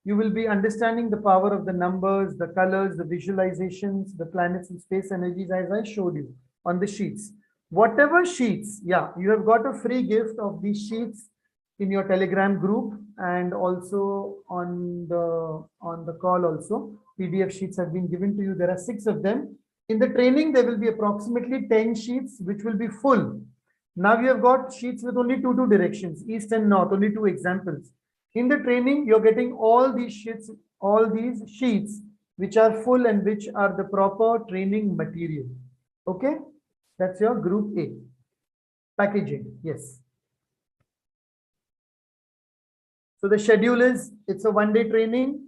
You will be understanding the power of the numbers, the colors, the visualizations, the planets and space energies as I showed you on the sheets. Whatever sheets, yeah, you have got a free gift of these sheets in your Telegram group and also on the call also. PDF sheets have been given to you. There are 6 of them. In the training, there will be approximately 10 sheets, which will be full. Now you have got sheets with only 2 directions, east and north, only 2 examples. In the training, you're getting all these sheets which are full and which are the proper training material. Okay, that's your group A. Packaging, yes. So the schedule is, it's a one-day training.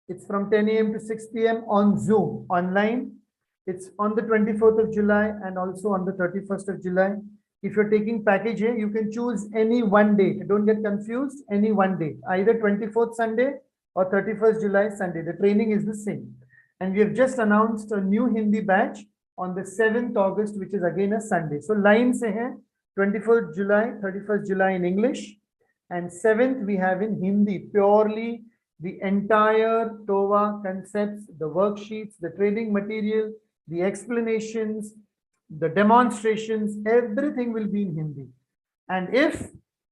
It's from 10 a.m. to 6 p.m. on Zoom, online. It's on the 24th of July and also on the 31st of July. If you're taking package A, you can choose any one date. Don't get confused, any one date, either 24th Sunday or 31st July Sunday. The training is the same. And we have just announced a new Hindi batch on the 7th August, which is again a Sunday. So line se hai, 24th July, 31st July in English, and 7th we have in Hindi, purely the entire TOA concepts, the worksheets, the training material, the explanations, the demonstrations, everything will be in Hindi. And if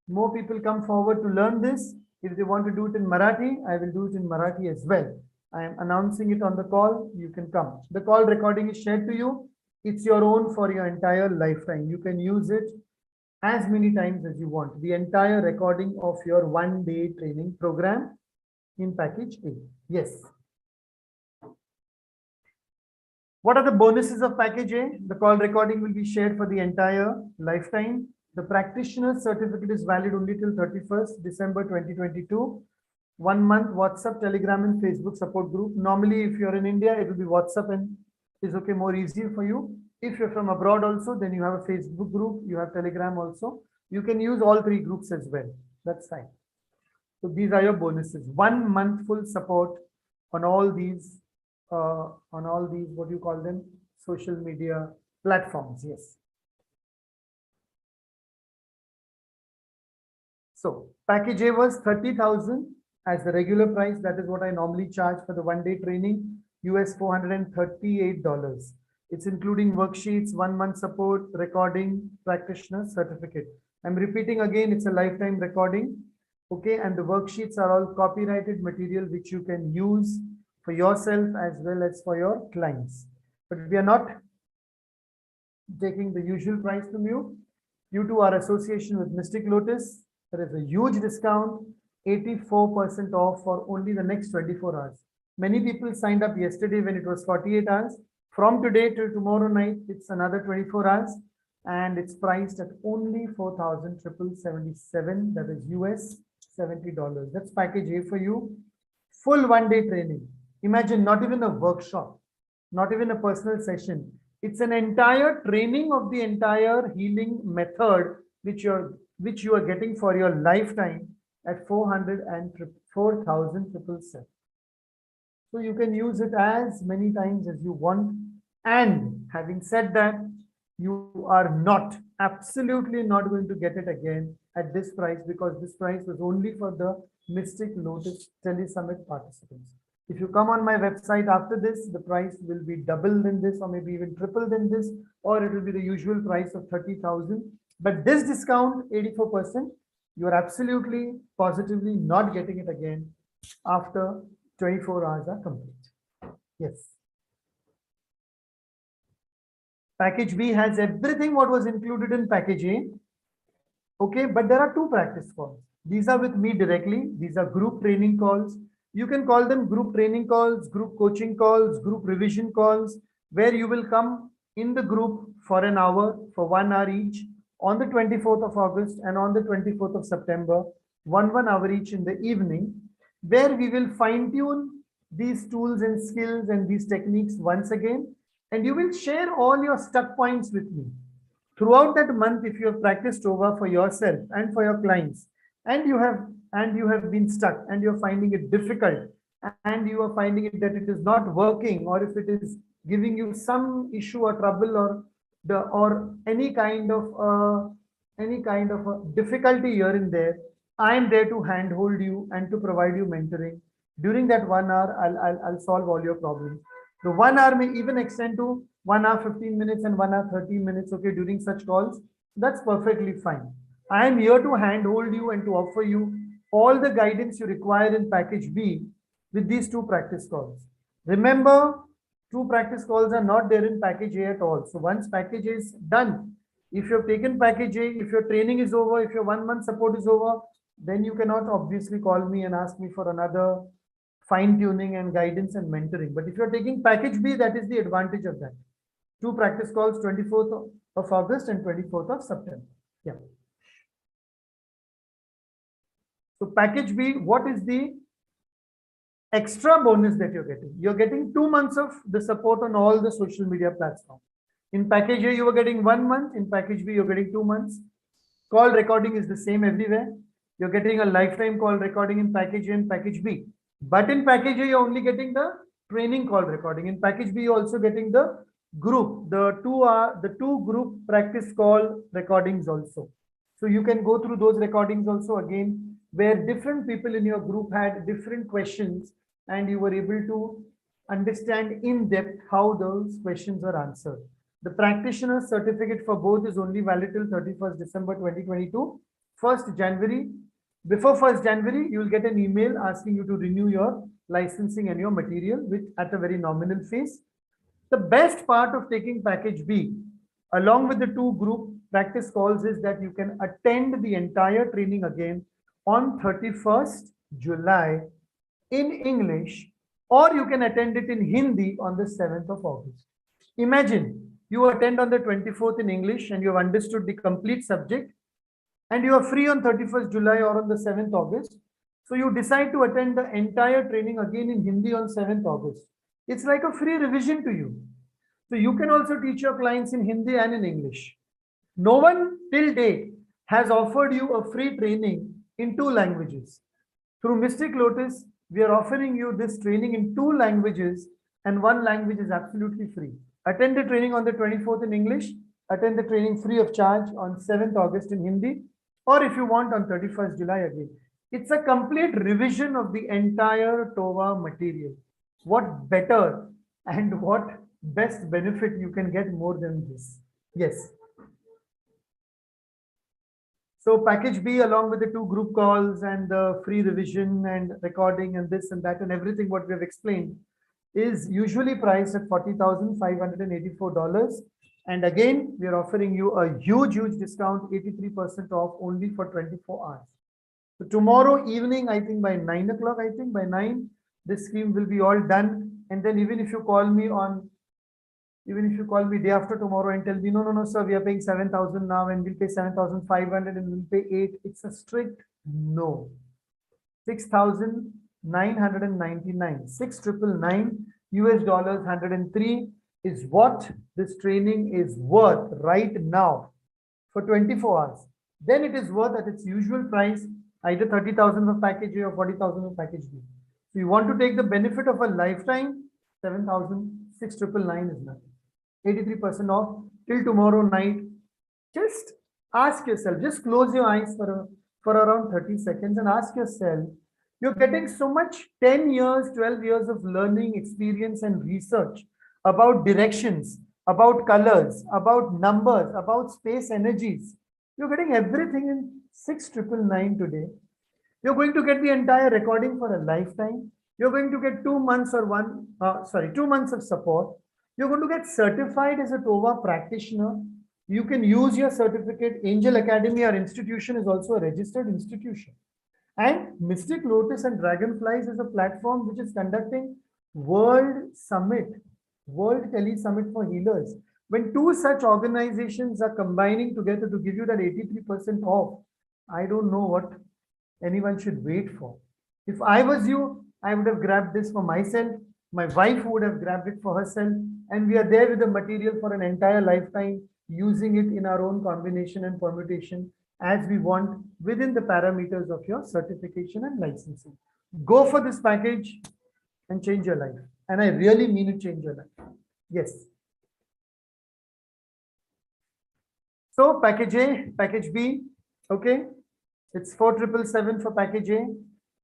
more people come forward to learn this, if they want to do it in Marathi, I will do it in Marathi as well. I am announcing it on the call. You can come. The call recording is shared to you. It's your own for your entire lifetime. You can use it as many times as you want. The entire recording of your one-day training program in package A. Yes. What are the bonuses of package A? The call recording will be shared for the entire lifetime. The practitioner certificate is valid only till 31st December 2022. 1 month WhatsApp, Telegram, and Facebook support group. Normally, if you're in India, it will be WhatsApp and is okay, more easier for you. If you're from abroad also, then you have a Facebook group, you have Telegram also. You can use all three groups as well. That's fine. So these are your bonuses. 1 month full support on all these, what do you call them? Social media platforms. Yes. So package A was 30,000 as the regular price. That is what I normally charge for the one-day training, US $438. It's including worksheets, 1 month support, recording, practitioner certificate. I'm repeating again, it's a lifetime recording. Okay, and the worksheets are all copyrighted material which you can use for yourself as well as for your clients. But we are not taking the usual price from you. Due to our association with Mystic Lotus, there is a huge discount, 84% off for only the next 24 hours. Many people signed up yesterday when it was 48 hours. From today till tomorrow night, it's another 24 hours and it's priced at only $4,777. That is US $70. That's package A for you. Full one-day training. Imagine not even a workshop, not even a personal session. It's an entire training of the entire healing method which you are getting for your lifetime at $4,777. So you can use it as many times as you want. And having said that, you are not, absolutely not going to get it again at this price, because this price was only for the Mystic Lotus Tele Summit participants. If you come on my website after this, the price will be double than this, or maybe even triple than this, or it will be the usual price of 30,000. But this discount, 84%, you are absolutely, positively not getting it again after 24 hours are complete. Yes. Package B has everything what was included in package A. Okay, but there are two practice calls. These are with me directly. These are group training calls. You can call them group training calls, group coaching calls, group revision calls, where you will come in the group for an hour, for 1 hour each, on the 24th of August and on the 24th of September, 1 hour each in the evening, where we will fine tune these tools and skills and these techniques once again. And you will share all your stuck points with me. Throughout that month, if you have practiced over for yourself and for your clients, and you have been stuck and you're finding it difficult, and you are finding it that it is not working, or if it is giving you some issue or trouble or any kind of a difficulty here and there, I am there to handhold you and to provide you mentoring. During that 1 hour, I'll solve all your problems. The 1 hour may even extend to 1 hour 15 minutes and 1 hour 30 minutes. Okay, during such calls, that's perfectly fine. I am here to handhold you and to offer you all the guidance you require in package B with these two practice calls. Remember, 2 practice calls are not there in package A at all. So once package A is done, if you have taken package A, if your training is over, if your 1 month support is over, then you cannot obviously call me and ask me for another fine tuning and guidance and mentoring. But if you're taking package B, that is the advantage of that. 2 practice calls, 24th of August and 24th of September. Yeah. So package B, what is the extra bonus that you're getting? You're getting 2 months of the support on all the social media platforms. In package A, you were getting 1 month. In package B, you're getting 2 months. Call recording is the same everywhere. You're getting a lifetime call recording in package A and package B. But in package A, you're only getting the training call recording. In package B, you're also getting the group, the two group practice call recordings also. So you can go through those recordings also again, where different people in your group had different questions and you were able to understand in depth how those questions are answered. The practitioner certificate for both is only valid till 31st December 2022. 1st January, before 1st January, you will get an email asking you to renew your licensing and your material with at a very nominal fees. The best part of taking package B, along with the 2 group practice calls, is that you can attend the entire training again on 31st July in English, or you can attend it in Hindi on the 7th of August. Imagine you attend on the 24th in English and you have understood the complete subject and you are free on 31st July or on the 7th August. So you decide to attend the entire training again in Hindi on 7th August. It's like a free revision to you. So you can also teach your clients in Hindi and in English. No one till date has offered you a free training in 2 languages. Through Mystic Lotus, we are offering you this training in 2 languages and 1 language is absolutely free. Attend the training on the 24th in English, attend the training free of charge on 7th August in Hindi, or if you want on 31st July again. It's a complete revision of the entire TOVA material. What better and what best benefit you can get more than this? Yes. So package B, along with the 2 group calls and the free revision and recording and this and that and everything what we have explained, is usually priced at $40,584. And again, we are offering you a huge discount, 83% off only for 24 hours. So tomorrow evening, I think by 9 o'clock, by 9, this scheme will be all done. And then even if you call me day after tomorrow and tell me, no, sir, we are paying 7,000 now and we'll pay 7,500 and we'll pay 8. It's a strict no. 6,999, 6,999 US dollars, 103 is what this training is worth right now for 24 hours. Then it is worth at its usual price, either 30,000 for package A or 40,000 for package B. So you want to take the benefit of a lifetime, 7,699 is nothing. 83% off till tomorrow night. Just ask yourself, just close your eyes for around 30 seconds and ask yourself, you're getting so much 10 years, 12 years of learning, experience and research about directions, about colors, about numbers, about space energies. You're getting everything in 6,999 today. You're going to get the entire recording for a lifetime. You're going to get 2 months or 2 months of support. You're going to get certified as a TOVA practitioner. You can use your certificate. Angel Academy, our institution, is also a registered institution. And Mystic Lotus and Dragonflies is a platform which is conducting World Tele Summit for Healers. When 2 such organizations are combining together to give you that 83% off, I don't know what anyone should wait for. If I was you, I would have grabbed this for myself. My wife would have grabbed it for herself. And we are there with the material for an entire lifetime, using it in our own combination and permutation as we want within the parameters of your certification and licensing. Go for this package and change your life. And I really mean it, change your life. Yes. So package A, package B, okay. It's 4,777 for package A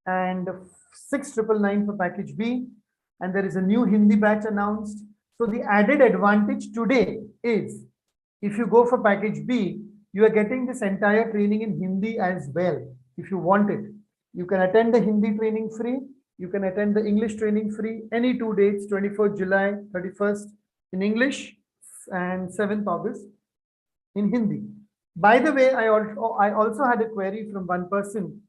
and 6,999 for package B. And there is a new Hindi batch announced. So the added advantage today is, if you go for package B, you are getting this entire training in Hindi as well. If you want it, you can attend the Hindi training free. You can attend the English training free. Any 2 dates, 24th July, 31st in English and 7th August in Hindi. By the way, I also had a query from one person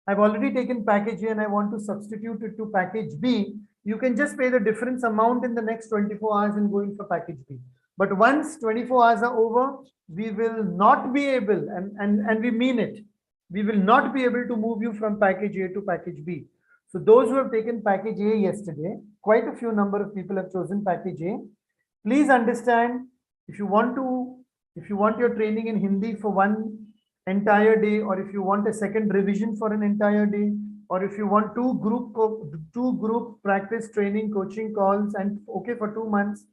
I've already taken package A and I want to substitute it to package B, you can just pay the difference amount in the next 24 hours and go in for package B. But once 24 hours are over, we will not be able, and we mean it, we will not be able to move you from package A to package B. So those who have taken package A yesterday, quite a few number of people have chosen package A. Please understand, if you want your training in Hindi for one entire day, or if you want a second revision for an entire day, or if you want two group practice training coaching calls and okay for 2 months,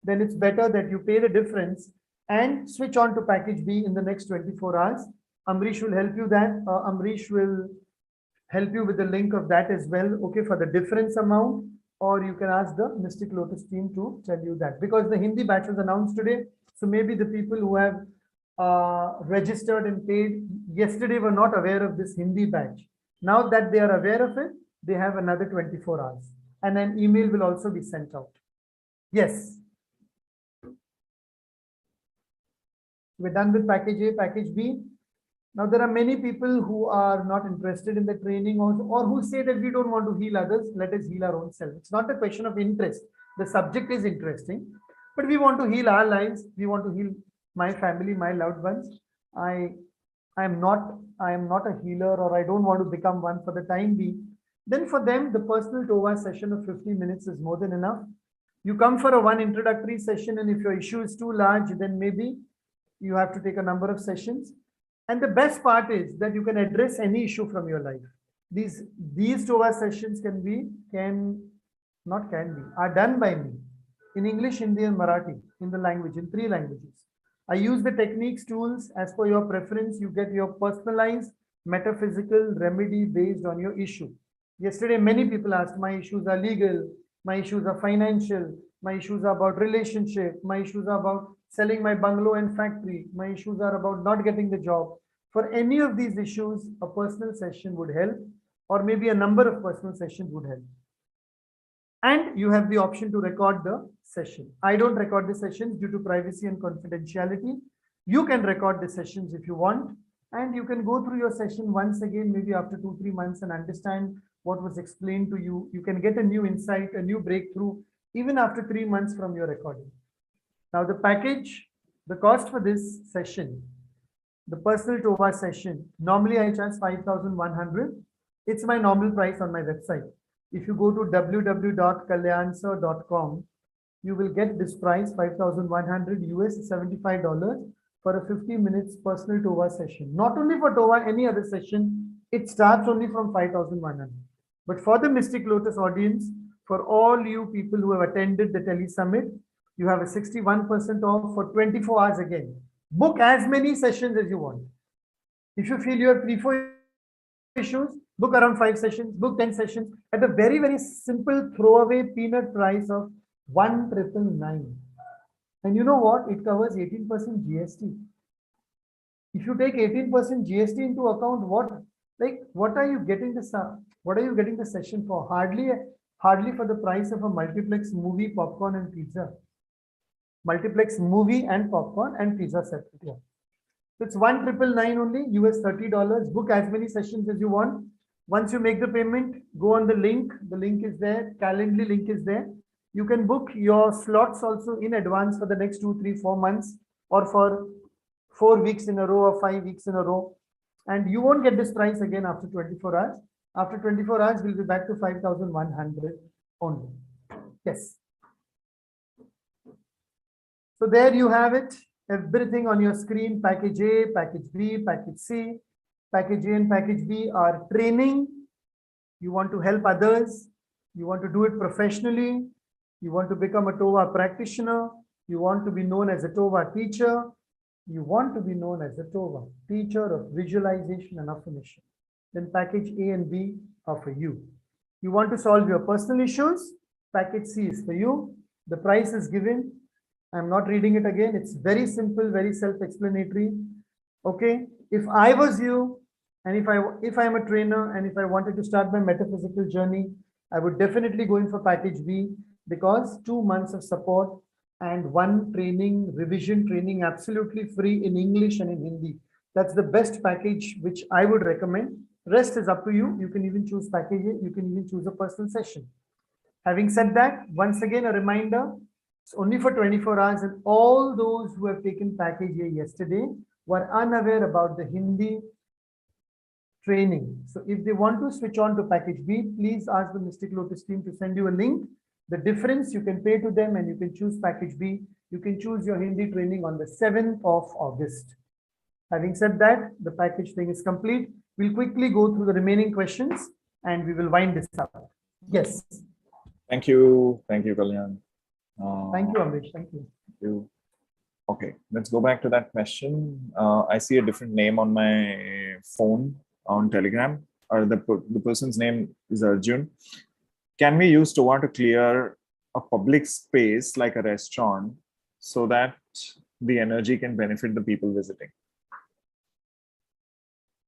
then it's better that you pay the difference and switch on to package B in the next 24 hours. Amrish will help you that. Amrish will help you with the link of that as well, okay, for the difference amount, or you can ask the Mystic Lotus team to tell you that, because the Hindi batch was announced today. So maybe the people who have registered and paid yesterday were not aware of this Hindi batch. Now that they are aware of it, they have another 24 hours, and an email will also be sent out. Yes. We're done with package A, package B. Now, there are many people who are not interested in the training, or who say that we don't want to heal others, let us heal our own self. It's not a question of interest. The subject is interesting, but we want to heal our lives. We want to heal my family, my loved ones. I am not a healer, or I don't want to become one for the time being. Then for them, the personal Tova session of 50 minutes is more than enough. You come for a one introductory session, and if your issue is too large, then maybe you have to take a number of sessions. And the best part is that you can address any issue from your life. These Tova sessions are done by me in English, Hindi, and Marathi, in the language, in 3 languages. I use the techniques, tools as per your preference. You get your personalized metaphysical remedy based on your issue. Yesterday, many people asked, my issues are legal, my issues are financial, my issues are about relationship, my issues are about selling my bungalow and factory, my issues are about not getting the job. For any of these issues, a personal session would help, or maybe a number of personal sessions would help. And you have the option to record the session. I don't record the sessions due to privacy and confidentiality. You can record the sessions if you want, and you can go through your session once again, maybe after 2-3 months, and understand what was explained to you. You can get a new insight, a new breakthrough, even after 3 months from your recording. Now the package, the cost for this session, the personal Tova session, normally I charge 5,100. It's my normal price on my website. If you go to www.kalyaansir.com, you will get this price, 5,100 US, $75 for a 50 minutes personal Tova session. Not only for Tova, any other session, it starts only from 5,100. But for the Mystic Lotus audience, for all you people who have attended the Tele Summit, you have a 61% off for 24 hours again. Book as many sessions as you want. If you feel you have 3-4 issues, book around 5 sessions, book 10 sessions at a very, very simple throwaway peanut price of 1,999. And you know what? It covers 18% GST. If you take 18% GST into account, what are you getting this? What are you getting the session for? Hardly for the price of a multiplex movie, popcorn, and pizza. Multiplex movie and popcorn and pizza separate. Yeah. So it's 1,999 only, US $30. Book as many sessions as you want. Once you make the payment, go on the link. The link is there. Calendly link is there. You can book your slots also in advance for the next 2, 3, 4 months, or for 4 weeks in a row or 5 weeks in a row. And you won't get this price again after 24 hours. After 24 hours, we'll be back to 5,100 only. Yes. So there you have it. Everything on your screen, package A, package B, package C. Package A and package B are training. You want to help others. You want to do it professionally. You want to become a Tova practitioner. You want to be known as a Tova teacher. You want to be known as a Tova teacher of visualization and affirmation. Then package A and B are for you. You want to solve your personal issues. Package C is for you. The price is given. I'm not reading it again. It's very simple, very self-explanatory. Okay. If I was you, and if I'm a trainer, and if I wanted to start my metaphysical journey, I would definitely go in for package B, because 2 months of support and one training, revision training, absolutely free in English and in Hindi. That's the best package which I would recommend. Rest is up to you. You can even choose package A. You can even choose a personal session. Having said that, once again, a reminder, it's only for 24 hours, and all those who have taken package A yesterday were unaware about the Hindi training. So if they want to switch on to package B, please ask the Mystic Lotus team to send you a link. The difference you can pay to them and you can choose package B. You can choose your Hindi training on the 7th of August. Having said that, the package thing is complete. We'll quickly go through the remaining questions and we will wind this up. Yes. Thank you. Thank you, Kalyaan. Thank you, Amrish. Thank you. Thank you. Okay, let's go back to that question. I see a different name on my phone on Telegram, or the person's name is Arjun. Can we use TOA to clear a public space like a restaurant so that the energy can benefit the people visiting?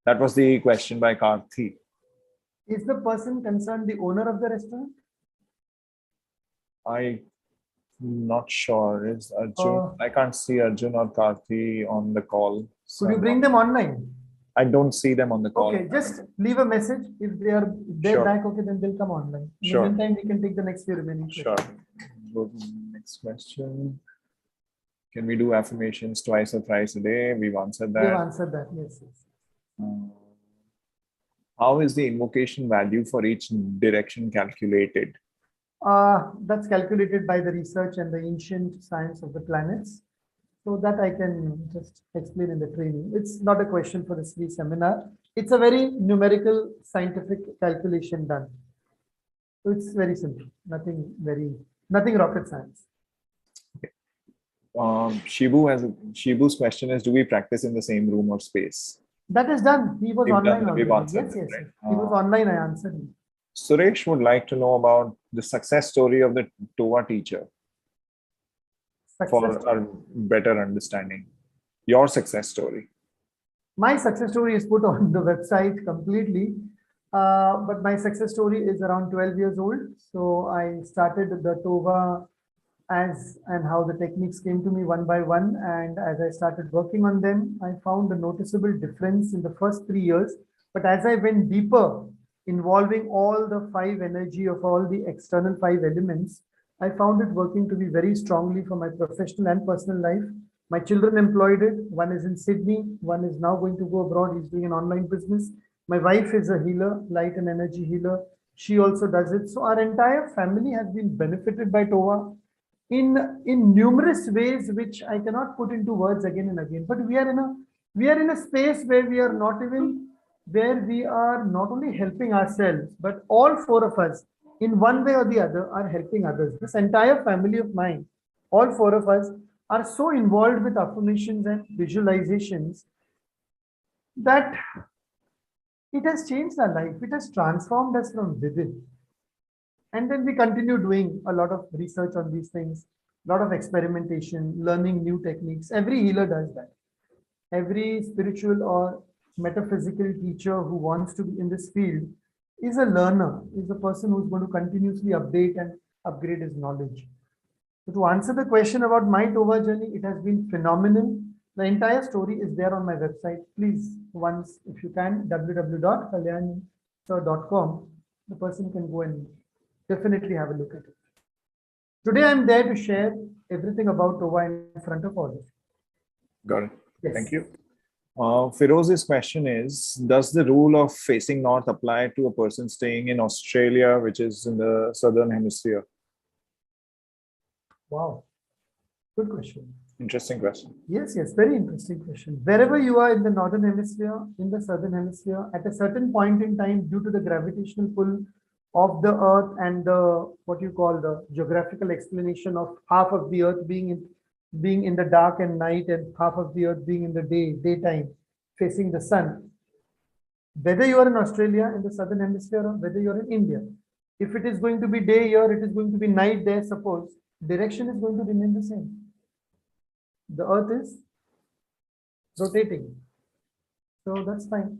That was the question by Karthi. Is the person concerned the owner of the restaurant? I'm not sure. Is Arjun? I can't see Arjun or Karthi on the call. Could you bring them online? I don't see them on the call. Okay, just leave a message. If they're Sure. back, okay, then they'll come online. In Sure. the meantime, we can take the next few remaining Sure. questions. Go to the next question. Can we do affirmations twice or thrice a day? We've answered We've that. answered that, yes. How is the invocation value for each direction calculated? That's calculated by the research and the ancient science of the planets. So that I can just explain in the training. It's not a question for this free seminar. It's a very numerical scientific calculation done. So it's very simple, nothing rocket science. Shibu's question is, do we practice in the same room or space? That is done. He was We've online done- we've already. answered Yes, that, yes. right? He was online, I answered him. Suresh would like to know about the success story of the TOA teacher for a better understanding. Your success story. My success story is put on the website completely, but my success story is around 12 years old. So I started the TOA as and how the techniques came to me one by one. And as I started working on them, I found a noticeable difference in the first 3 years. But as I went deeper, involving all the 5 energy of all the external 5 elements, I found it working to be very strongly for my professional and personal life. My children employed it. One is in Sydney. One is now going to go abroad. He's doing an online business. My wife is a healer, light and energy healer. She also does it. So our entire family has been benefited by TOA in numerous ways, which I cannot put into words again and again. But we are in a space where we are not only helping ourselves, but all 4 of us in one way or the other are helping others. This entire family of mine, all 4 of us, are so involved with affirmations and visualizations that it has changed our life. It has transformed us from within. And then we continue doing a lot of research on these things, a lot of experimentation, learning new techniques. Every healer does that. Every spiritual or metaphysical teacher who wants to be in this field is a learner, is a person who's going to continuously update and upgrade his knowledge. So to answer the question about my TOA journey, it has been phenomenal. The entire story is there on my website. Please, once, if you can, www.kalyaansir.com, the person can go and definitely have a look at it. Today, I'm there to share everything about TOA in front of all of you. Got it. Yes. Thank you. Firoz's question is, does the rule of facing north apply to a person staying in Australia, which is in the southern hemisphere? Wow. Good question. Interesting question. Yes, very interesting question. Wherever you are in the northern hemisphere, in the southern hemisphere, at a certain point in time, due to the gravitational pull of the earth and the what you call the geographical explanation of half of the earth being in the dark and night and half of the earth being in the daytime facing the sun, whether you are in Australia in the southern hemisphere or whether you're in India, if it is going to be day here, it is going to be night there, suppose, direction is going to remain the same. The earth is rotating, so that's fine.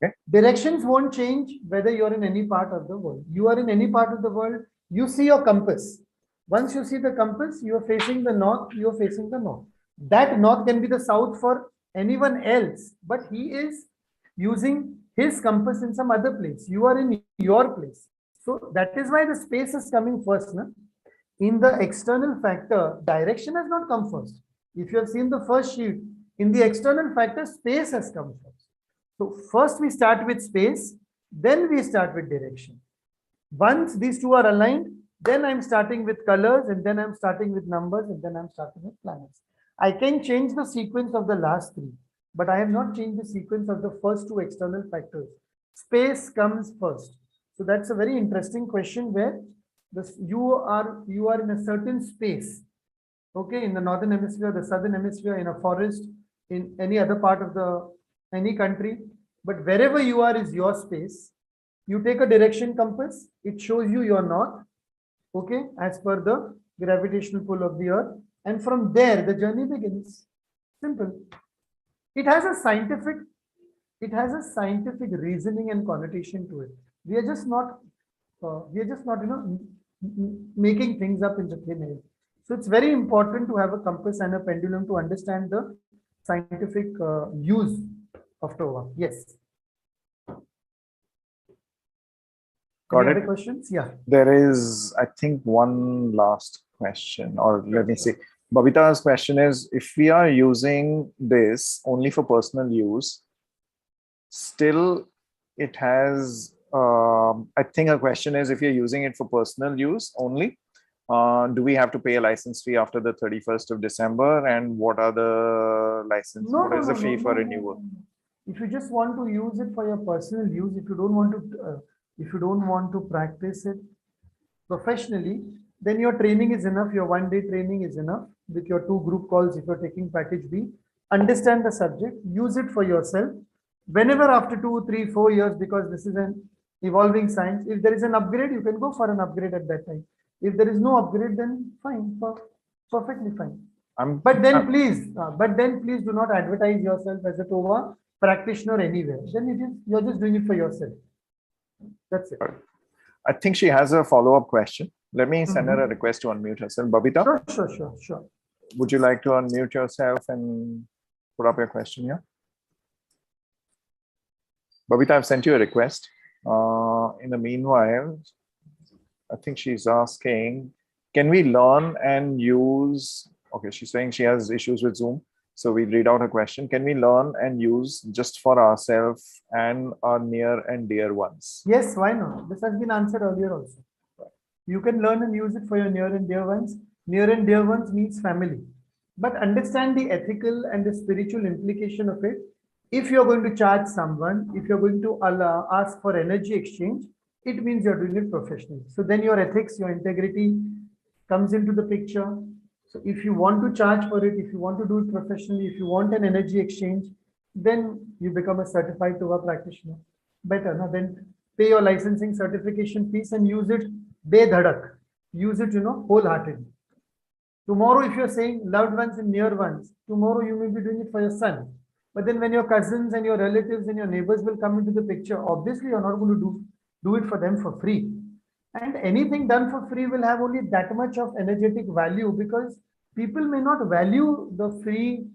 Okay. Directions won't change whether you're in any part of the world. You are in any part of the world, you see your compass. Once you see the compass, you are facing the north, you are facing the north. That north can be the south for anyone else, but he is using his compass in some other place. You are in your place. So that is why the space is coming first. Na? In the external factor, direction has not come first. If you have seen the first sheet, in the external factor, space has come first. So first we start with space, then we start with direction. Once these two are aligned, then I'm starting with colors, and then I'm starting with numbers, and then I'm starting with planets. I can change the sequence of the last three, but I have not changed the sequence of the first two external factors. Space comes first. So that's a very interesting question where you are in a certain space. Okay, in the northern hemisphere, the southern hemisphere, in a forest, in any other part of any country, but wherever you are is your space. You take a direction compass, it shows you your north, okay, as per the gravitational pull of the earth, and from there the journey begins. Simple. It has a scientific reasoning and connotation to it. We are just not making things up in the thin air. So it's very important to have a compass and a pendulum to understand the scientific use of TOA. Yes. Got Any it. other questions? Yeah. There is, I think, one last question, or let me see. Babita's question is, if we are using this only for personal use, still it has, I think her question is, if you're using it for personal use only, do we have to pay a license fee after the 31st of December? And what are the license? No, what is no, the no, fee no, for no, renewal? no. If you just want to use it for your personal use, if you don't want to practice it professionally, then your training is enough. Your one-day training is enough with your 2 group calls. If you're taking package B, understand the subject, use it for yourself. Whenever after 2, 3, 4 years, because this is an evolving science, if there is an upgrade, you can go for an upgrade at that time. If there is no upgrade, then fine, perfectly fine. But then please do not advertise yourself as a TOA practitioner anywhere. Then you're just doing it for yourself. That's it. I think she has a follow-up question. Let me send her a request to unmute herself. Babita? Sure. Would you like to unmute yourself and put up your question here? Babita, I've sent you a request. In the meanwhile, I think she's asking, can we learn and use, okay, she's saying she has issues with Zoom. So we read out her question. Can we learn and use just for ourselves and our near and dear ones? Yes, why not? This has been answered earlier also. You can learn and use it for your near and dear ones. Near and dear ones means family. But understand the ethical and the spiritual implication of it. If you're going to charge someone, if you're going to ask for energy exchange, it means you're doing it professionally. So then your ethics, your integrity comes into the picture. So if you want to charge for it, if you want to do it professionally, if you want an energy exchange, then you become a certified TOA practitioner. Better, no? Then pay your licensing certification fees and use it bedhadak. Use it, wholeheartedly. Tomorrow, if you're saying loved ones and near ones, tomorrow you may be doing it for your son. But then when your cousins and your relatives and your neighbors will come into the picture, obviously you're not going to do it for them for free. And anything done for free will have only that much of energetic value, because people may not value the free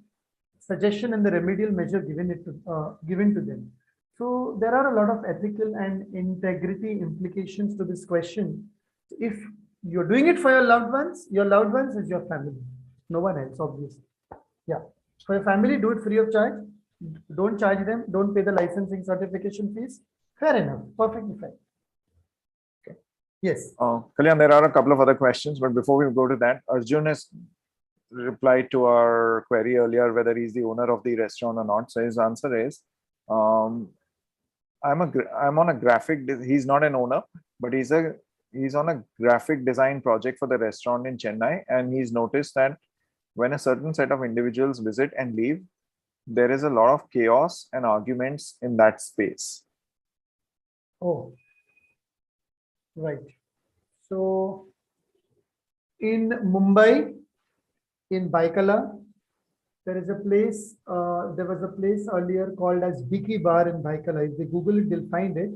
suggestion and the remedial measure given to them. So there are a lot of ethical and integrity implications to this question. If you're doing it for your loved ones is your family, no one else, obviously. Yeah, for your family, do it free of charge. Don't charge them. Don't pay the licensing certification fees. Fair enough. Perfectly fine. Okay. Yes. Kalyaan, there are a couple of other questions, but before we go to that, Arjun has replied to our query earlier whether he's the owner of the restaurant or not. So his answer is, I'm on a graphic. He's not an owner, but he's on a graphic design project for the restaurant in Chennai, and he's noticed that when a certain set of individuals visit and leave, there is a lot of chaos and arguments in that space. Oh, right. So in Mumbai, in Baikala, there is a place, there was a place earlier called as Vicky Bar in Baikala. If they Google it, they'll find it.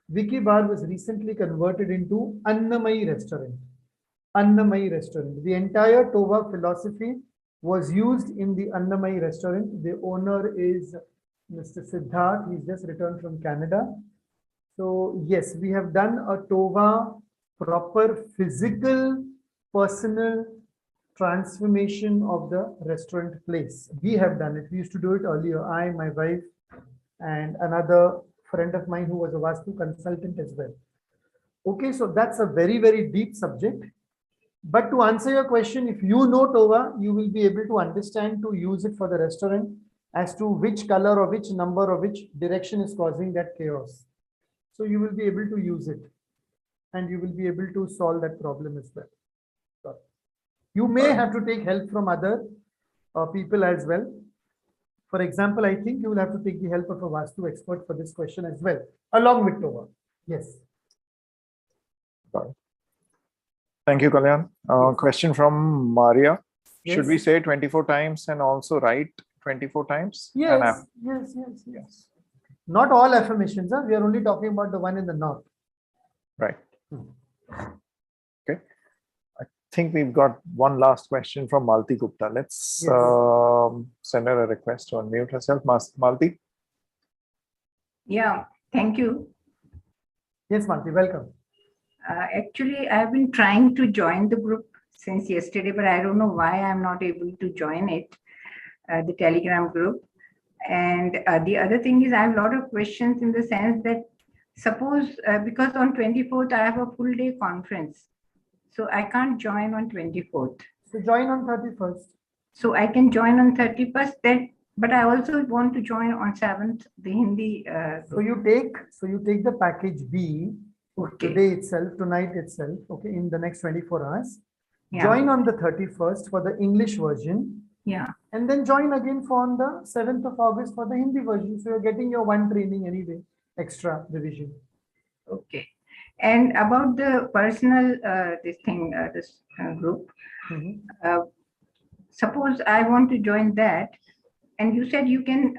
Vicky Bar was recently converted into Annamai restaurant. Annamai restaurant. The entire TOA philosophy was used in the Annamai restaurant. The owner is Mr. Siddharth, he's just returned from Canada. So yes, we have done a TOVA proper physical, personal transformation of the restaurant place. We have done it. We used to do it earlier. I, my wife, and another friend of mine who was a Vastu consultant as well. Okay, so that's a very, very deep subject. But to answer your question, if you know TOVA, you will be able to understand to use it for the restaurant as to which color or which number or which direction is causing that chaos. So you will be able to use it and you will be able to solve that problem as well. So you may have to take help from other people as well. For example, I think you will have to take the help of a Vastu expert for this question as well, along with TOVA. Yes. Thank you, Kalyan. Question from Maria. Yes. Should we say 24 times and also write 24 times? Yes, yes. Not all affirmations. We are only talking about the one in the north. Right. Okay. I think we've got one last question from Malti Gupta. Let's send her a request to unmute herself. Malti. Yeah, thank you. Yes, Malti, welcome. Actually, I've been trying to join the group since yesterday, but I don't know why I'm not able to join it, the Telegram group. And the other thing is I have a lot of questions in the sense that suppose, because on 24th, I have a full day conference. So I can't join on 24th. So join on 31st. So I can join on 31st then, but I also want to join on 7th, the Hindi. So you take the package B today itself, tonight itself, okay, in the next 24 hours. Yeah. Join on the 31st for the English version. Yeah. And then join again for on the 7th of August for the Hindi version. So you're getting your one training anyway, extra revision. Okay. And about the personal, this group, suppose I want to join that, and you said you can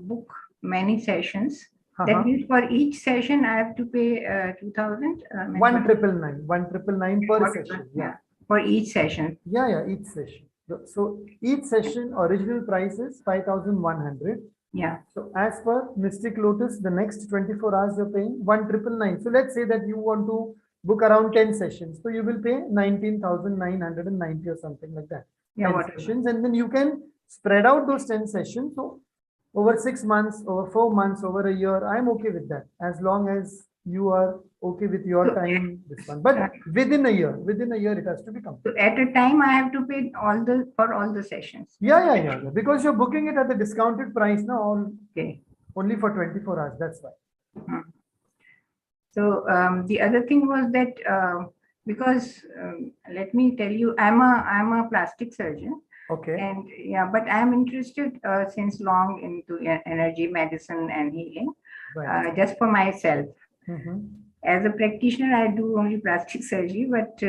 book many sessions. That means for each session I have to pay 2,000. 1,999 per session. Yeah. For each session. Yeah, each session. So each session original price is 5,100. Yeah. So as per Mystic Lotus, the next 24 hours you're paying 1,999. So let's say that you want to book around 10 sessions. So you will pay 19,990 or something like that. Yeah, 10 sessions, and then you can spread out those 10 sessions. So over 6 months, over 4 months, over a year, I'm okay with that. As long as you are okay with your time, this one. But within a year it has to be complete. So at a time I have to pay for all the sessions. Yeah. Because you're booking it at the discounted price now. Only for 24 hours. That's why. So the other thing was that because let me tell you, I'm a plastic surgeon. Okay. And yeah, but I'm interested since long into energy medicine and healing, just for myself. As a practitioner, I do only plastic surgery, but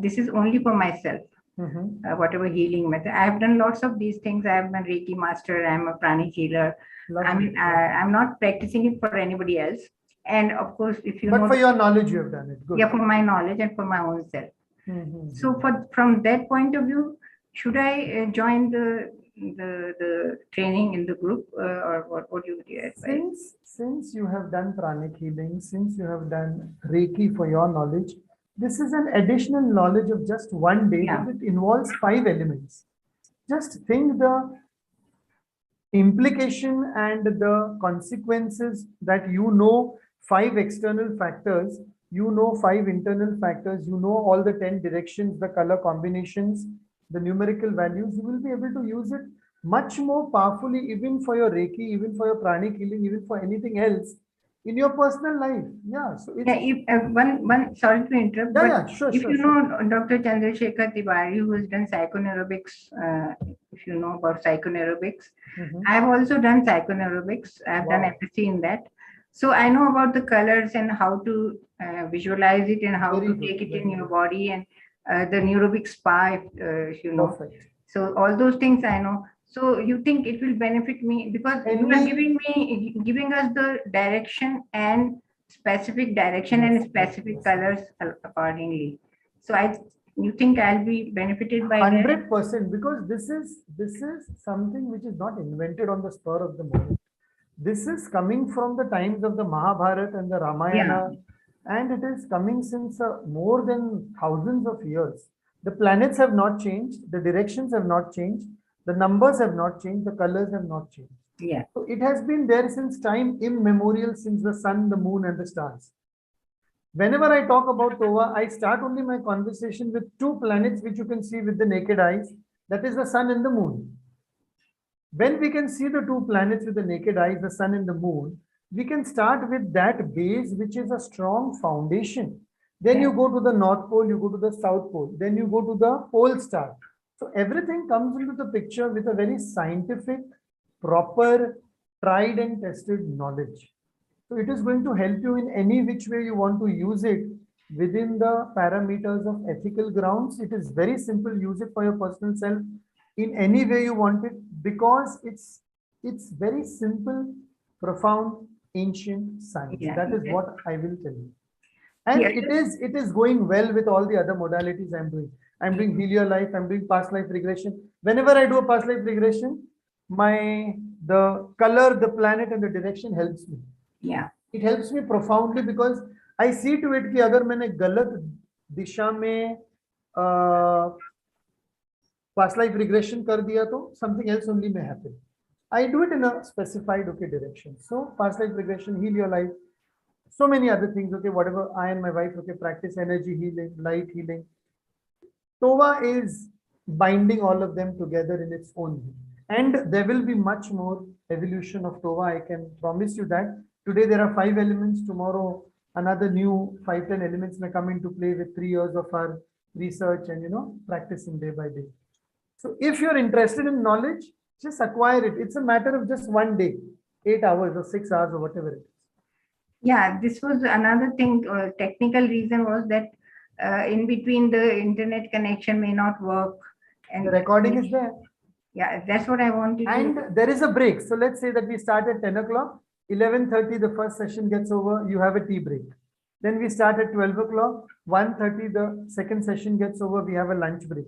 this is only for myself. Whatever healing method, I have done lots of these things. I am a Reiki master. I am a pranic healer. Lovely. I mean, I'm not practicing it for anybody else. And of course, if you but for your knowledge, you have done it. Good. Yeah, for my knowledge and for my own self. So from that point of view, should I join the training in the group, or what do you advise? Since you have done pranic healing, since you have done Reiki for your knowledge, this is an additional knowledge of just one day. Yeah. It involves 5 elements. Just think the implication and the consequences that 5 external factors, 5 internal factors, all the 10 directions, the color combinations, the numerical values. You will be able to use it much more powerfully, even for your Reiki, even for your pranic healing, even for anything else in your personal life. Yeah. So it's, one sorry to interrupt. Sure. You know Dr. Chandrasekhar Tiwari, who has done psychoneurologics, if you know about psychoneurologics, I've also done psychoneurologics. I've done empathy in that. So I know about the colors and how to visualize it and how to take it in your body, and the neurobic spa, if you know. Perfect. So all those things I know. So you think it will benefit me because you are giving us the direction and specific direction and specific colors accordingly. So I You think I'll be benefited by that? 100%, because this is something which is not invented on the spur of the moment. This is coming from the times of the Mahabharata and the Ramayana, and it is coming since more than thousands of years. The planets have not changed, the directions have not changed, the numbers have not changed, the colors have not changed. Yeah. So it has been there since time immemorial, since the sun, the moon, and the stars. Whenever I talk about Tova, I start only my conversation with two planets which you can see with the naked eyes. That is the sun and the moon. When we can see the two planets with the naked eyes, the sun and the moon, we can start with that base, which is a strong foundation. Then you go to the North Pole, you go to the South Pole, then you go to the pole star. So everything comes into the picture with a very scientific, proper, tried and tested knowledge. So it is going to help you in any which way you want to use it within the parameters of ethical grounds. It is very simple. Use it for your personal self in any way you want it, because it's very simple, profound, ancient science. That is what I will tell you. And it is going well with all the other modalities I'm doing. I'm doing Heal Your Life, I'm doing past life regression. Whenever I do a past life regression, the color, the planet, and the direction helps me. Yeah. It helps me profoundly, because I see to it कि अगर मैंने गलत दिशा में past life regression कर दिया तो something else only may happen. I do it in a specified direction. So past life regression, heal your life, so many other things. Okay, whatever I and my wife practice energy healing, light healing. Tova is binding all of them together in its own way. And there will be much more evolution of Tova. I can promise you that. Today there are 5 elements. Tomorrow another new 5-10 elements may come into play with 3 years of our research and practicing day by day. So if you're interested in knowledge, just acquire it. It's a matter of just one day, 8 hours or 6 hours or whatever it is. Yeah, this was another thing. Technical reason was that in between the internet connection may not work. And the recording is there. Yeah, that's what I wanted. And there is a break. So let's say that we start at 10 o'clock, 11:30, the first session gets over, you have a tea break. Then we start at 12 o'clock, 1:30, the second session gets over, we have a lunch break.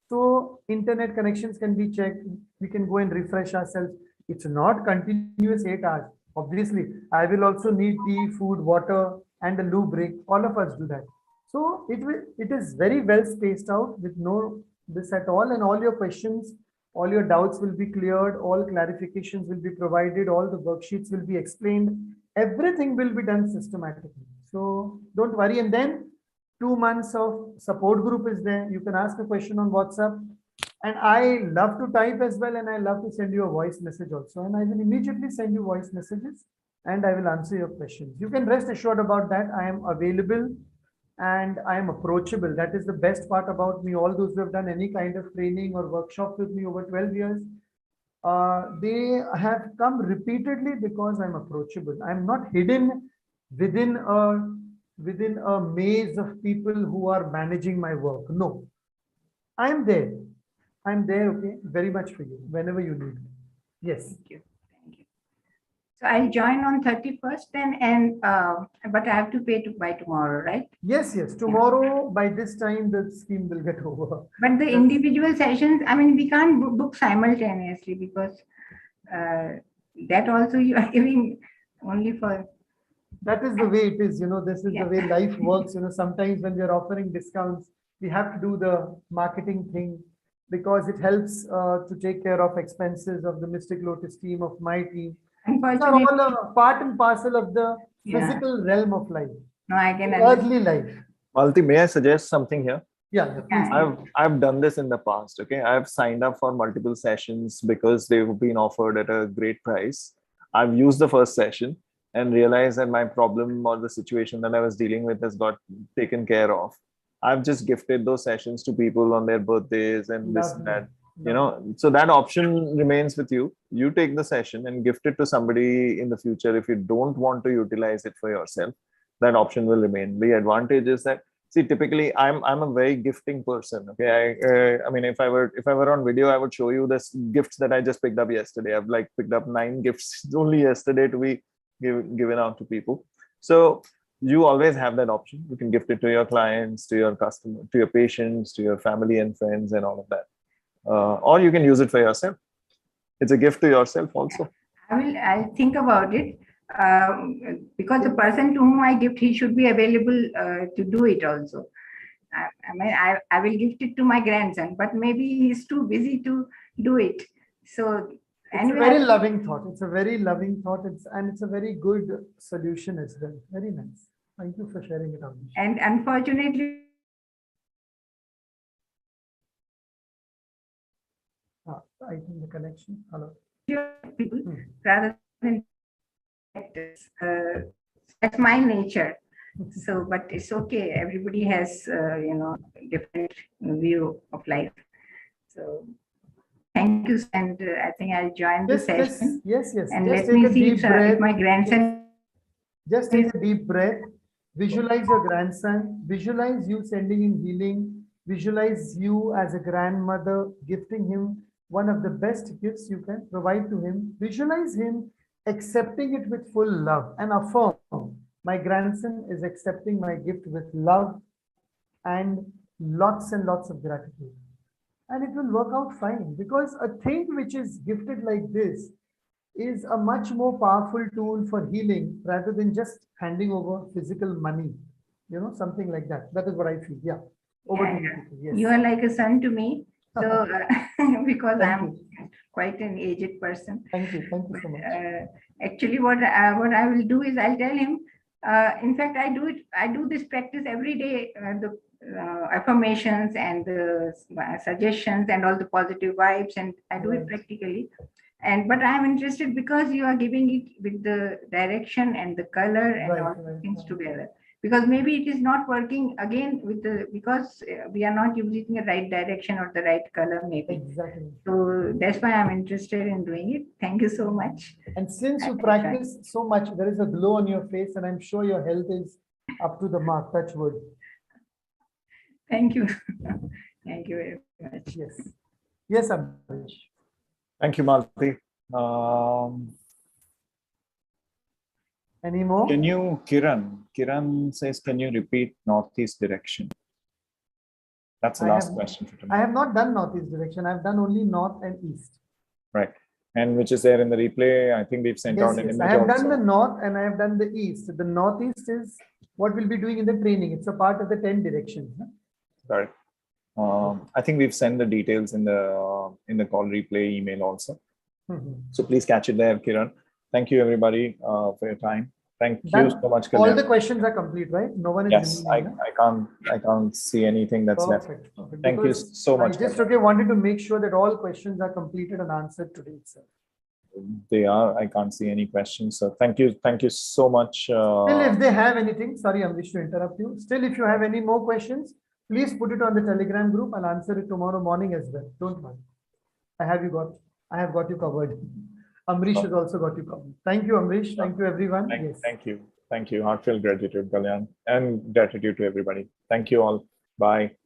So internet connections can be checked. We can go and refresh ourselves. It's not continuous 8 hours. Obviously, I will also need tea, food, water, and a loo break. All of us do that. So it is very well spaced out with no this at all, and all your questions, all your doubts will be cleared, all clarifications will be provided, all the worksheets will be explained, everything will be done systematically. So don't worry. And then 2 months of support group is there. You can ask a question on WhatsApp. And I love to type as well, and I love to send you a voice message also. And I will immediately send you voice messages and I will answer your questions. You can rest assured about that. I am available and I am approachable. That is the best part about me. All those who have done any kind of training or workshop with me over 12 years, they have come repeatedly because I'm approachable. I'm not hidden within a maze of people who are managing my work. No, I'm there. I'm there, okay, very much for you, whenever you need me. Yes. Thank you. Thank you. So I'll join on 31st then, but I have to pay by tomorrow, right? Yes, yes. Tomorrow, by this time, the scheme will get over. But the individual sessions, I mean, we can't book simultaneously because that also you are giving only for. That is the way it is, this is the way life works. Sometimes when we're offering discounts, we have to do the marketing thing, because it helps to take care of expenses of the Mystic Lotus team, of my team. These are all a part and parcel of the physical realm of life. No, I can earthly life. Malti, may I suggest something here? Yeah, please. I've done this in the past. Okay, I've signed up for multiple sessions because they've been offered at a great price. I've used the first session and realized that my problem or the situation that I was dealing with has got taken care of. I've just gifted those sessions to people on their birthdays and this and that, so that option remains with you. You take the session and gift it to somebody in the future. If you don't want to utilize it for yourself, that option will remain. The advantage is that, see, typically I'm a very gifting person. Okay. I mean, if I were on video, I would show you this gifts that I just picked up yesterday. I've picked up 9 gifts only yesterday to be given out to people. So you always have that option. You can gift it to your clients, to your customer, to your patients, to your family and friends and all of that. Or you can use it for yourself. It's a gift to yourself also. I'll think about it. Because the person to whom I gift, he should be available to do it also. I will gift it to my grandson, but maybe he's too busy to do it. So it's a very loving thought. It's a very loving thought. It's a very good solution as well. Very nice. Thank you for sharing it, Amish. And unfortunately, I think the connection. Hello. People rather than that's my nature. So, but it's okay. Everybody has different view of life. So, thank you, and I think I'll join the session. Yes. And just let me see if my grandson. Just take a deep breath. Visualize your grandson. Visualize you sending him healing. Visualize you as a grandmother gifting him one of the best gifts you can provide to him. Visualize him accepting it with full love and affirm, my grandson is accepting my gift with love and lots of gratitude. And it will work out fine, because a thing which is gifted like this is a much more powerful tool for healing rather than just handing over physical money, something like that. That is what I feel. Yeah. Over to you. Yes. You are like a son to me. So, because I'm quite an aged person. Thank you so much. Actually, what I will do is I'll tell him. In fact, I do this practice every day. The affirmations and the suggestions and all the positive vibes, and I do it practically. But I'm interested because you are giving it with the direction and the color and all the things together. Because maybe it is not working again because we are not using the right direction or the right color, maybe. Exactly. So that's why I'm interested in doing it. Thank you so much. And since you practice so much, there is a glow on your face, and I'm sure your health is up to the mark. Touch wood. Thank you. Thank you very much. Yes, Amish. Thank you, Malti. Any more? Can you, Kiran says, can you repeat northeast direction? That's the last question for today. I have not done northeast direction. I've done only north and east. Right. And which is there in the replay. I think we've sent out an image. I have done the north and I have done the east. The northeast is what we'll be doing in the training. It's a part of the 10 directions. Right. I think we've sent the details in the call replay email also. So please catch it there, Kiran. Thank you, everybody, for your time. Thank you so much, Kalyaan. All the questions are complete, right? No one is. Yes, I can't see anything that's left. Thank you so much. I just wanted to make sure that all questions are completed and answered today itself. They are. I can't see any questions. So thank you so much. Still, if they have anything, sorry, Amrish, to interrupt you. Still, if you have any more questions, please put it on the Telegram group. I'll answer it tomorrow morning as well. Don't mind. I have got you covered. Amrish has also got you covered. Thank you, Amrish. Thank you, everyone. Thank you. Heartfelt gratitude, Kalyaan, and gratitude to everybody. Thank you all. Bye.